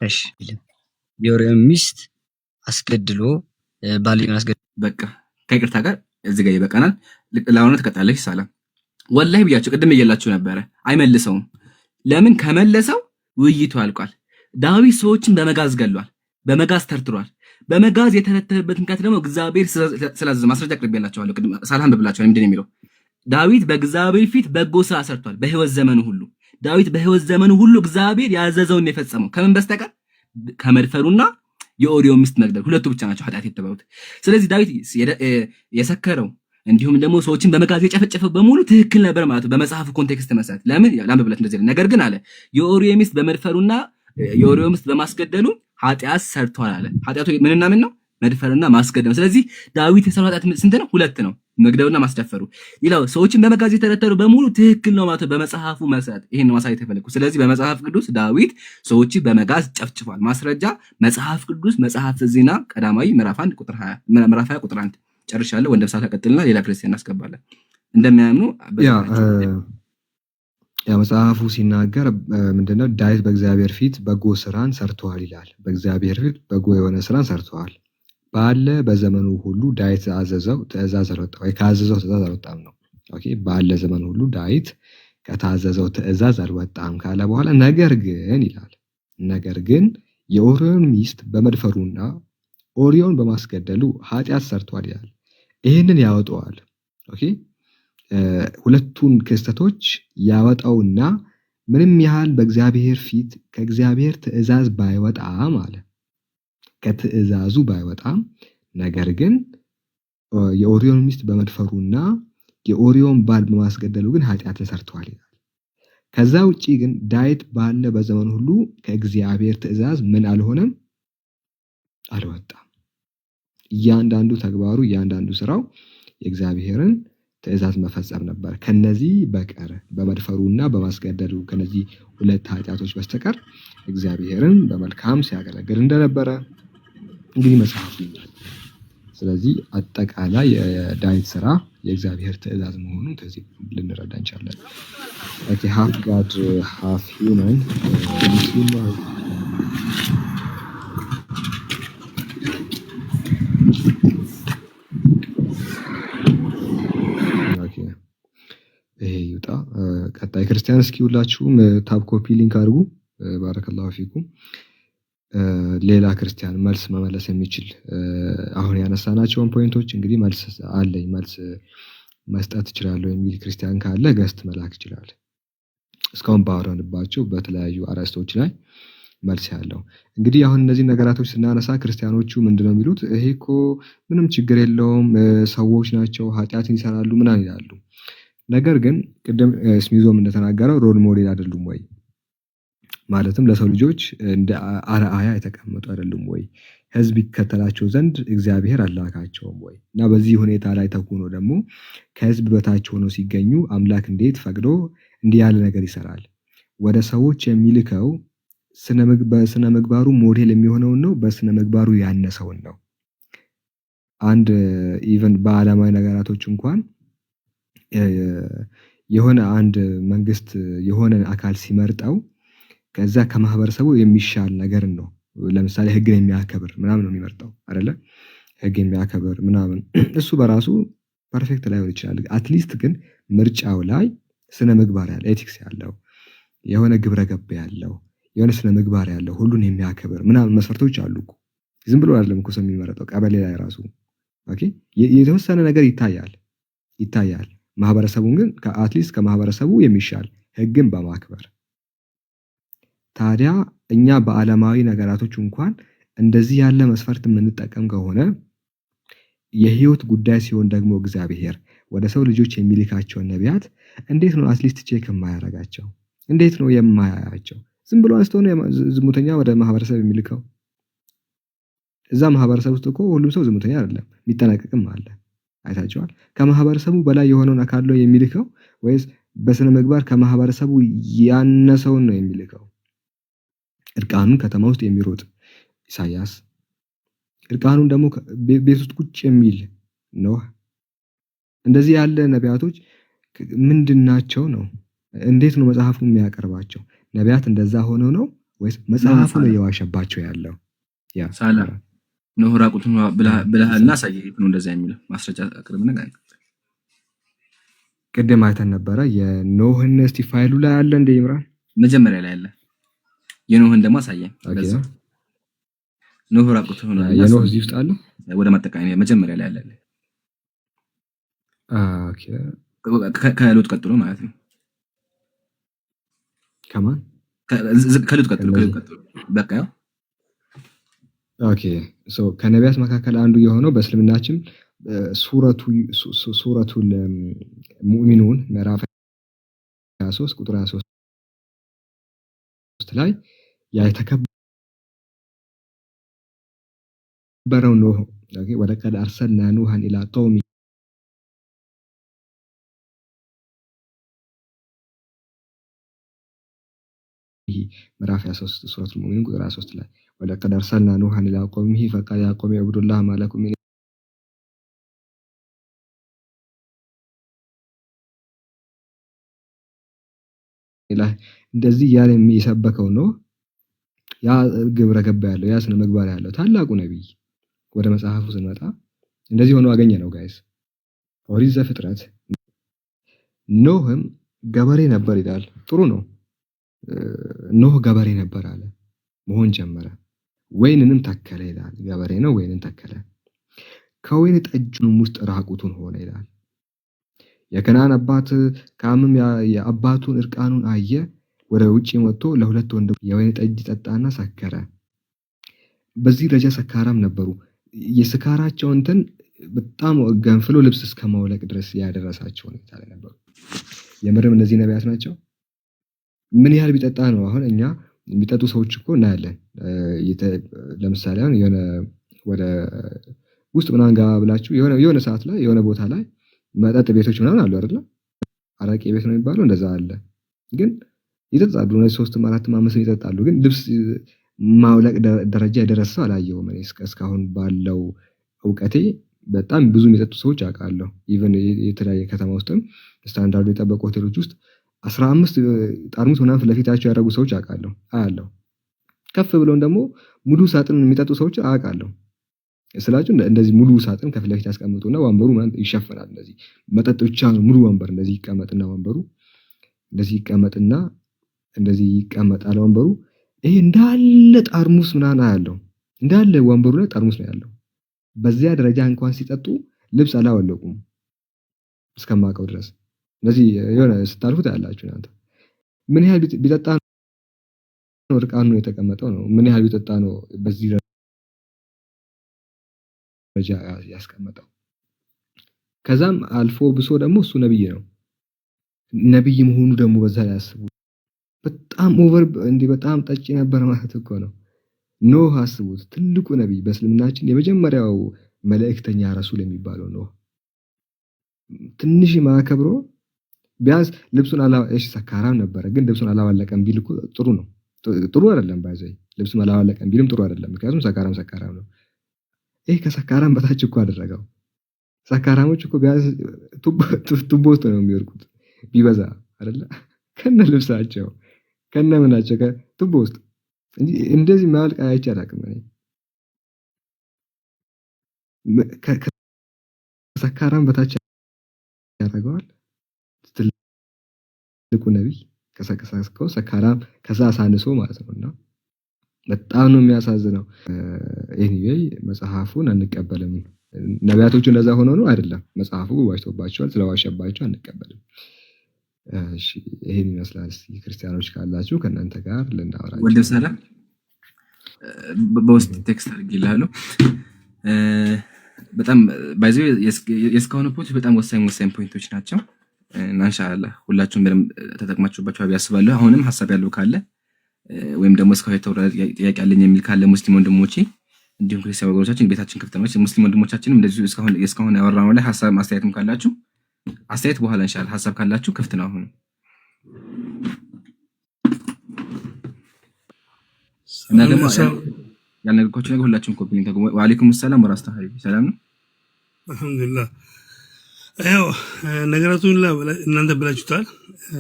እሺ የኦሪዮን ሚስት አስገድሎ ባልየውን አስገድሎ በቃ ከይቅርታ ጋር እዚህ ጋር ይበቃናል። ለአሁኑ ተቀጣለሽ ሰላም። ወላሂ ብያችሁ ቅድም እየላችሁ ነበረ። አይመልሰውም። ለምን? ከመለሰው ውይይቱ አልቋል። ዳዊት ሰዎችን በመጋዝ ገሏል፣ በመጋዝ ተርትሯል። በመጋዝ የተረተረበት ምክንያት ደግሞ እግዚአብሔር ስላዘዘ ማስረጃ አቅርቤላችኋለሁ። ቅድም ሳላም ብላችኋል። ምንድን ነው የሚለው? ዳዊት በእግዚአብሔር ፊት በጎ ስራ ሰርቷል። በህይወት ዘመኑ ሁሉ ዳዊት በህይወት ዘመኑ ሁሉ እግዚአብሔር ያዘዘውን የፈጸመው ከምን በስተቀር ከመድፈሩና የኦሪዮ ሚስት መግደል፣ ሁለቱ ብቻ ናቸው ኃጢአት የተባሉት። ስለዚህ ዳዊት የሰከረው እንዲሁም ደግሞ ሰዎችን በመጋዝ የጨፈጨፈው በሙሉ ትክክል ነበር ማለት ነው በመጽሐፉ ኮንቴክስት መሰረት። ለምን ላምብለት እንደዚህ ነገር ግን አለ የኦሪዮ ሚስት በመድፈሩና የኦሪዮ ሚስት በማስገደሉ ኃጢአት ሰርቷል አለ። ኃጢአቱ ምንና ምን ነው? መድፈርና ማስገደል። ስለዚህ ዳዊት የሰራው ኃጢአት ስንት ነው? ሁለት ነው፣ መግደሉና ማስደፈሩ። ሌላው ሰዎችን በመጋዝ የተረተሩ በሙሉ ትክክል ነው ማለት በመጽሐፉ መሰረት። ይሄን ማሳየት ተፈልኩ። ስለዚህ በመጽሐፍ ቅዱስ ዳዊት ሰዎችን በመጋዝ ጨፍጭፏል። ማስረጃ መጽሐፍ ቅዱስ መጽሐፍ ዜና ቀዳማዊ ምዕራፍ 1 ቁጥር 20 ምዕራፍ 20 ቁጥር 1 ጨርሻለሁ። ወንድም ሳተቀጥልና ሌላ ክርስቲያን እናስገባለን እንደሚያምኑ ያ መጽሐፉ ሲናገር ምንድነው? ዳዊት በእግዚአብሔር ፊት በጎ ስራን ሰርተዋል ይላል። በእግዚአብሔር ፊት በጎ የሆነ ስራን ሰርተዋል ባለ በዘመኑ ሁሉ ዳዊት አዘዘው ትእዛዝ አልወጣም ወይ ካዘዘው ትእዛዝ አልወጣም ነው። ኦኬ ባለ ዘመኑ ሁሉ ዳዊት ከታዘዘው ትእዛዝ አልወጣም ካለ በኋላ ነገር ግን ይላል ነገር ግን የኦሪዮን ሚስት በመድፈሩና ኦሪዮን በማስገደሉ ኃጢአት ሰርቷል ይላል። ይሄንን ያወጣዋል። ኦኬ ሁለቱን ክስተቶች ያወጣውና ምንም ያህል በእግዚአብሔር ፊት ከእግዚአብሔር ትእዛዝ ባይወጣም አለ ከትእዛዙ ባይወጣም ነገር ግን የኦሪዮን ሚስት በመድፈሩና የኦሪዮን ባል በማስገደሉ ግን ኃጢአትን ሰርቷል ይላል። ከዛ ውጪ ግን ዳዊት ባለ በዘመኑ ሁሉ ከእግዚአብሔር ትእዛዝ ምን አልሆነም? አልወጣም። እያንዳንዱ ተግባሩ እያንዳንዱ ስራው የእግዚአብሔርን ትእዛዝ መፈጸም ነበር። ከነዚህ በቀር በመድፈሩና በማስገደሉ ከነዚህ ሁለት ኃጢአቶች በስተቀር እግዚአብሔርን በመልካም ሲያገለግል እንደነበረ እንግዲህ መጽሐፉ ይላል። ስለዚህ አጠቃላይ የዳዊት ስራ የእግዚአብሔር ትእዛዝ መሆኑን ከዚህ ልንረዳ እንችላለን። ኦኬ half God half human ይሄ ይውጣ። ቀጣይ ክርስቲያን እስኪ ሁላችሁም ታብ ኮፒ ሊንክ አድርጉ። ባረከላሁ ፊኩም። ሌላ ክርስቲያን መልስ መመለስ የሚችል አሁን ያነሳናቸውን ፖይንቶች እንግዲህ መልስ አለኝ መልስ መስጠት እችላለሁ የሚል ክርስቲያን ካለ ገስት መላክ ይችላል። እስካሁን ባወራንባቸው በተለያዩ አርዕስቶች ላይ መልስ ያለው እንግዲህ አሁን እነዚህ ነገራቶች ስናነሳ ክርስቲያኖቹ ምንድነው የሚሉት? ይሄ እኮ ምንም ችግር የለውም ሰዎች ናቸው ኃጢአትን ይሰራሉ ምናምን ይላሉ። ነገር ግን ቅድም ስሚዞም እንደተናገረው ሮል ሞዴል አይደሉም ወይ? ማለትም ለሰው ልጆች እንደ አርአያ የተቀመጡ አይደሉም ወይ? ህዝብ ይከተላቸው ዘንድ እግዚአብሔር አላካቸውም ወይ? እና በዚህ ሁኔታ ላይ ተኩኖ ደግሞ ከህዝብ በታች ሆነው ሲገኙ አምላክ እንዴት ፈቅዶ እንዲህ ያለ ነገር ይሰራል? ወደ ሰዎች የሚልከው በስነ ምግባሩ ሞዴል የሚሆነውን ነው በስነ ምግባሩ ያነሰውን ነው። አንድ ኢቨን በዓለማዊ ነገራቶች እንኳን የሆነ አንድ መንግስት የሆነ አካል ሲመርጠው ከዛ ከማህበረሰቡ የሚሻል ነገር ነው። ለምሳሌ ህግን የሚያከብር ምናምን ነው የሚመርጠው አይደለ? ህግ የሚያከብር ምናምን እሱ በራሱ ፐርፌክት ላይሆን ይችላል። አትሊስት ግን ምርጫው ላይ ስነ ምግባር ያለው ኤቲክስ ያለው የሆነ ግብረ ገብ ያለው የሆነ ስነ ምግባር ያለው ሁሉን የሚያከብር ምናምን መስፈርቶች አሉ እኮ። ዝም ብሎ አይደለም እኮ ሰው የሚመረጠው። ቀበሌ ላይ ራሱ ኦኬ የተወሰነ ነገር ይታያል። ማህበረሰቡን ግን አትሊስት ከማህበረሰቡ የሚሻል ህግን በማክበር ታዲያ እኛ በዓለማዊ ነገራቶች እንኳን እንደዚህ ያለ መስፈርት የምንጠቀም ከሆነ የህይወት ጉዳይ ሲሆን ደግሞ እግዚአብሔር ወደ ሰው ልጆች የሚልካቸውን ነቢያት እንዴት ነው አትሊስት ቼክ የማያደርጋቸው? እንዴት ነው የማያያቸው? ዝም ብሎ አንስቶ ነው ዝሙተኛ ወደ ማህበረሰብ የሚልከው? እዛ ማህበረሰብ ውስጥ እኮ ሁሉም ሰው ዝሙተኛ አይደለም፣ የሚጠነቀቅም አለ። አይታችኋል? ከማህበረሰቡ በላይ የሆነውን አካል ነው የሚልከው ወይስ በስነ ምግባር ከማህበረሰቡ ያነሰውን ነው የሚልከው? እርቃኑን ከተማ ውስጥ የሚሮጥ ኢሳያስ፣ እርቃኑን ደግሞ ቤት ውስጥ ቁጭ የሚል ኖህ፣ እንደዚህ ያለ ነቢያቶች ምንድናቸው ነው? እንዴት ነው መጽሐፉ የሚያቀርባቸው? ነቢያት እንደዛ ሆነው ነው ወይስ መጽሐፉ ነው የዋሸባቸው ያለው? ያ ሳላ ኖህ ራቁቱን ብለሃልና ሳይሄድ ነው እንደዛ የሚለው ማስረጃ አቅርብና ጋር ቅድም አይተን ነበረ። የኖህን እስቲ ፋይሉ ላይ አለ እንደ ይምራን መጀመሪያ ላይ አለ። የኖህን ደግሞ አሳየን። ለዛ ኖህ ራቁቱን ሆነ የኖህ እዚህ ውስጥ አለ። ወደ ማጠቃለያ መጀመሪያ ላይ አለ። ኦኬ ከሎጥ ቀጥሎ ማለት ነው። ከማን ከሎጥ ቀጥሎ በቃ ያው ኦኬ ከነቢያት መካከል አንዱ የሆነው በእስልምናችን ሱረቱል ሙእሚኑን ምዕራፍ 23 ቁጥር 23 ላይ የተከበረው ኖህ ወለቀድ አርሰልና ኑሃን ኢላ ቀውሚ ምዕራፍ 23 ሱረቱል ሙእሚኑን ቁጥር 23 ላይ ወለቀድ አርሰልና ኑሃን ኢላ ቀውሚሂ ፈቃለ ያ ቀውሚ ዕቡዱላህ ማ ለኩም ሚን ኢላህ እንደዚህ ያለ የሚሰበከው ነው። ያ ግብረ ገባ ያለው ያ ስነ ምግባር ያለው ታላቁ ነብይ ወደ መጽሐፉ ስንመጣ እንደዚህ ሆኖ አገኘ ነው ጋይስ። ኦሪት ዘፍጥረት ኖህም ገበሬ ነበር ይላል። ጥሩ ነው። ኖህ ገበሬ ነበር አለ፣ መሆን ጀመረ። ወይንንም ተከለ ይላል። ገበሬ ነው፣ ወይንን ተከለ። ከወይን ጠጁም ውስጥ ራቁቱን ሆነ ይላል። የከናን አባት ካምም የአባቱን እርቃኑን አየ። ወደ ውጪ ወጥቶ ለሁለት ወንድሞቹ የወይን ጠጅ ጠጣና ሰከረ። በዚህ ደረጃ ሰካራም ነበሩ። የስካራቸው እንትን በጣም ገንፍሎ ልብስ እስከማውለቅ ድረስ ያደረሳቸው ሁኔታ ላይ ነበሩ። የምርም እነዚህ ነቢያት ናቸው። ምን ያህል ቢጠጣ ነው? አሁን እኛ የሚጠጡ ሰዎች እኮ እናያለን። ለምሳሌ አሁን የሆነ ወደ ውስጥ ምናምን ጋር ብላችሁ የሆነ ሰዓት ላይ የሆነ ቦታ ላይ መጠጥ ቤቶች ምናምን አሉ አይደል? አረቄ ቤት ነው የሚባለው፣ እንደዛ አለ። ግን ይጠጣሉ፣ 3 4 5 ይጠጣሉ። ግን ልብስ ማውለቅ ደረጃ የደረሰ አላየሁም እኔ እስካሁን ባለው እውቀቴ። በጣም ብዙ የሚጠጡ ሰዎች አውቃለሁ። ኢቭን የተለያየ ከተማ ውስጥም ስታንዳርዱ የጠበቁ ሆቴሎች ውስጥ 15 ጠርሙስ ምናምን ፊት ለፊታቸው ያደረጉ ሰዎች አያለሁ። ከፍ ብለውን ደግሞ ሙሉ ሳጥን የሚጠጡ ሰዎች አውቃለሁ። ስላችሁ እንደዚህ ሙሉ ሳጥን ከፊት ለፊት ያስቀምጡና ወንበሩ ማለት ይሸፈናል። እንደዚህ መጠጥ ብቻ ነው ሙሉ ወንበር እንደዚህ ይቀመጥና ወንበሩ እንደዚህ ይቀመጥና እንደዚህ ይቀመጣል ወንበሩ። ይሄ እንዳለ ጠርሙስ ምናምን ያለው እንዳለ ወንበሩ ላይ ጠርሙስ ነው ያለው። በዚያ ደረጃ እንኳን ሲጠጡ ልብስ አላወለቁም እስከማውቀው ድረስ። ስለዚህ የሆነ ስታልፉት ያላችሁ እናንተ ምን ያህል ቢጠጣ ነው እርቃኑ የተቀመጠው ነው? ምን ያህል ቢጠጣ ነው በዚህ ደረጃ ያስቀመጠው? ከዛም አልፎ ብሶ ደግሞ እሱ ነብይ ነው። ነብይ መሆኑ ደግሞ በዛ ላይ ያስቡ። በጣም ኦቨር እንዲህ በጣም ጠጪ ነበር ማለት እኮ ነው። ኖህ አስቡት፣ ትልቁ ነብይ በእስልምናችን የመጀመሪያው መልእክተኛ ረሱል የሚባለው ኖህ ትንሽ ማከብሮ ቢያንስ ልብሱን እሺ ሰካራም ነበረ፣ ግን ልብሱን አላወለቀም ቢል እኮ ጥሩ ነው። ጥሩ አይደለም ባይዘይ ልብሱን አላወለቀም ቢልም ጥሩ አይደለም፣ ምክንያቱም ሰካራም ነው። ይሄ ከሰካራም በታች እኮ አደረገው። ሰካራሞች እኮ ቢያንስ ቱቦ ውስጥ ነው የሚወርቁት ቢበዛ አይደለ? ከነ ልብሳቸው ከነ ምናቸው ከቱቦ ውስጥ እንጂ እንደዚህ ማልቃ አይቻላቅም። እኔ ከሰካራም በታች ያደርገዋል ትልቁ ነብይ ከሰከሰከው ሰካራም ከዛ አሳንሶ ማለት ነውና በጣም ነው የሚያሳዝነው። ኤኒዌይ መጽሐፉን አንቀበልም። ነቢያቶቹ እንደዛ ሆኖ ነው አይደለም፣ መጽሐፉ ዋሽቶባቸዋል። ስለዋሸባቸው አንቀበልም። እሺ ይሄን ይመስላል። እስቲ ክርስቲያኖች ካላችሁ ከእናንተ ጋር ልናወራችሁ ወደ ሰላም በውስጥ ቴክስት አድርጌልሃለሁ። በጣም ባይዘው የስካውን ፖይንቶች በጣም ወሳኝ ፖይንቶች ናቸው እና ኢንሻአላህ ሁላችሁም በደንብ ተጠቅማችሁባቸው ያስባለሁ። አሁንም ሐሳብ ያለው ካለ ወይም ደግሞ እስካሁን የተወራ ጥያቄ አለኝ የሚል ካለ ሙስሊም ወንድሞቼ እንዲሁም ክርስቲያን ወገኖቻችን ቤታችን ክፍት ነው። ሙስሊም ወንድሞቻችንም እንደዚሁ እስካሁን ያወራነው ላይ ሐሳብ ማስተያየትም ካላችሁ አስተያየት በኋላ ኢንሻአላህ ሐሳብ ካላችሁ ክፍት ነው። አሁን እና ደግሞ ያልነገርኳችሁ ነገር ሁላችሁም ኮፒ ሊንክ ተገሙ። ወአለይኩም ሰላም ወራህመቱላሂ ሰላም ነው። አልሐምዱሊላህ ያው ነገራቱን እናንተ ብላችሁታል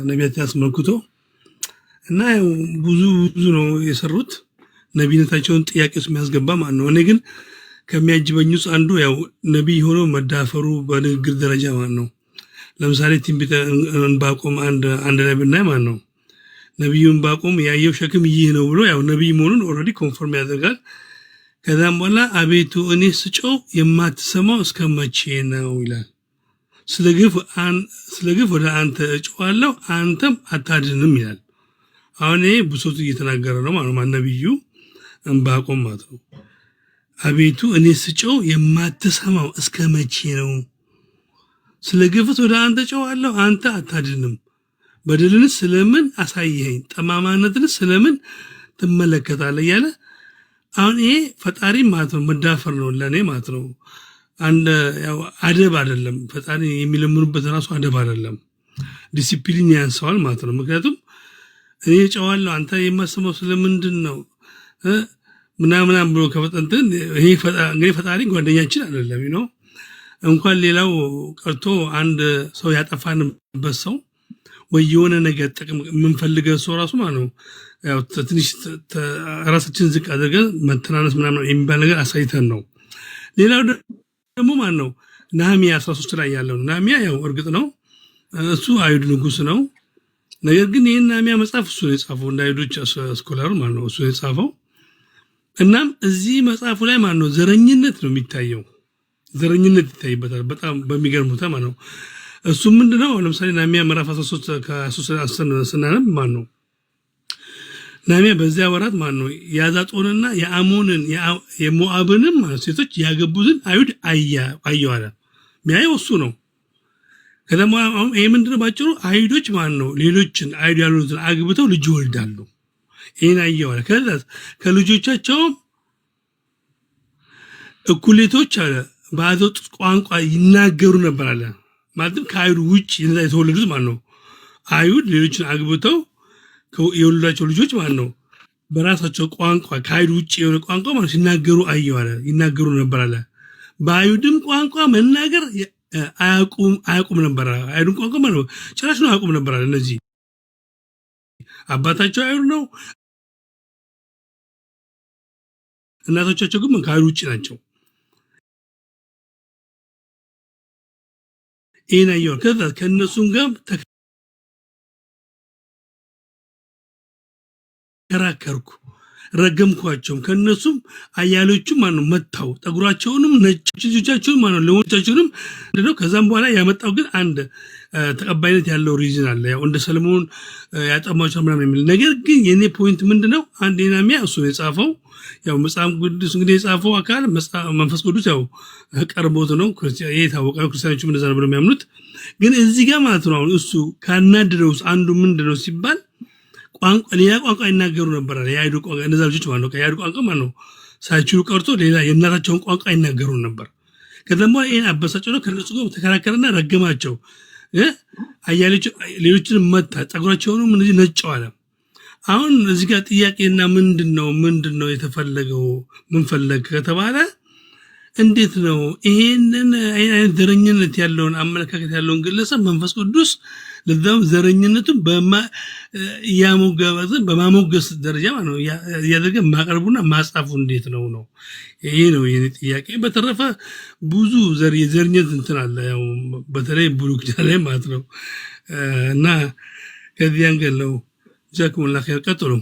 ነቢያት ያስመልክቶ እና ያው ብዙ ነው የሰሩት ነቢይነታቸውን ጥያቄ ውስጥ የሚያስገባ ማለት ነው። እኔ ግን ከሚያጅበኝ ውስጥ አንዱ ያው ነቢይ ሆኖ መዳፈሩ በንግግር ደረጃ ማለት ነው። ለምሳሌ ትንቢተ ዕንባቆም አንድ ላይ ብናይ ማለት ነው ነቢዩ ዕንባቆም ያየው ሸክም ይህ ነው ብሎ ያው ነቢይ መሆኑን ኦልሬዲ ኮንፈርም ያደርጋል። ከዛም በኋላ አቤቱ እኔ ስጮህ የማትሰማው እስከ መቼ ነው ይላል። ስለ ግፍ ወደ አንተ እጮሃለሁ አንተም አታድንም ይላል። አሁን ይሄ ብሶቱ እየተናገረ ነው ማለት ነው ነቢዩ ዕንባቆም ማለት ነው። አቤቱ እኔ ስጮህ የማትሰማው እስከ መቼ ነው? ስለ ግፍት ወደ አንተ እጮሃለሁ አንተ አታድንም። በደልንስ ስለምን አሳየኸኝ? ጠማማነትንስ ስለምን ትመለከታለህ? እያለ አሁን ይሄ ፈጣሪ ማለት ነው መዳፈር ነው ለእኔ ማለት ነው። አንድ ያው አደብ አይደለም ፈጣሪ የሚለምኑበት ራሱ አደብ አይደለም፣ ዲሲፕሊን ያንሰዋል ማለት ነው። ምክንያቱም እኔ እጮሃለሁ አንተ የማትሰማው ስለምንድን ነው ምናምን ብሎ ከፈጠንትን ይሄ እንግዲህ ፈጣሪ ጓደኛችን አይደለም ነው። እንኳን ሌላው ቀርቶ አንድ ሰው ያጠፋንበት ሰው ወይ የሆነ ነገር ጥቅም የምንፈልገው ሰው ራሱ ማለት ነው ያው ትንሽ ራሳችን ዝቅ አድርገን መተናነስ ምናምን የሚባል ነገር አሳይተን ነው። ሌላው ደግሞ ማለት ነው ነህምያ 13 ላይ ያለው ነህምያ ያው እርግጥ ነው እሱ አይሁድ ንጉስ ነው። ነገር ግን ይሄን ነህምያ መጽሐፍ እሱ ነው የጻፈው እንደ አይሁዶች ስኮላር ማለት ነው እሱ የጻፈው። እናም እዚህ መጽሐፉ ላይ ማለት ነው ዘረኝነት ነው የሚታየው፣ ዘረኝነት ይታይበታል በጣም በሚገርም ሁኔታ ማለት ነው። እሱ ምንድነው ለምሳሌ ነህምያ ምዕራፍ 13 ከ13 ስናነብ ማለት ነው ነህምያ በዚያ ወራት ማለት ነው የአዛጦንና የአሞንን የሞዓብንም ሴቶች ያገቡትን አይሁድ አየሁ አለ። የሚያየው እሱ ነው። ከደሞ ይሄ ምንድነው ባጭሩ አይሁዶች ማለት ነው ሌሎችን አይሁድ ያሉትን አግብተው ልጅ ይወልዳሉ። ይሄን አየሁ አለ። ከዛ ከልጆቻቸው እኩሌቶች አለ በአዛጦ ቋንቋ ይናገሩ ነበር አለ። ማለትም ከአይሁድ ውጭ የተወለዱት ማለት ነው አይሁድ ሌሎችን አግብተው የወለዷቸው ልጆች ማለት ነው በራሳቸው ቋንቋ ከአይሁድ ውጭ የሆነ ቋንቋ ማለት ሲናገሩ አየሁ አለ፣ ይናገሩ ነበር አለ። በአይሁድም ቋንቋ መናገር አያውቁም ነበር። አይሁድም ቋንቋ ማለት ነው ጭራሽ ነው አያውቁም ነበር አለ። እነዚህ አባታቸው አይሁድ ነው፣ እናቶቻቸው ግን ከአይሁድ ውጭ ናቸው። ይሄን አየሁ። ከዛ ከእነሱም ጋር ተከራከርኩ ረገምኳቸውም ከነሱም አያሌዎቹም ማነው መታው ጠጉራቸውንም ነጮቻቸውን ማነው ለወንዶቻቸውንም እንደው ከዛም በኋላ ያመጣው ግን አንድ ተቀባይነት ያለው ሪዝን አለ። ያው እንደ ሰለሞን ያጠማቸው ምናምን የሚል ነገር ግን የኔ ፖይንት ምንድነው አንድ ነህምያ እሱ የጻፈው ያው መጽሐፍ ቅዱስ እንግዲህ የጻፈው አካል መንፈስ ቅዱስ ያው ቀርቦት ነው ይሄ የታወቀ ነው። ክርስቲያኖችም እንደዛ ነው የሚያምኑት። ግን እዚህ ጋር ማለት ነው አሁን እሱ ካናደደው አንዱ ምንድነው ሲባል ቋንቋ ሌላ ቋንቋ ይናገሩ ነበር አለ የአይሁድ ቋንቋ እነዛ ልጆች ማለት ነው የአይሁድ ቋንቋ ማለት ነው ሳይችሉ ቀርቶ ሌላ የእናታቸውን ቋንቋ ይናገሩ ነበር። ከዛም በኋላ ይሄን አበሳጨው ነው ከነሱ ጋር ተከራከረና ረገማቸው። ሌሎችን መታ ፀጉራቸውንም እንደዚህ ነጨው አለ። አሁን እዚህ ጋር ጥያቄና ምንድነው የተፈለገው ምን ፈለግ ከተባለ እንዴት ነው ይሄንን አይነት ዘረኝነት ያለውን አመለካከት ያለውን ግለሰብ መንፈስ ቅዱስ ለዛም ዘረኝነቱን በማሞገስ ደረጃ ነው ያደረገ ማቀርቡና ማጻፉ እንዴት ነው ይሄ ነው የኔ ጥያቄ። በተረፈ ብዙ የዘረኝነት እንትን አለ ያው በተለይ ብሉይ ኪዳን ላይ ማለት ነው እና ከዚህ አንገል ነው ጀዛኩሙላህ ኸይር ቀጥሉ።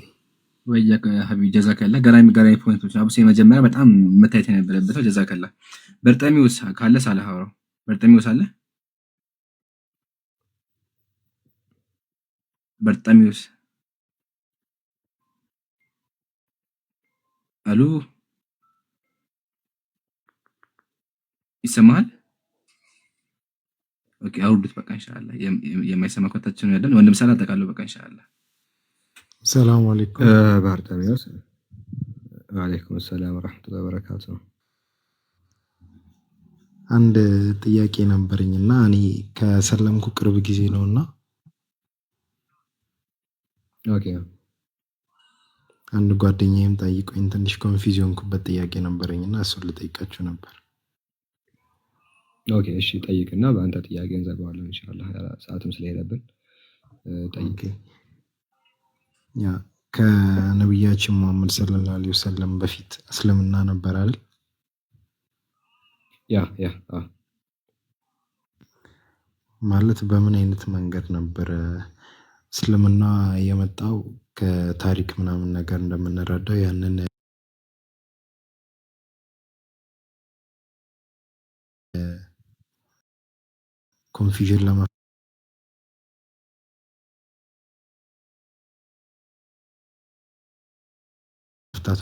ወያከ ሀቢብ ጀዛከላ ገራሚ ፖይንቶች አብሶ የመጀመሪያ በጣም መታየት የነበረበት ጀዛከላ። በርጠሚውስ ካለ ሳላሃው በርጠሚውስ አለ በርጠሚውስ አሉ ይሰማል? ኦኬ አውርዱት በቃ ኢንሻአላህ። የማይሰማ ኮታችን ነው ያለን ወንድም ሰላም ተቃለው በቃ ኢንሻአላህ። ሰላም አለይኩም ባርጠሚውስ ወአለይኩም ሰላም ወራህመቱላሂ ወበረካቱ። አንድ ጥያቄ ነበርኝና እኔ ከሰለምኩ ቅርብ ጊዜ ነውና ኦኬ አንድ ጓደኛዬም ጠይቆኝ ትንሽ ኮንፊውዝ ሆንኩበት ጥያቄ ነበርኝና እሱን ልጠይቃችሁ ነበር። ኦኬ እሺ ጠይቅና በአንተ ጥያቄ እንዘጋዋለን ኢንሻአላህ ሰዓትም ስለሄደብን ጠይቅ። ያ ከነብያችን መሐመድ ሰለላሁ ዐለይሂ ወሰለም በፊት እስልምና ነበር አይደል? ያ ማለት በምን አይነት መንገድ ነበር እስልምና የመጣው? ከታሪክ ምናምን ነገር እንደምንረዳው ያንን ኮንፊዥን ለመፍታት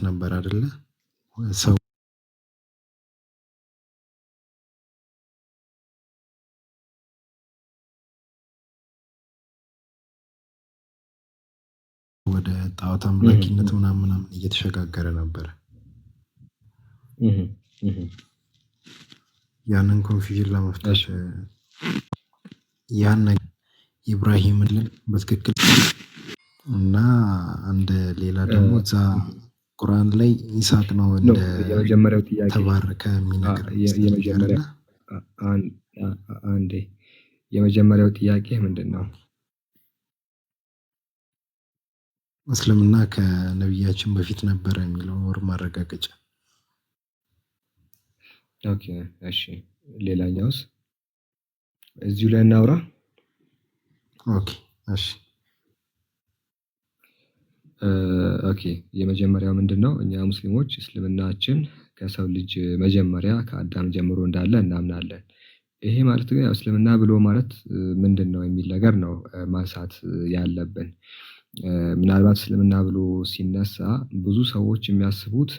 ነበር አይደለ? ሰው ወደ ጣዖት አምላኪነት ምናምን እየተሸጋገረ ነበር። ያንን ኮንፊዥን ለመፍታት ያን ኢብራሂምን በትክክል እና አንድ ሌላ ደግሞ እዛ ቁርአን ላይ ኢሳቅ ነው እንደ የመጀመሪያው ጥያቄ ተባረከ የሚነገር የመጀመሪያው ጥያቄ ምንድነው? እስልምና ከነብያችን በፊት ነበር የሚለው ወር ማረጋገጫ። ኦኬ እሺ ሌላኛውስ እዚሁ ላይ እናውራ። ኦኬ እሺ ኦኬ የመጀመሪያው ምንድነው? እኛ ሙስሊሞች እስልምናችን ከሰው ልጅ መጀመሪያ ከአዳም ጀምሮ እንዳለ እናምናለን። ይሄ ማለት ግን እስልምና ብሎ ማለት ምንድነው የሚል ነገር ነው ማንሳት ያለብን። ምናልባት እስልምና ብሎ ሲነሳ ብዙ ሰዎች የሚያስቡት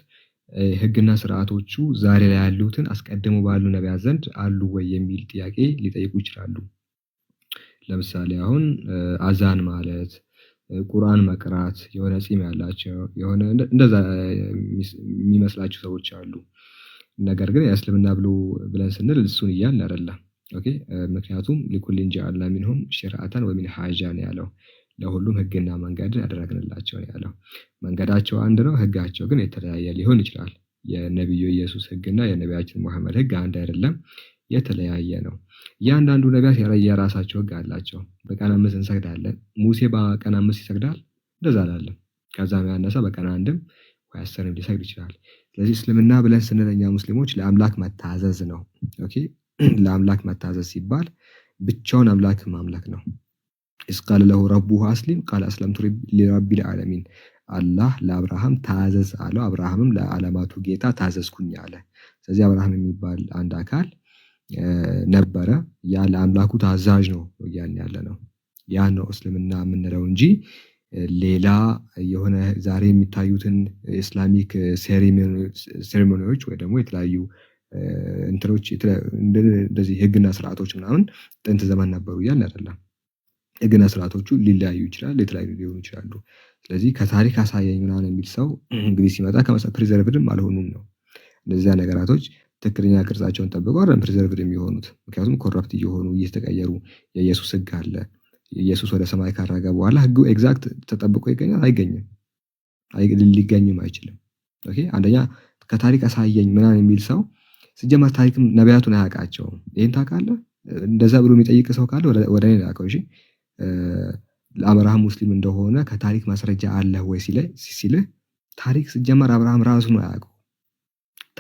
ህግና ስርዓቶቹ ዛሬ ላይ ያሉትን አስቀድሞ ባሉ ነቢያት ዘንድ አሉ ወይ የሚል ጥያቄ ሊጠይቁ ይችላሉ። ለምሳሌ አሁን አዛን ማለት ቁርአን መቅራት የሆነ ጺም ያላቸው የሆነ እንደዛ የሚመስላቸው ሰዎች አሉ። ነገር ግን እስልምና ብለን ስንል እሱን እያልን አይደለም። ኦኬ ምክንያቱም ሊኩሊን ጀዐልና ሚንሁም ሸርዐተን ወሚንሃጃ ነው ያለው። ለሁሉም ህግና መንገድን ያደረግንላቸው ነው ያለው። መንገዳቸው አንድ ነው፣ ህጋቸው ግን የተለያየ ሊሆን ይችላል። የነብዩ ኢየሱስ ህግና የነቢያችን መሐመድ ህግ አንድ አይደለም፣ የተለያየ ነው። እያንዳንዱ ነቢያት የራሳቸው ህግ አላቸው። በቀን 5 እንሰግዳለን። ሙሴ በቀን 5 ይሰግዳል? እንደዛ አይደለም። ከዛም ያነሰ በቀን 1ም ወይ 10ም ሊሰግድ ይችላል። ስለዚህ እስልምና ብለን ስንል እኛ ሙስሊሞች ለአምላክ መታዘዝ ነው። ኦኬ ለአምላክ መታዘዝ ሲባል ብቻውን አምላክ ማምለክ ነው። ኢዝ ቃለ ለሁ ረቡሁ አስሊም ቃለ አስለምቱ ሊረቢል ዓለሚን። አላህ ለአብርሃም ታዘዝ አለው። አብርሃምም ለዓለማቱ ጌታ ታዘዝኩኝ አለ። ስለዚህ አብርሃም የሚባል አንድ አካል ነበረ። ያ ለአምላኩ ታዛዥ ነው እያልን ያለ ነው። ያ ነው እስልምና የምንለው እንጂ ሌላ የሆነ ዛሬ የሚታዩትን ኢስላሚክ ሴሬሞኒዎች ወይ ደግሞ የተለያዩ እንትኖች እንደዚህ ህግና ስርዓቶች ምናምን ጥንት ዘመን ነበሩ እያልን አይደለም። ህግና ስርዓቶቹ ሊለያዩ ይችላል፣ የተለያዩ ሊሆኑ ይችላሉ። ስለዚህ ከታሪክ አሳየኝ ምናምን የሚል ሰው እንግዲህ ሲመጣ ፕሪዘርቭድም አልሆኑም ነው። እነዚያ ነገራቶች ትክክለኛ ቅርጻቸውን ጠብቀው አይደለም ፕሪዘርቭድ የሚሆኑት። ምክንያቱም ኮረፕት እየሆኑ እየተቀየሩ የኢየሱስ ህግ አለ። ኢየሱስ ወደ ሰማይ ካረገ በኋላ ህጉ ኤግዛክት ተጠብቆ ይገኛል? አይገኝም፣ ሊገኝም አይችልም። ኦኬ አንደኛ ከታሪክ አሳየኝ ምናምን የሚል ሰው ሲጀመር ታሪክም ነቢያቱን አያውቃቸውም። ይሄን ታውቃለህ? እንደዛ ብሎ የሚጠይቅ ሰው ካለ ወደ እኔ ላከው። እሺ ለአብርሃም ሙስሊም እንደሆነ ከታሪክ ማስረጃ አለ ወይ ሲልህ ታሪክ ሲጀመር አብርሃም ራሱን አያውቀው።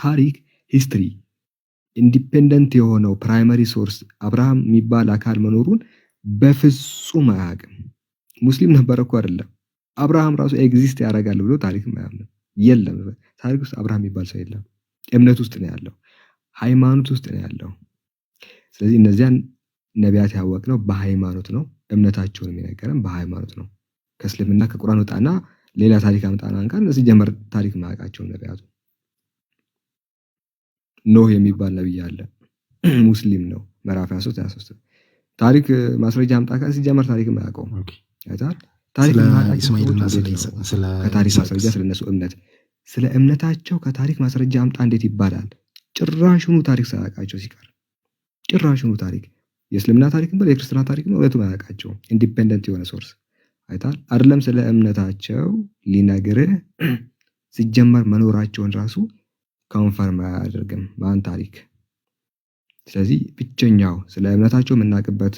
ታሪክ ሂስትሪ ኢንዲፔንደንት የሆነው ፕራይመሪ ሶርስ አብርሃም የሚባል አካል መኖሩን በፍጹም አያውቅም። ሙስሊም ነበር እኮ አይደለም። አብርሃም ራሱ ኤግዚስት ያደርጋል ብሎ ታሪክም አያምንም። የለም ታሪክ ውስጥ አብርሃም የሚባል ሰው የለም። እምነት ውስጥ ነው ያለው፣ ሃይማኖት ውስጥ ነው ያለው። ስለዚህ እነዚያን ነቢያት ያወቅነው በሃይማኖት ነው። እምነታቸውን የሚነገረን በሃይማኖት ነው። ከእስልምና ከቁርአን ወጣና ሌላ ታሪክ አምጣና እንኳን ሲጀመር ታሪክ ማያውቃቸው ነቢያቱ። ኖህ የሚባል ነብይ አለ፣ ሙስሊም ነው። ምዕራፍ 23 ታሪክ ማስረጃ አምጣ ካለ ሲጀመር ታሪክ ማያውቀው አይታል። ታሪክ ኢስማኤልና ከታሪክ ማስረጃ ስለነሱ እምነት ስለ እምነታቸው ከታሪክ ማስረጃ አምጣ እንዴት ይባላል? ጭራሹኑ ታሪክ ሳያውቃቸው ሲቀር ጭራሹኑ ታሪክ የእስልምና ታሪክ ነው የክርስትና ታሪክ ነው ሁለቱም አያውቃቸው። ኢንዲፔንደንት የሆነ ሶርስ አይታል። አይደለም ስለ እምነታቸው ሊነግርህ ሲጀመር መኖራቸውን ራሱ ኮንፈርም አያደርግም ማን ታሪክ። ስለዚህ ብቸኛው ስለ እምነታቸው የምናውቅበት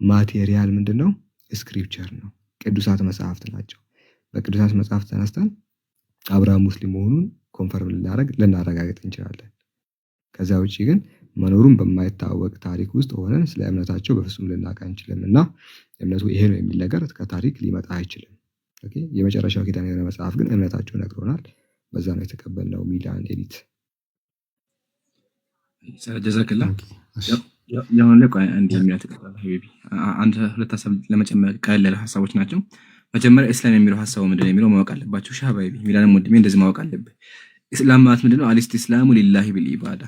ማቴሪያል ምንድነው? ስክሪፕቸር ነው፣ ቅዱሳት መጽሐፍት ናቸው። በቅዱሳት መጽሐፍት ተነስተን አብርሃም ሙስሊም መሆኑን ኮንፈርም ልናረጋግጥ እንችላለን። ከዛ ውጪ ግን መኖሩን በማይታወቅ ታሪክ ውስጥ ሆነን ስለ እምነታቸው በፍጹም ልናውቅ አንችልም። እና እምነቱ ይሄ ነው የሚል ነገር ከታሪክ ሊመጣ አይችልም። ኦኬ የመጨረሻው ኪዳን የሆነ መጽሐፍ ግን እምነታቸው ነግሮናል። በዛ ነው የተቀበልነው። ሚላን ኤዲት ጀዛክላ ያሁን ላይ ቆይ አንድ የሚያት ሀቢቢ አንድ ሁለት ሀሳብ ለመጨመር ቀለል ያለ ሀሳቦች ናቸው። መጀመሪያ እስላም የሚለው ሀሳቡ ምንድነው የሚለው ማወቅ አለባችሁ። ሀቢቢ ሚላንም ወንድሜ እንደዚህ ማወቅ አለብህ። እስላም ማለት ምንድነው? አልኢስቲስላሙ ሊላሂ ቢልኢባዳ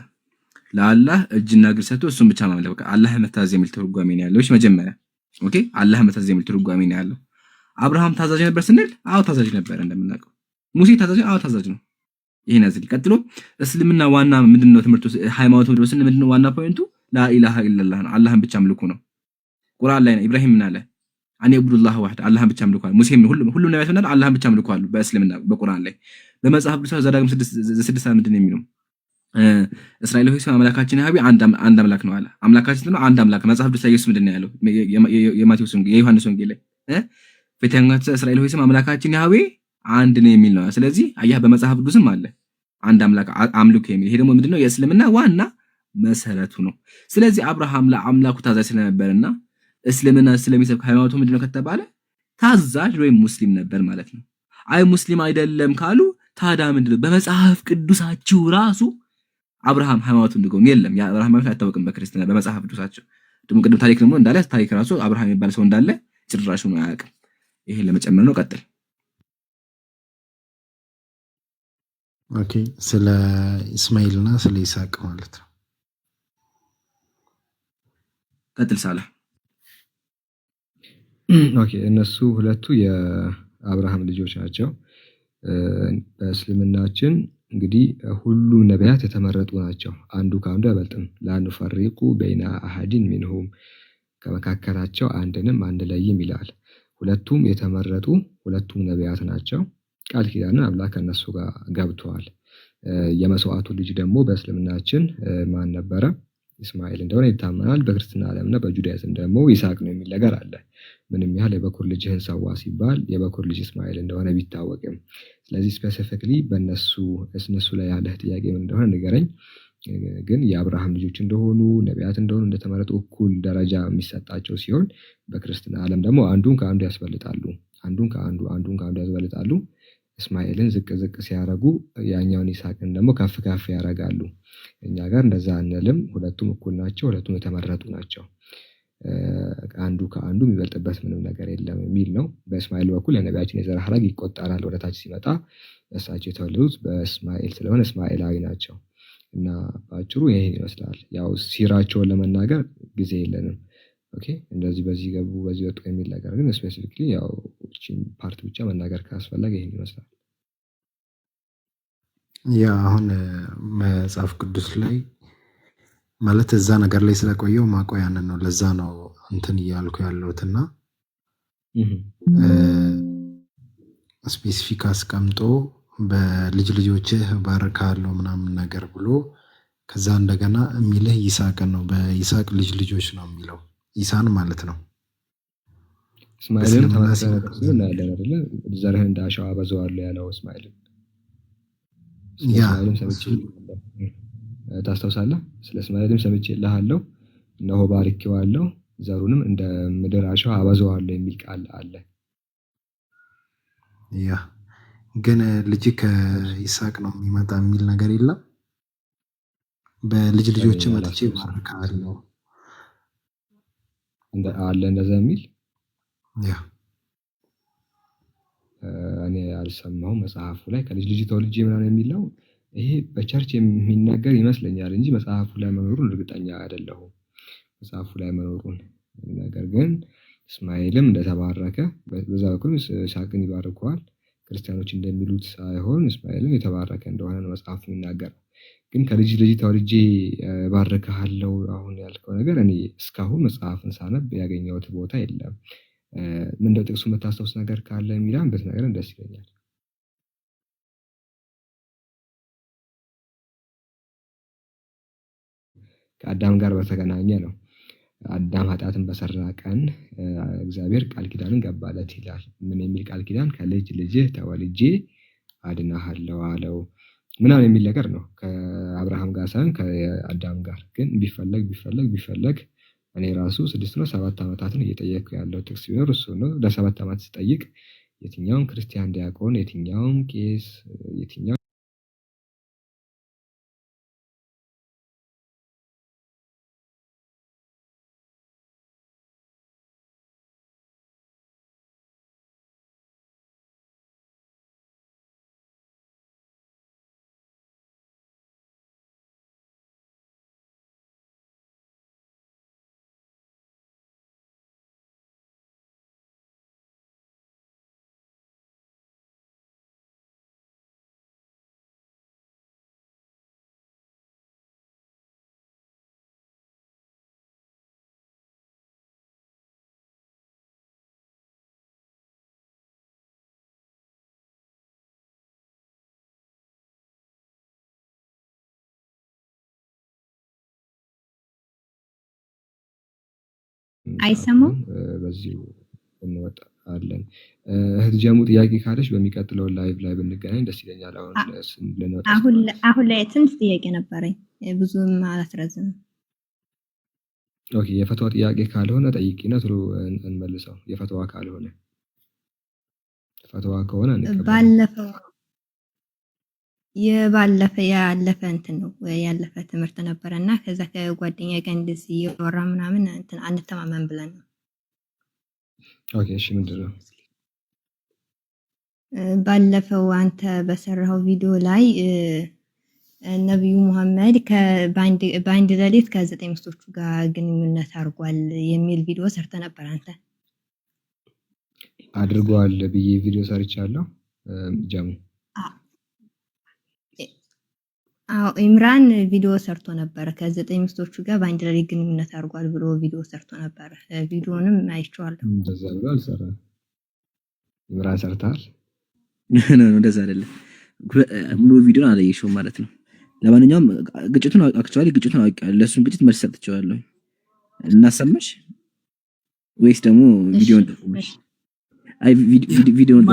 ለአላህ እጅና እግር ሰጥቶ እሱን ብቻ ማምለክ። በቃ አላህ መታዘዝ የሚል ትርጓሜ ነው ያለው። እሺ መጀመሪያ ኦኬ አላህ መታዘዝ የሚል ትርጓሜ ነው ያለው። አብርሃም ታዛዥ ነበር ስንል አዎ ታዛዥ ነበር እንደምናውቀው። ሙሴ ታዛዥ አዎ ታዛዥ ነው። ይሄን ያዝልኝ። ቀጥሎ እስልምና ዋና ምንድነው ትምህርቱ? ሃይማኖቱ ምንድነው? ዋና ፖይንቱ ላኢላሃ ኢላላህ ነው። አላህን ብቻ አምልኩ ነው። ቁርአን ላይ ነው ኢብራሂም ምን አለ? አኔ አብዱላህ ወህድ አላህን ብቻ አምልኩ አለ። ሙሴም ሁሉም ነቢያት ምን አለ? አላህን ብቻ አምልኩ አሉ በእስልምና በቁርአን ላይ። በመጽሐፍ ቅዱስ ዘዳግም 6 ምንድነው የሚለው? እስራኤል ሆይ አምላካችን ያህዌ አንድ አምላክ ነው አለ። አምላካችን ነው አንድ አምላክ። መጽሐፍ ቅዱስ ላይ ኢየሱስ ምንድነው ያለው? የማቴዎስ ወንጌል የዮሐንስ ወንጌል ላይ ፈተናችሁ እስራኤል ሆይ አምላካችን ያህዌ አንድ ነው የሚል ነው። ስለዚህ አያህ በመጽሐፍ ቅዱስም አለ አንድ አምላክ አምልኩ የሚል። ይሄ ደግሞ ምንድነው የእስልምና ዋና መሰረቱ ነው። ስለዚህ አብርሃም ለአምላኩ ታዛዥ ስለነበርና እስልምና ስለሚሰብክ ሃይማኖቱ ምንድነው ከተባለ ታዛዥ ወይም ሙስሊም ነበር ማለት ነው። አይ ሙስሊም አይደለም ካሉ ታዲያ ምንድነው? በመጽሐፍ ቅዱሳችሁ ራሱ አብርሃም ሃይማኖቱን እንደሆነ የለም። ያ አብርሃም ማለት አይታወቅም በክርስቲያና በመጽሐፍ ቅዱሳቸው። ደግሞ ቅድም ታሪክ ደግሞ እንዳለ ታሪክ ራሱ አብርሃም የሚባል ሰው እንዳለ ጭራሹ ነው አያውቅም። ይሄን ለመጨመር ነው። ቀጥል። ኦኬ ስለ እስማኤልና ስለ ይስሐቅ ማለት ነው። ቀጥል ሳላ። ኦኬ እነሱ ሁለቱ የአብርሃም ልጆች ናቸው። በእስልምናችን እንግዲህ ሁሉም ነቢያት የተመረጡ ናቸው። አንዱ ከአንዱ አይበልጥም። ላኑፈሪቁ በይነ አሐዲን ሚንሁም ከመካከላቸው አንድንም አንለይም ይላል። ሁለቱም የተመረጡ ሁለቱም ነቢያት ናቸው። ቃል ኪዳንን አምላክ ከነሱ ጋር ገብተዋል። የመስዋዕቱ ልጅ ደግሞ በእስልምናችን ማን ነበረ? እስማኤል እንደሆነ ይታመናል። በክርስትና ዓለምና በጁዳይዝም ደግሞ ይስሐቅ ነው የሚል ነገር አለ። ምንም ያህል የበኩር ልጅህን ሰዋ ሲባል የበኩር ልጅ እስማኤል እንደሆነ ቢታወቅም፣ ስለዚህ ስፔሲፊክሊ እነሱ ላይ ያለህ ጥያቄ ምን እንደሆነ ንገረኝ። ግን የአብርሃም ልጆች እንደሆኑ ነቢያት እንደሆኑ እንደተመረጡ እኩል ደረጃ የሚሰጣቸው ሲሆን፣ በክርስትና ዓለም ደግሞ አንዱን ከአንዱ ያስበልጣሉ። አንዱን ከአንዱ ያስበልጣሉ። እስማኤልን ዝቅ ዝቅ ሲያደርጉ ያኛውን ይስሐቅን ደግሞ ከፍ ከፍ ያደርጋሉ። እኛ ጋር እንደዛ አንልም። ሁለቱም እኩል ናቸው። ሁለቱም የተመረጡ ናቸው። አንዱ ከአንዱ የሚበልጥበት ምንም ነገር የለም የሚል ነው። በእስማኤል በኩል የነቢያችን የዘር ሐረግ ይቆጠራል። ወደታች ሲመጣ እሳቸው የተወለዱት በእስማኤል ስለሆነ እስማኤላዊ ናቸው እና በአጭሩ ይሄን ይመስላል። ያው ሲራቸውን ለመናገር ጊዜ የለንም። ኦኬ እንደዚህ በዚህ ገቡ በዚህ ወጡ የሚል ነገር ግን ስፔሲፊክሊ ያው እቺን ፓርት ብቻ መናገር ካስፈለገ ይሄን ይመስላል። ያ አሁን መጽሐፍ ቅዱስ ላይ ማለት እዛ ነገር ላይ ስለቆየው ማቆያንን ነው። ለዛ ነው እንትን እያልኩ ያለሁትና ስፔሲፊክ አስቀምጦ በልጅ ልጆችህ ባርካለሁ ምናምን ነገር ብሎ ከዛ እንደገና የሚልህ ይስሐቅን ነው። በይስሐቅ ልጅ ልጆች ነው የሚለው ኢሳን ማለት ነው። እስማኤልም ተመሳሳይ እናያለን አይደለ? ዘርህን እንደ አሸዋ አበዛዋለሁ ያለው እስማኤልም ታስታውሳለህ? ስለ እስማኤልም ሰምቼልሃለሁ፣ እነሆ ባርኬዋለሁ፣ ዘሩንም እንደ ምድር አሸዋ አበዛዋለሁ የሚል ቃል አለ። ያ ግን ልጅ ከይስሐቅ ነው የሚመጣ የሚል ነገር የለም። በልጅ ልጆች መጥቼ ባርካለሁ አለ እንደዛ የሚል ያ እኔ አልሰማሁም መጽሐፉ ላይ ከልጅ ልጅ ተወልጄ ምናምን የሚለው ይሄ በቸርች የሚናገር ይመስለኛል እንጂ መጽሐፉ ላይ መኖሩን እርግጠኛ አይደለሁም። መጽሐፉ ላይ መኖሩን ነገር ግን እስማኤልም እንደተባረከ በዛ በኩል ይስሐቅን ይባርከዋል። ክርስቲያኖች እንደሚሉት ሳይሆን እስማኤልም የተባረከ እንደሆነ ነው መጽሐፉ የሚናገረው። ግን ከልጅ ልጅ ተወልጄ ባርክሃለሁ አሁን ያልከው ነገር እኔ እስካሁን መጽሐፍን ሳነብ ያገኘሁት ቦታ የለም። ምንድነው ጥቅሱ የምታስታውስ ነገር ካለ የሚላን ብትነግረን ደስ ይለኛል። ከአዳም ጋር በተገናኘ ነው። አዳም ኃጢአትን በሰራ ቀን እግዚአብሔር ቃል ኪዳንን ገባለት ይላል። ምን የሚል ቃል ኪዳን? ከልጅ ልጅህ ተወልጄ አድናሃለሁ አለው ምናምን የሚል ነገር ነው። ከአብርሃም ጋር ሳይሆን ከአዳም ጋር ግን ቢፈለግ እኔ ራሱ 6 ነው 7 ዓመታትን እየጠየቅኩ ያለው ጥቅስ ቢኖር እሱ ነው። ለ7 ዓመት ስጠይቅ የትኛውም ክርስቲያን ዲያቆን፣ የትኛውም ቄስ፣ የትኛው አይሰማም። በዚሁ እንወጣለን። እህት ጀሙ ጥያቄ ካለሽ በሚቀጥለው ላይቭ ላይ ብንገናኝ ደስ ይለኛል። አሁን ላይ ትንሽ ጥያቄ ነበረኝ፣ ብዙም አላስረዝም። ኦኬ የፈትዋ ጥያቄ ካልሆነ ጠይቂና ቶሎ እንመልሰው። የፈትዋ ካልሆነ ፈትዋ ከሆነ ያለፈ እንትን ነው ያለፈ ትምህርት ነበረና ከዛ ከጓደኛ ጋር እንደዚህ እያወራ ምናምን እንትን አንተማመን ብለን ነው። ኦኬ እሺ ምንድን ነው? ባለፈው አንተ በሰራው ቪዲዮ ላይ ነብዩ መሐመድ በአንድ ሌሊት ከ9 ሚስቶቹ ጋር ግንኙነት አድርጓል የሚል ቪዲዮ ሰርተ ነበር። አንተ አድርጓል ብዬ ቪዲዮ ሰርቻለሁ ጀሙ። አዎ ኢምራን ቪዲዮ ሰርቶ ነበር። ከ9 ሚስቶቹ ጋር በአንድ ሌሊት ግንኙነት አድርጓል ብሎ ቪዲዮ ሰርቶ ነበር። ቪዲዮንም አይቼዋለሁ። እንደዛ ብሎ አልሰራም። ኢምራን ሰርታል? ነው እንደዛ አይደለም። ሙሉ ቪዲዮን አላየሽውም ማለት ነው። ለማንኛውም ግጭቱን አውቃለሁ። ለሱም ግጭት መልስ ሰጥቼዋለሁ። እናሰማሽ ወይስ ደግሞ ቪዲዮን ተቆመሽ? አይ ቪዲዮን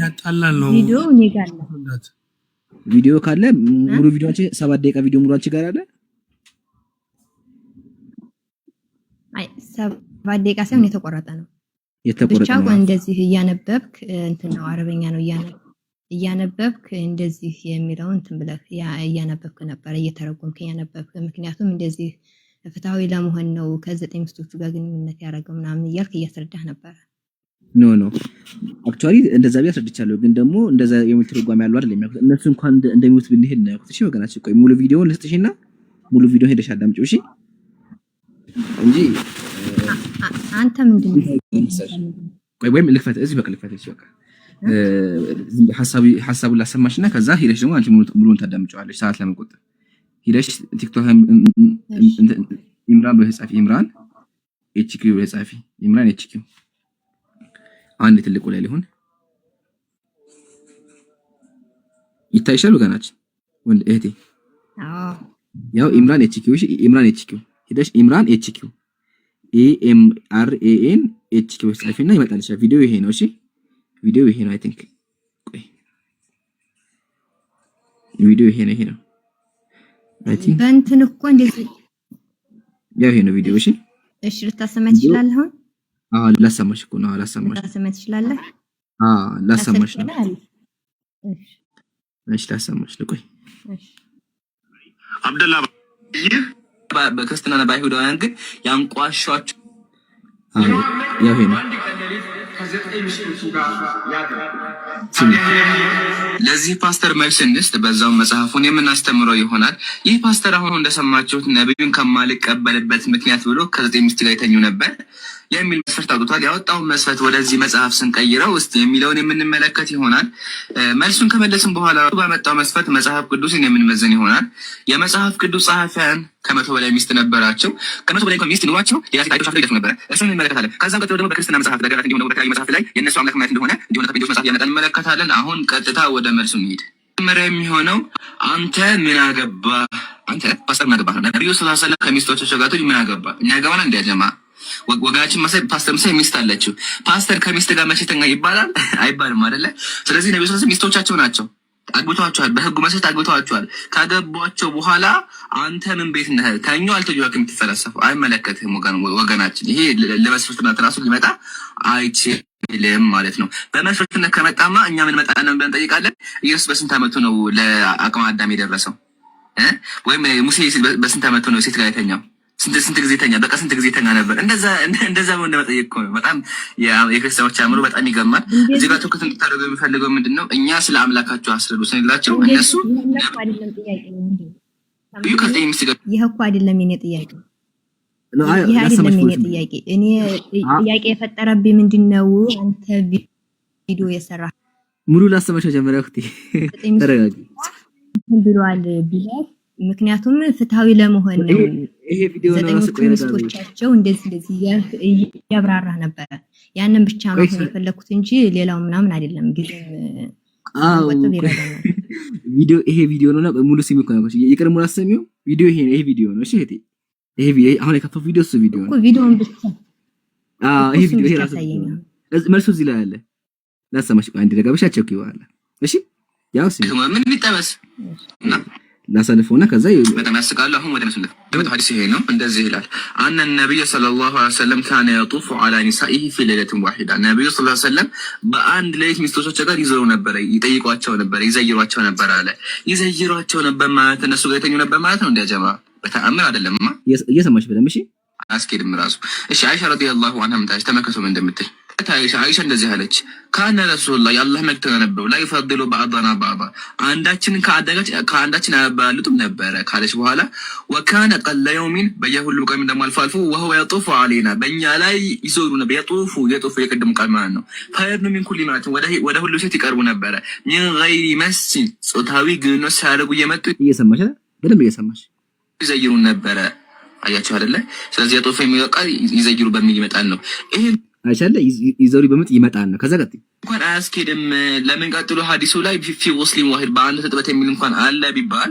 ያጣላል ነው። ቪዲዮ እኔ ጋር አለ። ቪዲዮ ካለ ሙሉ ቪዲዮአችን 7 ደቂቃ ቪዲዮ ሙሉ አንቺ ጋር አለ። አይ 7 ደቂቃ ሳይሆን የተቆረጠ ነው። የተቆረጠ ብቻ ነው። እንደዚህ እያነበብክ እንትን ነው አረበኛ ነው እያነበብክ እንደዚህ የሚለው እንትን ብለህ እያነበብክ ነበር እየተረጎምክ እያነበብክ። ምክንያቱም እንደዚህ ፍትሃዊ ለመሆን ነው ከ9 ሚስቶቹ ጋር ግንኙነት ያደረገው ምናምን እያልክ እያስረዳህ ነበር። ኖ አክቹአሊ እንደዛ ቢያስረድቻለሁ፣ ግን ደግሞ እንደዛ የሚል ትርጓሜ ያለው አይደለም የሚያውቁት እነሱ እንኳን እንደሚሉት ብንሄድ ነው ያውቁት። እሺ ወገናችን፣ ቆይ ሙሉ ቪዲዮውን ልስጥሽና ሙሉ ቪዲዮ ሄደሽ አዳምጪው እሺ። እንጂ አንተ ምንድነው ቆይ ወይም ልክፈት እዚህ በቃ ልክፈት እሺ በቃ ሐሳቡን ላሰማሽና ከዛ ሄደሽ ደግሞ አንቺ ሙሉውን ታዳምጪዋለሽ ሰዓት ለመቆጠብ። ሄደሽ ቲክቶክ ኢምራን በህጻፊ ኢምራን ኤችኪው በህጻፊ ኢምራን ኤችኪው አንድ ትልቁ ላይ ሊሆን ይታይሻል ወገናችን ወንድ እህቴ። አዎ ያው ኢምራን ኤችኪው እሺ ኢምራን ኤችኪው ሄደሽ ኢምራን ኤችኪው EMRAN ኤችኪው በህጻፊና ይመጣልሻል። ቪዲዮ ይሄ ነው እሺ ቪዲዮ ይሄ ነው። አይ ቲንክ ቆይ ቪዲዮ ይሄ ነው አይ ቲንክ በእንትን እኮ እንደዚህ ያው ይሄ ነው ቪዲዮ። እሺ ልታሰማኝ ትችላለህ? አሁን ላሰማሽ እኮ ነው። ላሰማሽ ልታሰማኝ ትችላለህ? ላሰማሽ ነው። እሺ ላሰማሽ ልቆይ። እሺ አብደላ ይህ በክርስትናና በአይሁዳውያን ግን ያንቋሿቸው ያው ይሄ ነው። ለዚህ ፓስተር መልስ እንስጥ፣ በዛው መጽሐፉን የምናስተምረው ይሆናል። ይህ ፓስተር አሁን እንደሰማችሁት ነብዩን ከማልቀበልበት ምክንያት ብሎ ከ9 ሚስት ጋር የተኙ ነበር የሚል መስፈርት አውጥቷል። ያወጣውን መስፈርት ወደዚህ መጽሐፍ ስንቀይረው ውስጥ የሚለውን የምንመለከት ይሆናል። መልሱን ከመለስን በኋላ ባመጣው መስፈርት መጽሐፍ ቅዱስን የምንመዘን ይሆናል። የመጽሐፍ ቅዱስ ጸሐፊያን ከ100 በላይ ሚስት ነበራቸው። ከ100 በላይ ሚስት ኑሯቸው ሌላ ሴት አይቶች ይደርሱ ነበር። እሱን እንመለከታለን። ከዛም ቀጥሎ ደግሞ በክርስትና መጽሐፍ በገራት እንዲሁም በተለያዩ መጽሐፍ ላይ የእነሱ አምላክ ማለት እንደሆነ እንዲሁም ከጴንጤቆስ መጽሐፍ ያመጣን እንመለከታለን። አሁን ቀጥታ ወደ መልሱ እንሂድ። መጀመሪያ የሚሆነው አንተ ምን አገባ? አንተ ፓስተር ምን አገባ? ነብዩ ሰለላሁ ዐለይሂ ወሰለም ከሚስቶቻቸው ጋር ምን አገባ? እኛ ገባና እንዲያጀማ ወጋችን መሰል ፓስተር መሰል ሚስት አለችው። ፓስተር ከሚስት ጋር መቼ ተኛ ይባላል? አይባልም አይደለ? ስለዚህ ነብዩ ሰለላሁ ዐለይሂ ወሰለም ሚስቶቻቸው ናቸው። አግብተዋቸዋል። በህጉ መሰረት አግብተዋቸዋል። ካገቧቸው በኋላ አንተ ምን ቤት ነህ? ተኙ አልተኙ የምትፈለሰፈው አይመለከትህም ወገናችን። ይሄ ለመስፈርትና ተራሱ ሊመጣ አይችልም ማለት ነው። በመስፈርትነት ከመጣማ እኛ ምን መጣ ነው ብለን እንጠይቃለን። ኢየሱስ በስንት ዓመቱ ነው ለአቅመ አዳም የደረሰው? ወይም ሙሴ በስንት ዓመቱ ነው ሴት ጋር የተኛው? ስንት ጊዜ ተኛ? በቃ ስንት ጊዜ ተኛ ነበር? እንደዛ ነው እንደመጠየቅ እኮ ነው። በጣም የክርስቲያኖች አእምሮ በጣም ይገርማል። እዚህ ጋር ትኩረት እንድታደርገው የሚፈልገው ምንድነው? እኛ ስለ አምላካቸው አስረዱ ስንላቸው እነሱ ይሄ እኮ አይደለም የኔ ጥያቄ። ይሄ አይደለም የኔ ጥያቄ። እኔ ጥያቄ የፈጠረብኝ ምንድነው? አንተ ቪዲዮ የሰራ ሙሉ ላሰማሽ ጀመረ ወቅት ተረጋጊ ብሏል ቢላል። ምክንያቱም ፍትሃዊ ለመሆን ነው። ይሄ ቪዲዮ ነው ሚስቶቻቸው እንደዚህ እያብራራ ነበረ። ያንን ብቻ ነው የፈለኩት እንጂ ሌላው ምናምን አይደለም። ጊዜ ወጥቶ ይረዳናል። ቪዲዮ ይሄ ቪዲዮ ነው። ሙሉ ሲሚ እኮ ነው ይቅር ሙሉ አሰሚው ቪዲዮ ይሄ ቪዲዮ ነው። እሺ እህቴ ይሄ አሁን የከፈው ቪዲዮ እሱ ቪዲዮ ነው። ቪዲዮውን ብቻ ይሄ ቪዲዮ ይሄ ራሱ መልሱ እዚህ ላይ አለ። ላሰማሽ አንድ ደጋ ብቻ ቸክ ይዋል። እሺ ያው ሲሚ ምን ሊጠበስ እና ላሳልፈውና ከዛ በጣም ያስቃሉ። አሁን ወደ መስለ ደምት ሐዲስ ይሄ ነው። እንደዚህ ይላል አን ነብዩ ሰለላሁ ዐለይሂ ወሰለም ካነ يطوف على نسائه في ليله واحده ነብዩ ሰለላሁ ዐለይሂ ወሰለም በአንድ ሌሊት ሚስቶቻቸው ጋር ይዞሩ ነበር፣ ይጠይቋቸው ነበር፣ ይዘይሯቸው ነበር አለ። ይዘይሯቸው ነበር ማለት እነሱ ጋር የተኙ ነበር ማለት ነው። እንዲያጀማ በተአምር አይደለምማ። እየሰማሽ በደም እሺ አስኬድም ራሱ እሺ። አይሻ ረዲየላሁ ዐንሃ ምታሽ ተመከቱ ምን እንደምትል አይሻ እንደዚህ አለች። ካነ ረሱላህ የአላህ መልእክተኛ ነበሩ ላይ ፈድሉ ባዕዳና ባዕዳ አንዳችን ከአንዳችን አያባልጡም ነበረ ካለች በኋላ ወካነ ቀለ የውሚን በየሁሉ ቀን ደግሞ አልፎ አልፎ ወህወ የጡፉ አለይና በእኛ ላይ ይዞሩ ነበር። የጡፉ የቅድሙ ቃል ማለት ነው። ፈየድኑ ሚን ኩሊ ማለት ወደ ሁሉ ሴት ይቀርቡ ነበረ። ሚን ገይሪ መስን ጾታዊ ግንኙነት ሳያደርጉ እየመጡ እየሰማሽ በደንብ እየሰማሽ ይዘይሩን ነበረ። አያችሁ አይደለ? ስለዚህ የጡፉ የሚለው ቃል ይዘይሩ በሚል ይመጣል ነው። ይሄ አይቻለ ይዘሩ በመጥ ይመጣል ነው። ከዛ ቀጥይ እንኳን አያስኬድም። ለምን ቀጥሎ ሐዲሱ ላይ ፊ ሙስሊም ዋሂድ በአንድ ተጥበት የሚል እንኳን አለ ቢባል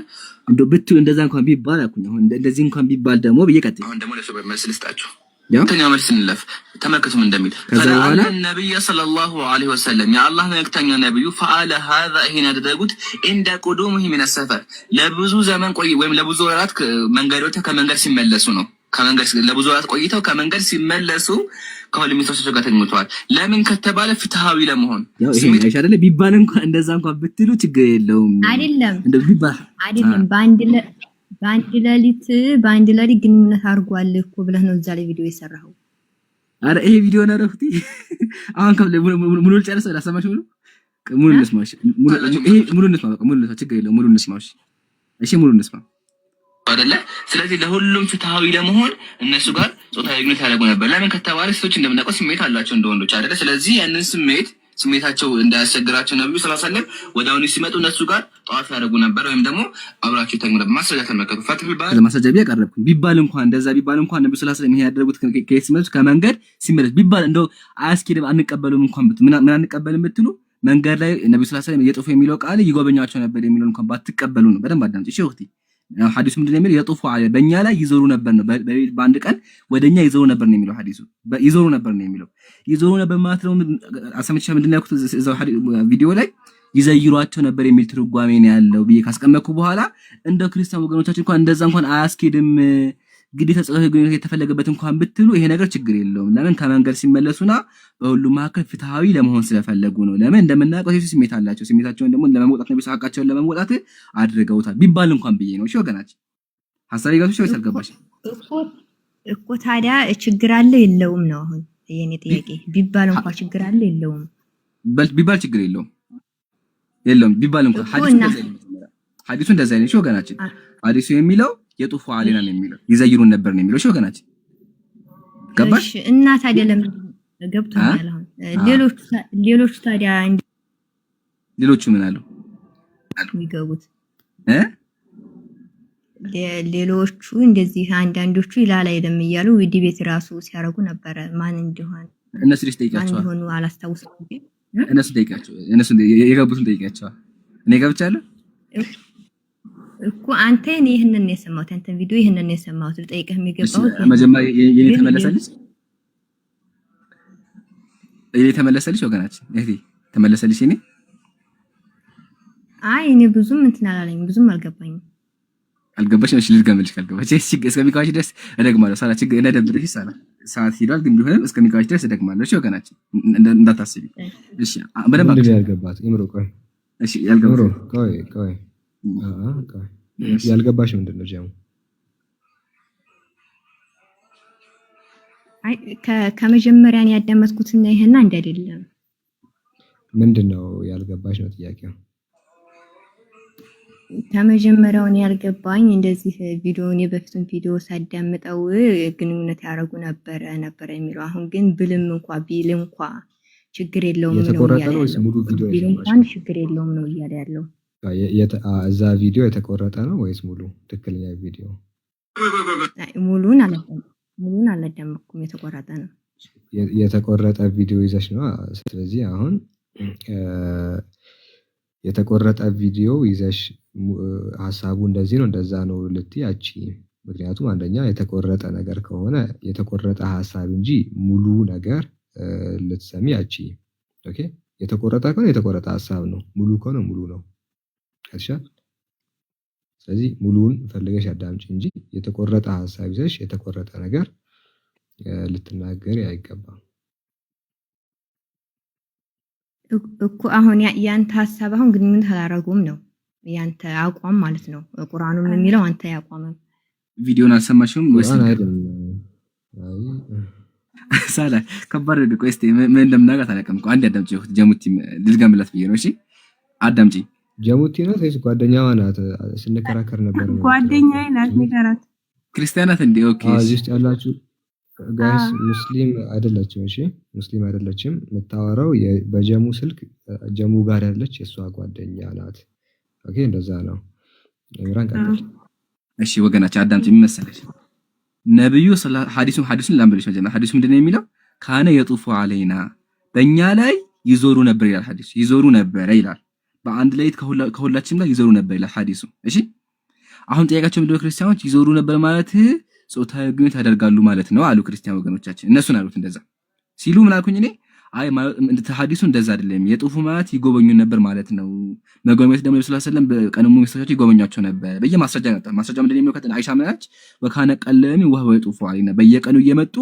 እንደው ብትሉ እንደዛ እንኳን ቢባል አኩኝ አሁን እንደዚህ እንኳን ቢባል ደግሞ በየቀጥይ አሁን ደግሞ ለሱ መልስ ልስጣችሁ። ተኛ መልስ እንለፍ። ተመከቱም እንደሚል ፈላለ ነብዩ ሰለላሁ ዐለይሂ ወሰለም የአላህ መልእክተኛ ነብዩ ፈአለ هذا ይሄን ያደረጉት እንደ ቁዱሙሂ ሚነ ሰፈር ለብዙ ዘመን ቆይ ወይም ለብዙ ወራት መንገዶች ከመንገድ ሲመለሱ ነው። ከመንገድ ለብዙ ወራት ቆይተው ከመንገድ ሲመለሱ ከሁለት ሚስቶቻቸው ጋር ተኝተዋል። ለምን ከተባለ ፍትሃዊ ለመሆን ያው ይሄ አይሽ አይደለ ቢባል እንኳን እንደዛ እንኳን ብትሉ ችግር የለውም። አይደለም እንደዚህ ቢባል አይደለም በአንድ ሌሊት ግንኙነት አድርጓል እኮ ብለህ ነው እዛ ላይ ቪዲዮ የሰራኸው። አረ ይሄ ቪዲዮ ነው ረፍቲ አሁን ሙሉ ጨርሰህ ላሰማሽ ሙሉ እንስማሽ ሙሉ እንስማ በቃ ሙሉ እንስማ ችግር የለውም ሙሉ እንስማሽ እሺ ሙሉ እንስማ አይደለ። ስለዚህ ለሁሉም ፍትሃዊ ለመሆን እነሱ ጋር ጾታዊ ግንኙነት ያደርጉ ነበር። ለምን ከተባለ ሴቶች እንደምናውቀው ስሜት አላቸው እንደ ወንዶች አይደለ። ስለዚህ ያንን ስሜታቸው እንዳያስቸግራቸው ነብዩ ሰለላሁ ዐለይሂ ወሰለም ወዳውኑ ሲመጡ እነሱ ጋር ጧፍ ያደርጉ ነበር ወይም ደግሞ አብራቸው ተኙ ነበር። ማስረጃ ተመከቱ ፈትህ ባል ለማስረጃ ቢያቀርብኩ ቢባል እንኳን እንደዛ ቢባል እንኳን ነብዩ ሰለላሁ ዐለይሂ ወሰለም ይሄ ያደረጉት ከየት ሲመጡ ከመንገድ ሲመለስ ቢባል እንደው አያስኬድም አንቀበሉም እንኳን ምን አንቀበልም ብትሉ መንገድ ላይ ነብዩ ሰለላሁ ዐለይሂ ወሰለም የጦፉ የሚለው ቃል ይጎበኛቸው ነበር የሚለው እንኳን ባትቀበሉ ነው። በደንብ አዳምጪ እሺ ወክቲ ሐዲሱ ምንድነው የሚለው የጦፉ አለ በእኛ ላይ ይዞሩ ነበር ነው በአንድ ቀን ወደኛ ይዞሩ ነበር ነው የሚለው ሐዲሱ ይዞሩ ነበር ነው የሚለው ይዞሩ ነበር ማለት ነው። አሰምቻ ምንድነው ያልኩት እዛው ቪዲዮ ላይ ይዘይሯቸው ነበር የሚል ትርጓሜ ነው ያለው ብዬ ካስቀመጥኩ በኋላ እንደ ክርስቲያን ወገኖቻችን እንኳን እንደዛ እንኳን አያስኬድም ግዴታ ጾታዊ ግንኙነት የተፈለገበት እንኳን ብትሉ ይሄ ነገር ችግር የለውም። ለምን ከመንገድ ሲመለሱና በሁሉም መካከል ፍትሃዊ ለመሆን ስለፈለጉ ነው። ለምን እንደምናውቀው ሴቶች ስሜት አላቸው። ስሜታቸውን ደግሞ ለመወጣት ነው ቢሳቃቸውን ለመወጣት አድርገውታል ቢባል እንኳን ብዬ ነው። እሺ ወገናችን ሐሳብ ይጋብሽ ወይ አልገባሽ እኮ ታዲያ ችግር አለ የለውም ነው አሁን የኔ ጥያቄ። ቢባል እንኳን ችግር አለ የለውም ቢባል ችግር የለውም ቢባል እንኳን ሐዲሱ እንደዛ አይነት ወገናችን ሐዲሱ የሚለው የጡፉ አለና ነው የሚለው ይዘይሩን ነበር ነው የሚለው። እሺ ወገናችን ገባሽ? እሺ እና ታዲያ ለምን ገብቶኛል። አሁን ሌሎቹ ታዲያ ሌሎቹ ምን አሉ የሚገቡት ሌሎቹ እንደዚህ አንዳንዶቹ ይላል አይደለም እያሉ ዲቤት ራሱ ሲያረጉ ነበረ። ማን እንደሆነ እነሱ ሊጠይቃቸው ማን እንደሆነ አላስታውስም። እነሱ ጠይቃቸው እነሱ የገቡትን ጠይቃቸው እኔ ገብቻለሁ እኮ አንተ ይሄንን ነው የሰማሁት አንተን ቪዲዮ ይሄንን ነው የሰማሁት ልጠይቅህ የሚገባው መጀመሪያ የኔ ተመለሰልሽ ወገናችን እህቴ ተመለሰልሽ እኔ እኔ ብዙም እንትን አላለኝም ብዙም አልገባኝም አልገባሽ ነው ልድገምልሽ ካልገባሽ እስከሚካሽ ድረስ እደግማለሁ ሳላ ችግር እንደደብረሽ ሰዓት ሄዷል ግን ቢሆንም እስከሚካሽ ድረስ እደግማለሁ እሺ ወገናችን እንዳታስቢ እሺ በደንብ ያልገባት ይምሮ ቆይ እሺ ያልገባት ቆይ ያልገባሽ ምንድነው ጀሙ? ከመጀመሪያ ነው ያዳመጥኩትና ይሄና እንደ አይደለም ምንድነው ያልገባሽ ነው ጥያቄው። ከመጀመሪያውን ያልገባኝ እንደዚህ ቪዲዮውን የበፊቱን ቪዲዮ ሳዳምጠው ግንኙነት ያደርጉ ነበር የሚለው አሁን ግን ብልም እንኳን ቢል እንኳን ችግር የለውም ነው ያለው። ሙሉ ቪዲዮ እንኳን ችግር የለውም ነው እያለ ያለው። እዛ ቪዲዮ የተቆረጠ ነው ወይስ ሙሉ ትክክለኛ ቪዲዮ? ሙሉን አላዳመጥኩም የተቆረጠ ነው። የተቆረጠ ቪዲዮ ይዘሽ ነው። ስለዚህ አሁን የተቆረጠ ቪዲዮ ይዘሽ ሐሳቡ እንደዚህ ነው እንደዛ ነው ልትይ አቺ። ምክንያቱም አንደኛ የተቆረጠ ነገር ከሆነ የተቆረጠ ሐሳብ እንጂ ሙሉ ነገር ልትሰሚ አቺ። ኦኬ የተቆረጠ ከሆነ የተቆረጠ ሐሳብ ነው፣ ሙሉ ከሆነ ሙሉ ነው። ከሻል ስለዚህ ሙሉውን ፈልገሽ አዳምጪ እንጂ የተቆረጠ ሐሳብ ይዘሽ የተቆረጠ ነገር ልትናገሪ አይገባም እኮ። አሁን ያንተ ሐሳብ አሁን ግንኙነት አላረጉም ነው ያንተ አቋም ማለት ነው። ቁርአኑም የሚለው አንተ ያቋምም ቪዲዮን አልሰማሽም ወይስ ሳላ ከባድ ነው። ቆይ እስቲ ምን እንደምናገር ታላቀም እኮ አንድ አዳምጪ ጀሙቲ ልድገምላት ብዬ ነው። እሺ አዳምጪ። ጀሙቲ ናት ወይስ ጓደኛዋ ናት? ስንከራከር ነበር። ጓደኛዬ ናት ንገራት። ክርስቲያናት እንዴ? ኦኬ እዚህ ውስጥ ያላችሁ ጋይስ ሙስሊም አይደለችም። እሺ ሙስሊም አይደለችም። የምታወራው በጀሙ ስልክ ጀሙ ጋር ያለች የሷ ጓደኛ ናት። ኦኬ እንደዛ ነው። ኢምራን ቀጥል። እሺ ወገናችን አዳምጪ። ምን መሰለሽ ነብዩ ሐዲሱን ላንብብልሽ። መጀመሪያ ሐዲሱ ምንድነው የሚለው? ካነ የጡፉ አለይና በእኛ ላይ ይዞሩ ነበር ይላል ሐዲሱ። ይዞሩ ነበር ይላል በአንድ ሌሊት ከሁላችንም ላይ ይዞሩ ነበር ይላል ሐዲሱ። እሺ አሁን ጥያቄያቸው ምንድነው? ክርስቲያኖች ይዞሩ ነበር ማለት ጾታዊ ግንኙነት ያደርጋሉ ማለት ነው አሉ ክርስቲያን ወገኖቻችን። እነሱን አሉት እንደዛ ሲሉ ምን አልኩኝ እኔ? አይ ሐዲሱ እንደዛ አይደለም የጡፉ ማለት ይጎበኙ ነበር ማለት ነው። መጎብኘት ደግሞ ነብዩ ሰለላሁ ዐለይሂ ወሰለም በቀኑሙ ሚስቶቻቸው ይጎበኛቸው ነበር። በየማስረጃ ነበር ማስረጃ ምንድን ነው የሚለው አይሻ ምናች ወካነ ቀለሚ ወህወ ይጡፉ አለና በየቀኑ እየመጡ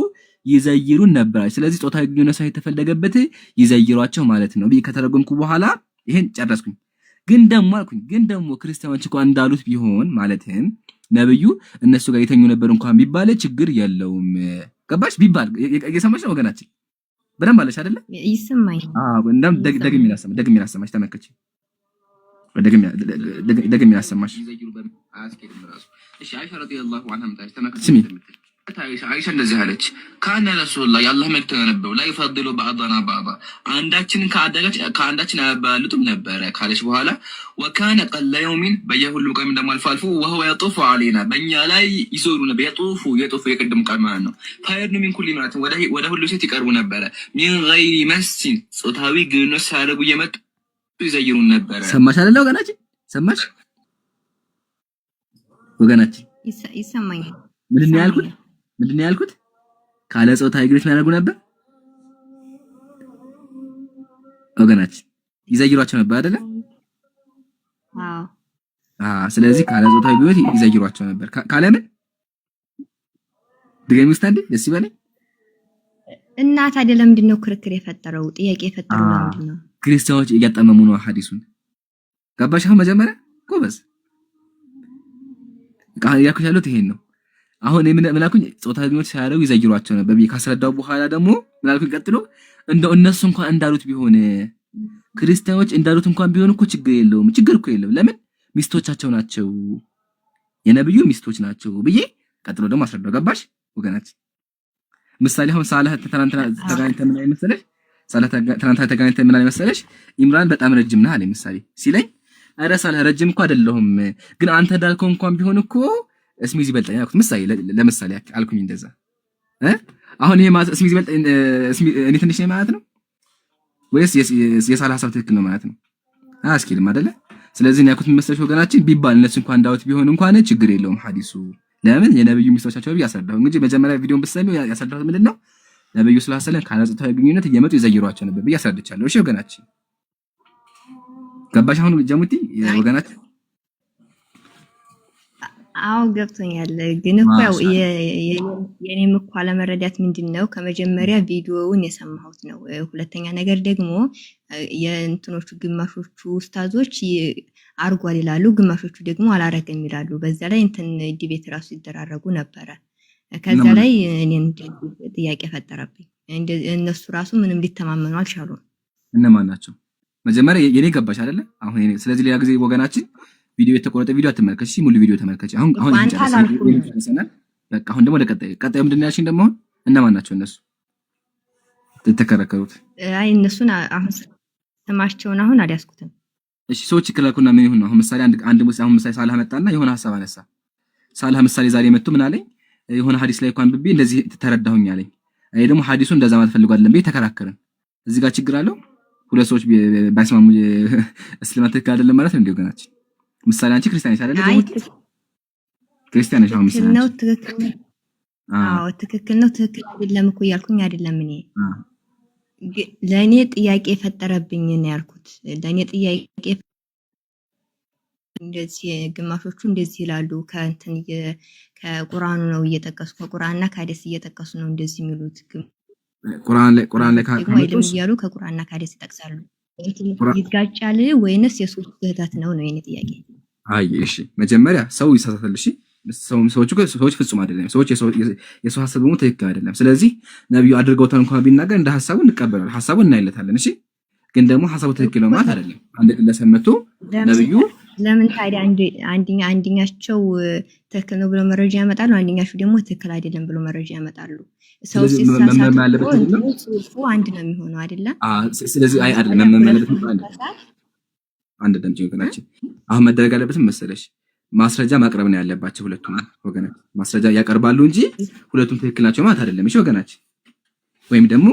ይዘይሩን ነበር። ስለዚህ ጾታዊ ግንኙነት ሳይሆን የተፈለገበት ይዘይሯቸው ማለት ነው። ከተረጎምኩ በኋላ ይሄን ጨረስኩኝ። ግን ደግሞ ክርስቲያኖች እንኳን እንዳሉት ቢሆን ማለትም ነብዩ እነሱ ጋር የተኙ ነበር እንኳን ቢባል ችግር የለውም። ገባሽ ቢባል እየሰማሽ ነው ወገናችን? በደንብ አለሽ አይደለ? ይሰማኝ። እንደም ደግሜ ላሰማሽ ተመከች። ደግሜ ላሰማሽ። እሺ አይሻ ረዲየላሁ ዐንሃ ተመከች። ስሚ አይሻ እንደዚህ አለች፣ ካነ ረሱላህ የአላህ መልእክተኛ ነበሩ ላይ ፈድሉ ባዕዳና ባዕዳ አንዳችን ከአንዳችን አያባልጡም ነበረ ካለች በኋላ ወካነ ቀለ የውሚን በየሁሉም ቀን ደግሞ አልፎ አልፎ ወህወ የጡፉ አለይና በእኛ ላይ ይዞሩ ነበር። የጡፉ የቅድም ቃል ማለት ነው። ፈየድኑ ሚን ኩሊ ማለት ወደ ሁሉ ሴት ይቀርቡ ነበረ። ሚን ገይሪ መስሲን ጾታዊ ግንኙነት ሳያደርጉ እየመጡ ይዘይሩን ነበረ። ሰማሽ አይደለ ወገናችን? ሰማሽ ወገናችን? ይሰማኛል። ምንድን ነው ያልኩት? ካለ ጾታዊ ግንኙነት የሚያደርጉ ነበር ወገናችን፣ ይዘይሯቸው ነበር አይደለ? ስለዚህ ካለ ጾታዊ ግንኙነት ይዘይሯቸው ነበር። ካለ ምን ድገሚ ውስጥ አንዴ ደስ ይበለኝ። እና ታዲያ ለምንድን ነው ክርክር የፈጠረው? ጥያቄ የፈጠረው ለምንድን ነው? ክርስቲያኖች እያጣመሙ ነው ሐዲሱን። ገባሽ? አሁን መጀመሪያ ጎበዝ ያልኩሽ ያሉት ይሄን ነው። አሁን ምናልኩኝ ጾታዊ ግንኙነት ሳያደርጉ ይዘይሯቸው ነበር ብዬ ካስረዳው በኋላ ደግሞ ምናልኩኝ ቀጥሎ እንደው እነሱ እንኳን እንዳሉት ቢሆን ክርስቲያኖች እንዳሉት እንኳን ቢሆን እኮ ችግር የለውም። ችግር እኮ የለም። ለምን ሚስቶቻቸው ናቸው፣ የነብዩ ሚስቶች ናቸው ብዬ ቀጥሎ ደግሞ አስረዳው። ገባሽ ወገናችን? ምሳሌ አሁን ሳላህ ትናንትና ተገናኝተን ምን አይነት መሰለሽ? ሳላህ ትናንትና ተገናኝተን ምን አይነት መሰለሽ? ኢምራን በጣም ረጅም ነህ አለኝ ምሳሌ ሲለኝ፣ ኧረ ሳላህ ረጅም እኮ አይደለሁም፣ ግን አንተ እንዳልከው እንኳን ቢሆን እኮ እስሚዝ ይበልጣል ያልኩት ምሳሌ ለምሳሌ አልኩኝ እንደዛ። አሁን ይሄ ማለት እስሚዝ ይበልጥ እኔ ትንሽ ነኝ ማለት ነው ወይስ የሳላህ ሐሳብ ትክክል ነው ማለት ነው? አያስኬድም አይደለ? ስለዚህ ነው ያልኩት መሰለሽ ወገናችን፣ ቢባል እነሱ እንኳን እንዳውት ቢሆን እንኳን ችግር የለውም ሐዲሱ። ለምን የነብዩ ሚስቶቻቸው ብዬ ያስረዳሁ እንጂ መጀመሪያ ቪዲዮን ብትሰሚው ያስረዳሁት ምንድነው ነብዩ ሰለላሁ ዐለይሂ ወሰለም ካለ ጾታዊ ግንኙነት እየመጡ ይዘይሯቸው ነበር ብዬ አስረድቻለሁ። እሺ ወገናችን ገባሽ አሁን ጀሙቲ ወገናችን? አዎ ገብቶኛል። ግን እኮ ያው የኔም እኮ አለመረዳት ምንድነው ከመጀመሪያ ቪዲዮውን የሰማሁት ነው። ሁለተኛ ነገር ደግሞ የእንትኖቹ ግማሾቹ ኡስታዞች አርጓል ይላሉ፣ ግማሾቹ ደግሞ አላረገም ይላሉ። በዛ ላይ እንትን ዲቤት ራሱ ይደራረጉ ነበረ። ከዛ ላይ እኔን ጥያቄ ፈጠረብኝ። እነሱ ራሱ ምንም ሊተማመኑ አልቻሉም። እነማን ናቸው? መጀመሪያ የኔ ገባሽ አይደለ? አሁን የኔ ስለዚህ ሌላ ጊዜ ወገናችን ቪዲዮ የተቆረጠ ቪዲዮ አትመልከች፣ ሙሉ ቪዲዮ ተመልከች። አሁን ይጨርሰናል። በቃ አሁን ደግሞ ቀጣዩ ምንድን ነው ያልሽኝ? ደግሞ እነማን ናቸው እነሱ ተከራከሩት? አይ እነሱን አሁን ስማቸውን አሁን አልያዝኩትም። እሺ ሰዎች ይከላከሉና ምን ይሁን? አሁን ምሳሌ አንድ ሙስሊም አሁን ምሳሌ ሳላህ መጣና የሆነ ሐሳብ አነሳ። ሳላህ ምሳሌ ዛሬ መጥቶ ምን አለኝ? የሆነ ሐዲስ ላይ እንኳን ብቤ እንደዚህ ተረዳሁኝ አለኝ። አይ ደግሞ ሐዲሱ እንደዛ ማለት ፈልጎ አይደለም ብዬ ተከራከርን። እዚህ ጋር ችግር አለው? ሁለት ሰዎች ባይስማሙ እስልምና ትክክል አይደለም ማለት ነው እንዴ ወገናችን? ምሳሌ አንቺ ክርስቲያን ነሽ አይደል? ክርስቲያን ነሽ። አሁን ምሳሌ ነው ትክክል። አዎ ትክክል ነው። ትክክል አይደለም እኮ ያልኩኝ አይደለም። እኔ ለኔ ጥያቄ ፈጠረብኝ ነው ያልኩት። ለኔ ጥያቄ እንደዚህ ግማሾቹ እንደዚህ ይላሉ፣ ከእንትን ከቁርአኑ ነው እየጠቀሱ ከቁርአንና ከሐዲስ እየጠቀሱ ነው እንደዚህ የሚሉት። ቁርአን ላይ ካይልም እያሉ ከቁርአንና ከሐዲስ ይጠቅሳሉ። ይጋጫል ወይንስ የሱስ ስህተት ነው ነው የኔ ጥያቄ። አይ እሺ መጀመሪያ ሰው ይሳሳታል። እሺ ሰዎች ፍጹም አይደለም። ሰዎች የሰው ሐሳብ ደግሞ ትክክል አይደለም። ስለዚህ ነብዩ አድርገውታል እንኳን ቢናገር እንደ ሐሳቡ እንቀበላለን፣ ሐሳቡን እናይለታለን። እሺ ግን ደግሞ ሐሳቡ ትክክል ነው ማለት አይደለም። አንድ ግለሰብ መጥቶ ነብዩ ለምን ታዲያ አንደኛቸው ትክክል ነው ብሎ መረጃ ያመጣሉ፣ አንደኛቸው ደግሞ ትክክል አይደለም ብሎ መረጃ ያመጣሉ። ሰው ሲሳሳት ጽሁፉ አንድ ነው የሚሆነው አይደለም? ስለዚህ አይ አይደለም መመለስ አንድ ደምጭ ወገናችን አሁን መደረግ ያለበት መሰለሽ ማስረጃ ማቅረብ ነው ያለባቸው ሁለቱም ወገናችን። ማስረጃ ያቀርባሉ እንጂ ሁለቱም ትክክል ናቸው ማለት አይደለም። እሺ ወገናችን፣ ወይም ደግሞ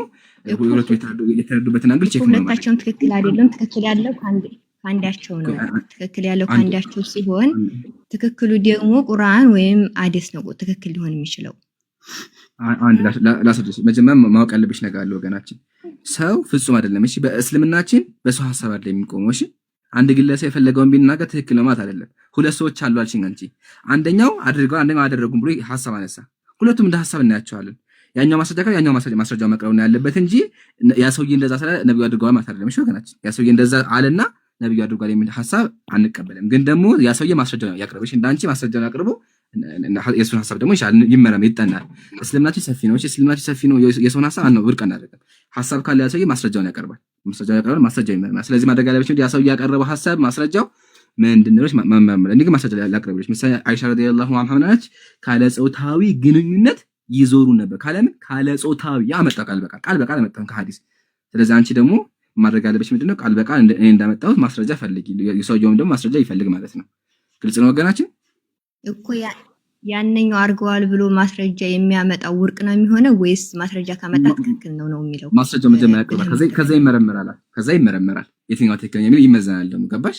ሁለቱም የተረዱበትን አንግል ቼክ ነው ማለት ሁለታቸውም ትክክል አይደለም። ትክክል ያለው ከአንዳቸው ነው። ትክክል ያለው ከአንዳቸው ሲሆን ትክክሉ ደግሞ ቁርአን ወይም ሐዲስ ነው ትክክል ሊሆን የሚችለው። አንድ ላስረዳሽ። መጀመሪያ ማወቅ ያለብሽ ነገር አለ ወገናችን። ሰው ፍጹም አይደለም። እሺ በእስልምናችን በሰው ሐሳብ አይደለም የሚቆመው። እሺ አንድ ግለሰብ የፈለገውን ቢናገር ትክክል ነው ማለት አይደለም። ሁለት ሰዎች አሉ አልሽኝ አንቺ። አንደኛው አድርገው አንደኛው አደረጉም ብሎ ሐሳብ አነሳ። ሁለቱም እንደ ሐሳብ እናያቸዋለን። ያኛው ማስረጃ ካለ ያኛው ማስረጃው መቅረብ ነው ያለበት እንጂ ያ ሰውዬ እንደዛ ስለ ነብዩ አድርገዋል ማለት አይደለም። እሺ ወገናችን ያ ሰውዬ እንደዛ አለና ነብዩ አድርገዋል የሚል ሐሳብ አንቀበልም። ግን ደግሞ ያ ሰውዬ ማስረጃው ያቀርበሽ እንዳንቺ ማስረጃው ያቀርቡ የሱን ሐሳብ ደግሞ ይመረም ይጠናል። እስልምናችን ሰፊ ነው። እሺ እስልምናችን ሰፊ ነው። የሱን ሐሳብ አንነው ውድቅ እናደርጋለን። ሐሳብ ካለ ያ ሰውዬ ማስረጃውን ያቀርባል። ማስረጃው ይመረማል። ስለዚህ ማድረግ ያለብሽ ያ ሰውዬ ያቀረበው ሐሳብ ማስረጃው ምንድነው? መመርመር እንዲህ ማስረጃ ያቀርበልሽ። ምሳሌ አይሻ ረዲየላሁ ዐንሃ ናች ካለ ጾታዊ ግንኙነት ይዞሩ ነበር። ካለ ጾታዊ ያመጣ ቃል በቃል መጣ ከሐዲስ። ስለዚህ አንቺ ደግሞ ማድረግ ያለብሽ ምንድነው? ቃል በቃል እኔ እንዳመጣሁት ማስረጃ ፈልጊ። የሰውየውም ደግሞ ማስረጃ ይፈልግ ማለት ነው። ግልጽ ነው ወገናችን? እኮ ያንኛው አድርገዋል ብሎ ማስረጃ የሚያመጣው ውርቅ ነው የሚሆነው ወይስ ማስረጃ ካመጣ ትክክል ነው የሚለው? ማስረጃው መጀመሪያ ያቀርባል። ከዛ ይመረመራል። የትኛው ትክክል የሚል ይመዘናል። ደግሞ ገባሽ?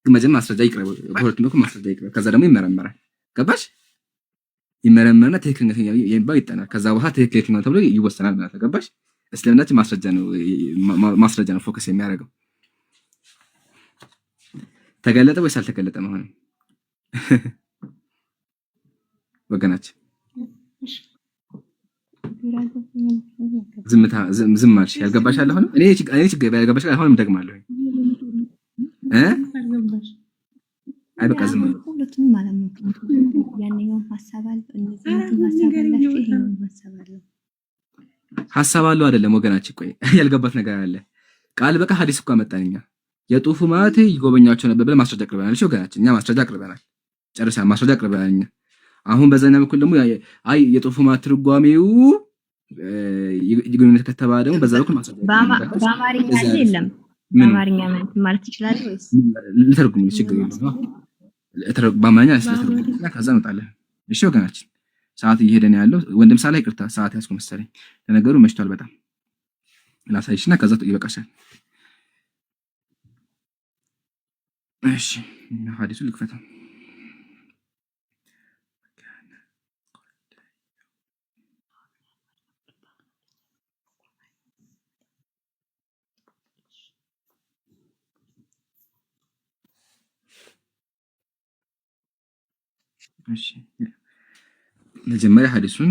መጀመሪያ ማስረጃ ይቅረብ፣ በሁለቱም በኩል ማስረጃ ይቅረብ። ከዛ ደግሞ ይመረመራል። ገባሽ? ይመረመርና ትክክለኛ የሚባል ይጠናል። ከዛ በኋላ ትክክለኛ ተብሎ ይወሰናል ማለት ነው። ገባሽ? እስልምናችን ማስረጃ ነው ፎከስ የሚያደርገው። ተገለጠ ወይስ አልተገለጠ ነው ወገናችን? ዝም አልሽ። ያልገባሽ አለ አሁንም እኔ ችግር ያልገባሽ አሁንም ደግማለሁ። አይ በቃ ዝም ነው። ሁለቱንም ማለት ነው። ያንኛው ሐሳብ አለ ሐሳብ አለው አይደለም ወገናችን? ቆይ ያልገባት ነገር አለ። ቃል በቃ ሐዲስ እኮ አመጣንኛ የጡፉ ማለት ይጎበኛቸው ነበር ብለን ማስረጃ አቅርበናል። እሺ ወገናችን እኛ ማስረጃ አቅርበናል። ጨርሰናል። ማስረጃ አቅርበናል እኛ። አሁን በዛኛ በኩል ደግሞ አይ የጡፉ ማለት ትርጓሜው ግንኙነት ከተባለ ደግሞ በዛ በኩል ማስረጃ በአማርኛ አይደለም። በአማርኛ ማለት ይችላል ወይስ ልተርጉም? ችግር የለውም። በአማርኛ ስለተርጉምና ከዛ እንወጣለን። እሺ ወገናችን ሰዓት እየሄደ ነው ያለው። ወንድም ሳላ ይቅርታ ሰዓት ያስኩ መሰለኝ። ለነገሩ መሽቷል በጣም ላሳይሽና ከዛ ይበቃሻል። እሺ ሐዲሱ ልክፈተው። እሺ መጀመሪያ ሐዲሱን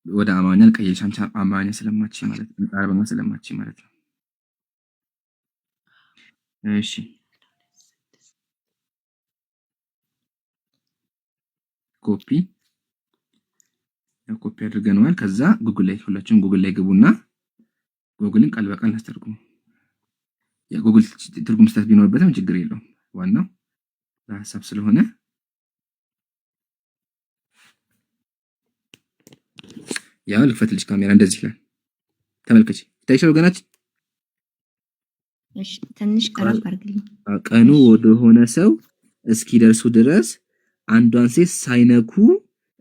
ወደ አማርኛ ልቀይርሽ። አንቺ አማርኛ ስለማቺ ማለት ነው፣ አረብኛ ስለማቺ ማለት ነው። እሺ ኮፒ አድርገናል። ከዛ ጉግል ላይ ሁላችሁም ጉግል ላይ ግቡና ጉግልን ቃል በቃል እናስተርጉም። የጉግል ትርጉም ስህተት ቢኖርበትም ችግር የለውም። ዋናው በሐሳብ ስለሆነ ያው ልክፈትልሽ ካሜራ እንደዚህ ይላል። ተመልከቺ። ታይሻው ገናች እሺ ትንሽ ቀረብ አድርግልኝ። ቀኑ ወደ ሆነ ሰው እስኪደርሱ ድረስ አንዷን ሴት ሳይነኩ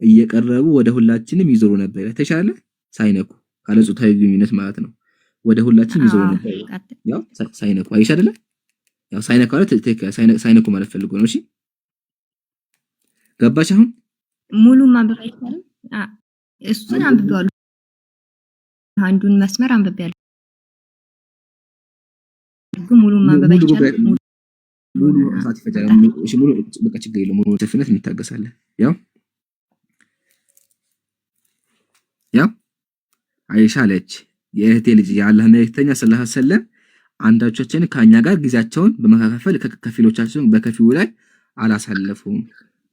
እየቀረቡ ወደ ሁላችንም ይዞሩ ነበር። ተሻለ ሳይነኩ ካለ ጾታዊ ግንኙነት ማለት ነው። ወደ ሁላችንም ይዞሩ ነበር። ያው ሳይነኩ አይሽ አይደለ? ያው ሳይነኩ ማለት ሳይነኩ ማለት ፈልጎ ነው። እሺ ገባሽ? አሁን ሙሉ ማንበብ አይቻልም። እሱን አንብቤዋለሁ። አንዱን መስመር አንብቤያለሁ። ግን ሙሉ ማንበብ አይቻልም። ሙሉ ሰዓት ይፈጃል። እሺ ሙሉ በቃ ችግር የለውም። ሙሉ ሰፊነት እንታገሳለን። ያው አይሻ አለች የእህቴ ልጅ የአላህ መልእክተኛ ሰለላሁ ዐለይሂ ወሰለም አንዳቾችን ከኛ ጋር ጊዜያቸውን በመካፈል ከፊሎቻቸው በከፊሉ ላይ አላሳለፉም።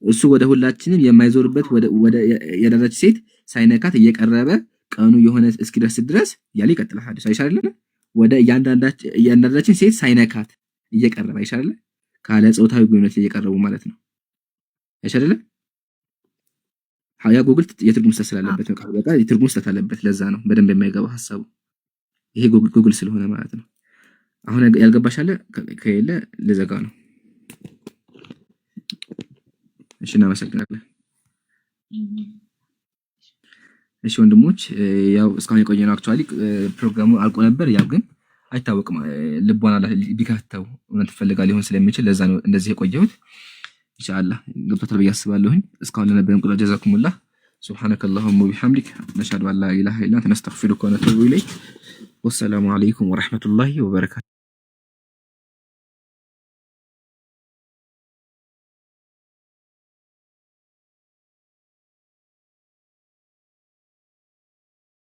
እሱ ወደ ሁላችንም የማይዞርበት ወደ የደረች ሴት ሳይነካት እየቀረበ ቀኑ የሆነ እስኪደርስ ድረስ ያለ ይቀጥላል። ሐዲስ አይሻ አይደለ? ወደ እያንዳንዳችን ሴት ሳይነካት እየቀረበ አይሻ አይደለ? ካለ ጾታዊ ግንኙነት እየቀረቡ ማለት ነው። አይሻ አይደለ? ያ ጉግል የትርጉም ስህተት ስላለበት ነው። በቃ የትርጉም ስህተት አለበት። ለዛ ነው በደንብ የማይገባው ሐሳቡ። ይሄ ጉግል ስለሆነ ማለት ነው። አሁን ያልገባሽ አለ ከሌለ ልዘጋ ነው። እሺ እናመሰግናለን። እሺ ወንድሞች ያው እስካሁን የቆየነው አክቹአሊ ፕሮግራሙ አልቆ ነበር። ያው ግን አይታወቅም ልቦና ቢከፍተው እውነት ፈልጋ ሊሆን ስለሚችል ለዛ ነው እንደዚህ የቆየሁት። ኢንሻአላህ ገብቶታል ብዬ አስባለሁኝ። እስካሁን ለነበረን ቁጥር ጀዛኩሙላህ ሱብሃነከ አላሁመ ወቢሐምዲክ ነሽሀዱ አን ላ ኢላሃ ኢላ አንተ ነስተግፊሩከ ወነቱቡ ኢለይክ ወሰላሙ አለይኩም ወራህመቱላሂ ወበረካቱ።